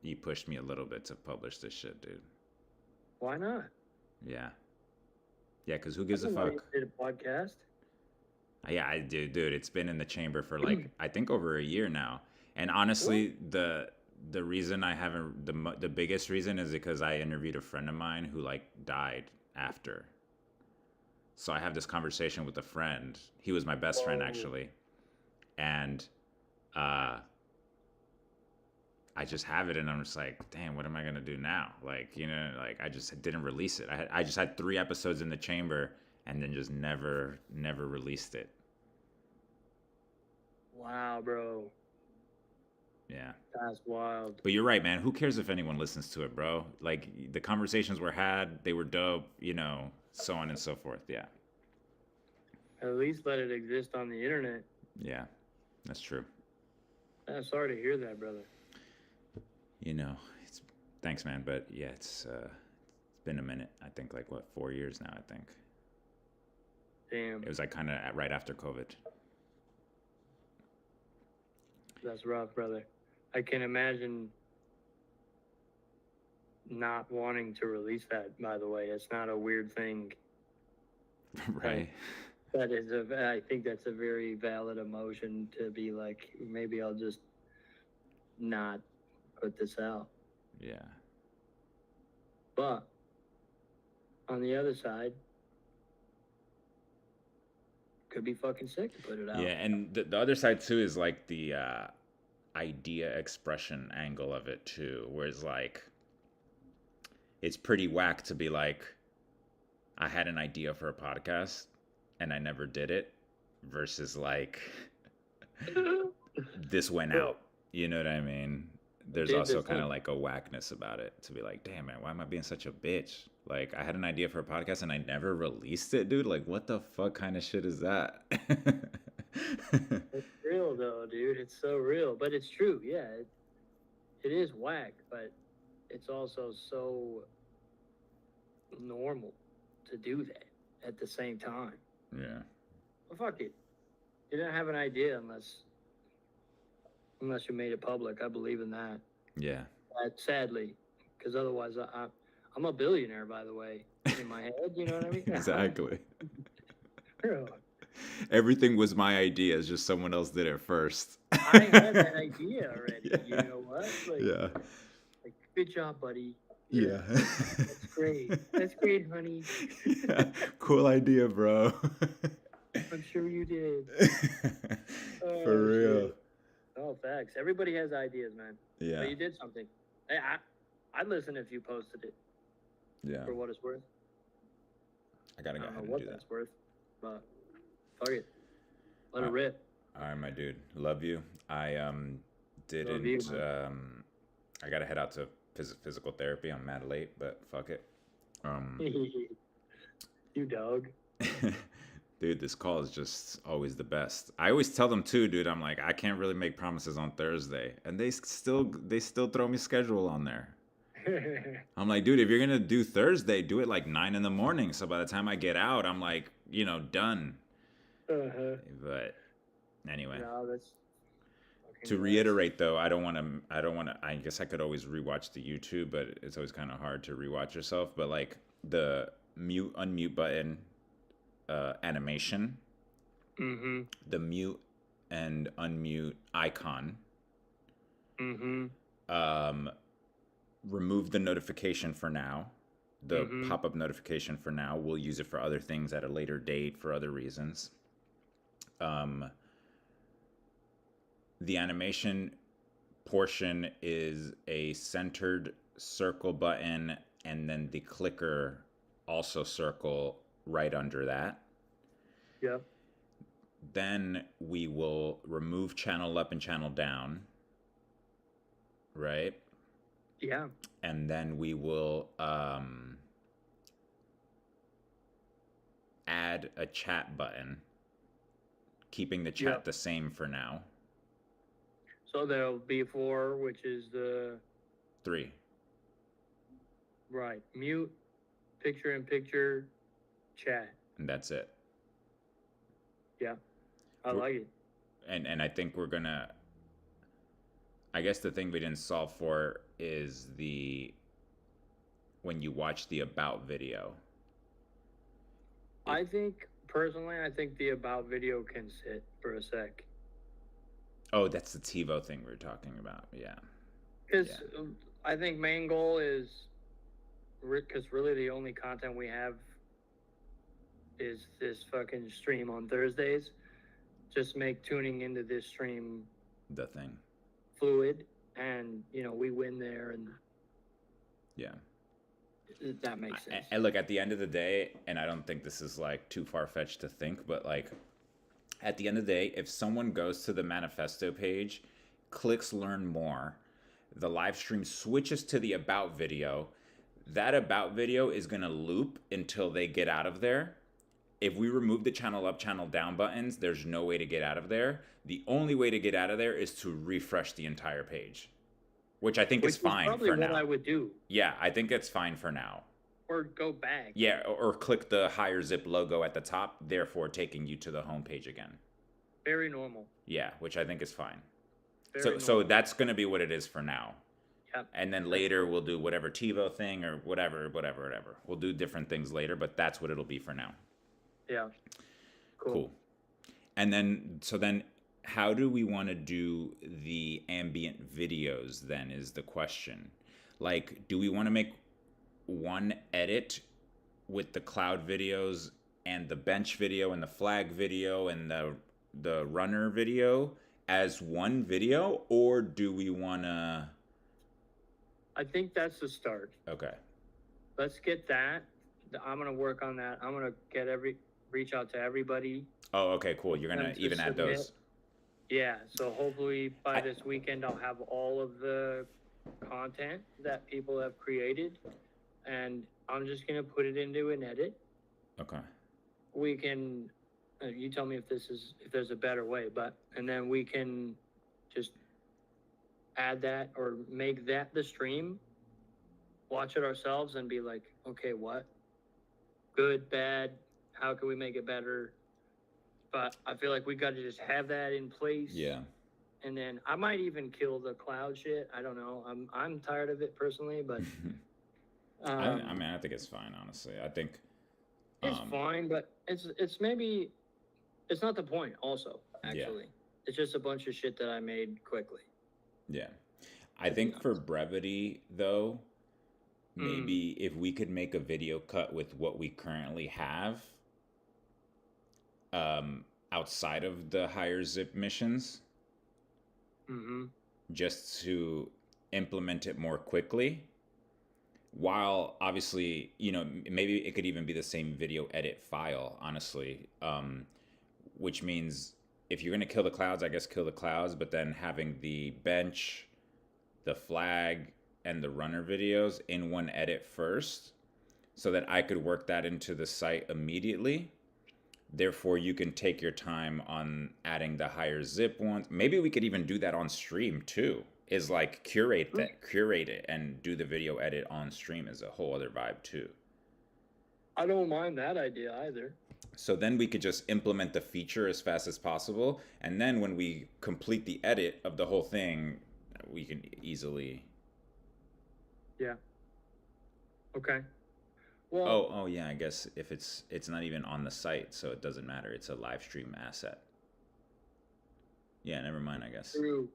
you pushed me a little bit to publish this shit, dude. Why not? Yeah, because who gives a fuck? Did a podcast? Yeah, I do, dude. It's been in the chamber for like I think over a year now, and honestly, the reason I haven't the biggest reason is because I interviewed a friend of mine who like died after. So I have this conversation with a friend. He was my best friend, actually. And I just have it, and I'm just like, damn, what am I going to do now? Like, like I just didn't release it. I just had 3 episodes in the chamber and then just never released it. Wow, bro. Yeah. That's wild. But you're right, man. Who cares if anyone listens to it, bro? Like, the conversations were had, they were dope, so on and so forth. Yeah. At least let it exist on the internet. Yeah, that's true. I'm sorry to hear that, brother. Thanks, man. But yeah, it's been a minute. I think like what 4 years now. I think Damn, it was like kind of right after COVID. that's rough, brother. I can imagine not wanting to release that. By the way, it's not a weird thing. Right. That is I think that's a very valid emotion to be like, maybe I'll just not put this out. Yeah. But on the other side, could be fucking sick to put it out. Yeah, and the other side too is like the idea expression angle of it too, where it's like it's pretty whack to be like, I had an idea for a podcast and I never did it, versus like this went out. You know what I mean? There's Dude, also there's kind of like- like a whackness about it to be like, damn man, why am I being such a bitch? Like, I had an idea for a podcast and I never released it, dude. Like, what the fuck kind of shit is that? It's real though, dude. It's so real, but it's true. Yeah, it is whack, but it's also so normal to do that at the same time. Yeah. Well, fuck it. You didn't have an idea unless you made it public. I believe in that. Yeah. Sadly, because otherwise, I'm a billionaire, by the way, in my head. You know what I mean? Exactly. Bro, Everything was my idea. It's just someone else did it first. I had that idea already. Yeah. You know what? Like, Yeah. like, good job, buddy. Yeah. That's great. That's great, honey. Yeah. Cool idea, bro. I'm sure you did. Oh, For real. shit. Oh, facts. Everybody has ideas, man. Yeah. But you did something. Hey, I'd listen if you posted it Yeah. for what it's worth. I gotta I go don't ahead know and what do that. that's worth, but fuck it. Let it rip. All right, my dude. Love you. I didn't Love you, man. I gotta head out to physical therapy. I'm mad late, but fuck it. You dog. Dude, this call is just always the best. I always tell them too, dude. I'm like, I can't really make promises on Thursday, and they still throw me schedule on there. I'm like, dude, if you're gonna do Thursday, do it like 9 in the morning. So by the time I get out, I'm like, done. Uh-huh. But anyway, No, that's to reiterate though, I don't want to. I guess I could always rewatch the YouTube, but it's always kind of hard to rewatch yourself. But like the mute unmute button animation, Mm-hmm. the mute and unmute icon, Mm-hmm. remove the notification for now. The Mhm. pop-up notification for now. We'll use it for other things at a later date for other reasons. The animation portion is a centered circle button, and then the clicker also circle right under that. Yep. Then we will remove channel up and channel down, right? Yeah. And then we will add a chat button, keeping the chat Yep. the same for now. So there'll be 4, which is the 3. right mute, picture-in-picture, chat. And that's it. Yeah, I We're- like it. And I think we're gonna, I guess the thing we didn't solve for is when you watch the about video. I think personally, I think the about video can sit for a sec. Oh, that's the TiVo thing we were talking about. Yeah. Because I think main goal is, because really the only content we have is this fucking stream on Thursdays. Just make tuning into this stream The thing. fluid, and we win there, and Yeah. that makes sense. And look, at the end of the day, and I don't think this is like too far-fetched to think, but like at the end of the day, if someone goes to the manifesto page, clicks learn more, the live stream switches to the about video, that about video is going to loop until they get out of there. If we remove the channel up, channel down buttons, there's no way to get out of there. The only way to get out of there is to refresh the entire page. which I think which is is fine probably for what now. I would do, Yeah, I think it's fine for now. or go back. Yeah, or click the higher zip logo at the top, therefore taking you to the homepage again. Very normal. Yeah, which I think is fine. Very So normal. that's going to be what it is for now. Yep. And then later we'll do whatever TiVo thing or whatever. We'll do different things later, but that's what it'll be for now. Yeah. Cool. And then, so then how do we want to do the ambient videos then is the question. Like, do we want to make one edit with the cloud videos and the bench video and the flag video and the runner video as one video, or do we want to... I think that's the start. Okay. Let's get that. I'm gonna work on that. I'm gonna reach out to everybody. Oh, okay, cool. You're gonna even add those. Yeah, so hopefully by this weekend I'll have all of the content that people have created, and I'm just gonna put it into an edit. Okay. We can, you tell me if there's a better way, and then we can just add that or make that the stream, watch it ourselves and be like, okay, what? Good, bad, how can we make it better? But I feel like we got to just have that in place. Yeah. And then I might even kill the cloud shit. I don't know. I'm tired of it personally, but I mean, I think it's fine, honestly. I think it's fine, but it's maybe it's not the point. Also, actually, it's just a bunch of shit that I made quickly. Yeah, I think for brevity, though, maybe if we could make a video cut with what we currently have, outside of the higher zip missions, just to implement it more quickly. While obviously, you know, maybe it could even be the same video edit file, honestly, which means if you're going to kill the clouds, I guess kill the clouds, but then having the bench, the flag, and the runner videos in one edit first so that I could work that into the site immediately. Therefore, you can take your time on adding the higher zip ones. Maybe we could even do that on stream too. Is like curate it and do the video edit on stream is a whole other vibe too. I don't mind that idea either. So then we could just implement the feature as fast as possible, and then when we complete the edit of the whole thing, we can easily. Yeah. Okay. Well. Oh yeah. I guess if it's not even on the site, so it doesn't matter. It's a live stream asset. Yeah. Never mind. I guess. True.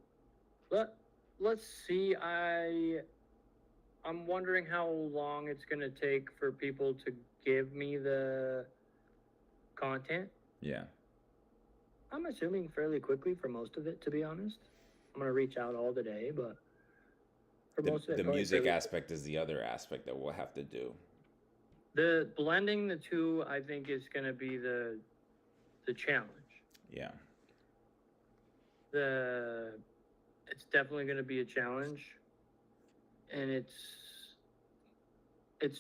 Let's see. I'm wondering how long it's gonna take for people to give me the content. Yeah. I'm assuming fairly quickly for most of it, to be honest. I'm gonna reach out all today, but for most of it, the music aspect is the other aspect that we'll have to do. The blending the two, I think, is gonna be the challenge. Yeah. It's definitely going to be a challenge, and it's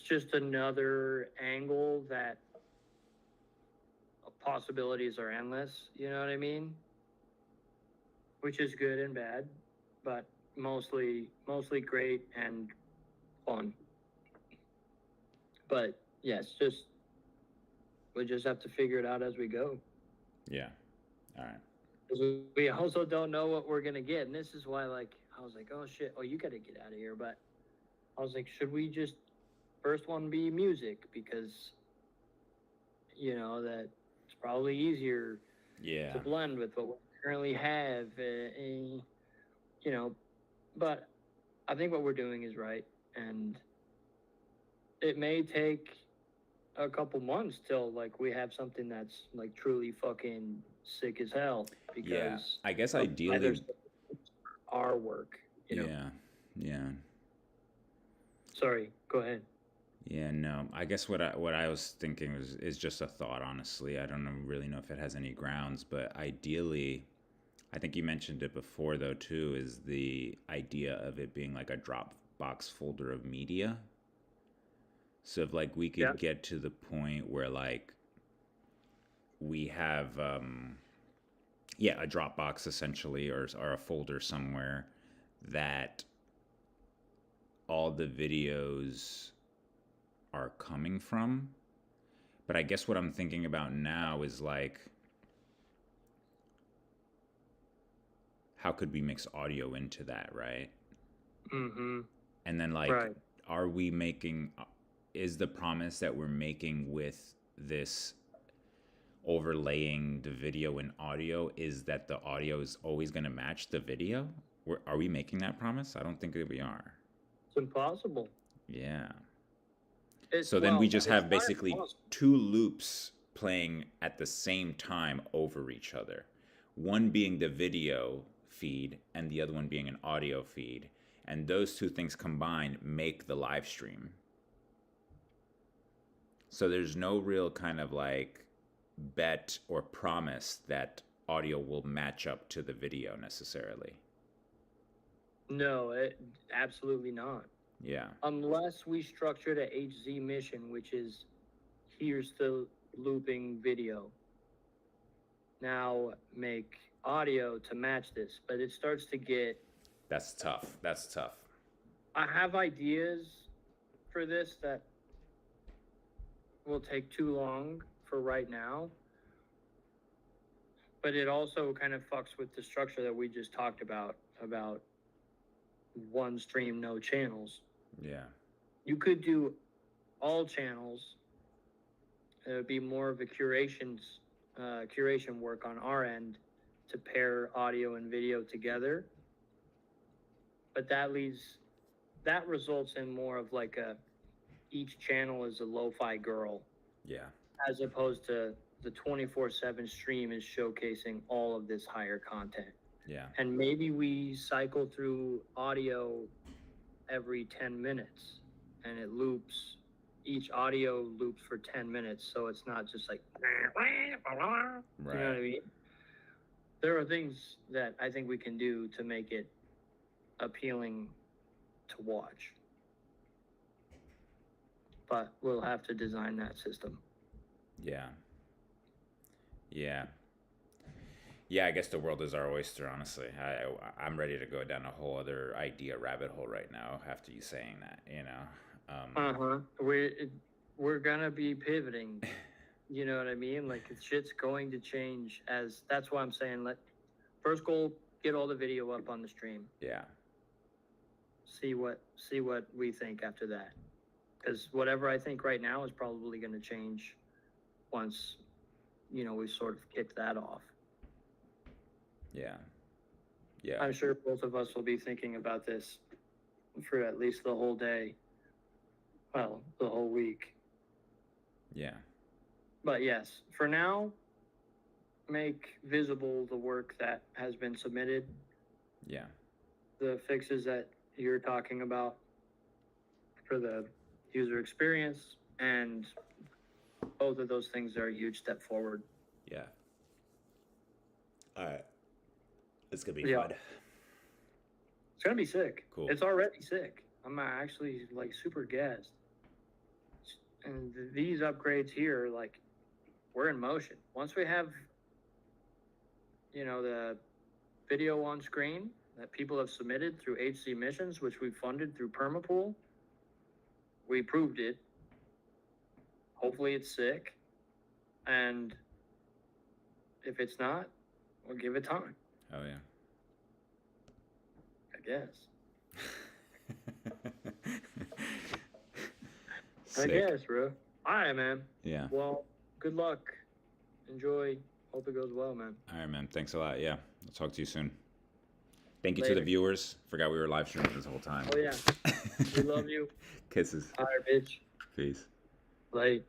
just another angle that possibilities are endless, you know what I mean? Which is good and bad, but mostly great and fun. But yes, we just have to figure it out as we go. Yeah. All right. We also don't know what we're gonna get, and this is why, like, I was like, oh shit, you gotta get out of here. But I was like, should we just first one be music, because you know that it's probably easier to blend with what we currently have, you know. But I think what we're doing is right, and it may take a couple months till like we have something that's like truly fucking sick as hell. Because I guess ideally our work, you know. Yeah. Sorry, go ahead. Yeah, no. I guess what I was thinking is just a thought, honestly. I don't really know if it has any grounds, but ideally, I think you mentioned it before though too, is the idea of it being like a Dropbox folder of media. So if like we could get to the point where like we have a Dropbox essentially, or a folder somewhere that all the videos are coming from. But I guess what I'm thinking about now is like, how could we mix audio into that, right? Mm-hmm. And then like, Right. are we making, is the promise that we're making with this overlaying the video and audio is that the audio is always going to match the video? Are we making that promise? I don't think that we are. It's impossible. Yeah. It's, So then we well, just it's have not basically impossible. 2 loops playing at the same time over each other. One being the video feed and the other one being an audio feed. And those 2 things combined make the live stream. So there's no real kind of like bet or promise that audio will match up to the video necessarily. No, absolutely not. Yeah. Unless we structured a HZ mission, which is, here's the looping video. Now make audio to match this, but it starts to get. That's tough. That's tough. I have ideas for this that will take too long for right now. But it also kind of fucks with the structure that we just talked about one stream, no channels. Yeah. You could do all channels. It would be more of a curation work on our end to pair audio and video together. But that results in more of like each channel is a lo-fi girl. Yeah. As opposed to the 24/7 stream is showcasing all of this higher content. Yeah. And maybe we cycle through audio every 10 minutes and it loops. Each audio loops for 10 minutes. So it's not just like, Right. you know what I mean? There are things that I think we can do to make it appealing to watch. But we'll have to design that system. Yeah. Yeah. Yeah, I guess the world is our oyster, honestly. I'm ready to go down a whole other idea rabbit hole right now after you saying that, you know. We're gonna be pivoting. You know what I mean? Like shit's going to change that's why I'm saying first goal, get all the video up on the stream. Yeah. See what we think after that. Because whatever I think right now is probably gonna change once, we sort of kicked that off. Yeah. Yeah. I'm sure both of us will be thinking about this for at least the whole day. Well, the whole week. Yeah. But yes, for now, make visible the work that has been submitted. Yeah. The fixes that you're talking about for the user experience, and both of those things are a huge step forward. Yeah. All right. It's going to be fun. It's going to be sick. Cool. It's already sick. I'm actually like super gassed. And these upgrades here, like, we're in motion. Once we have, the video on screen that people have submitted through HC missions, which we funded through Permapool, we proved it. Hopefully it's sick. And if it's not, we'll give it time. Oh, yeah. I guess. I guess, bro. All right, man. Yeah. Well, good luck. Enjoy. Hope it goes well, man. All right, man. Thanks a lot. Yeah. I'll talk to you soon. Thank you Later. to the viewers. Forgot we were live streaming this whole time. Oh, yeah. We love you. Kisses. All right, bitch. Peace. Late.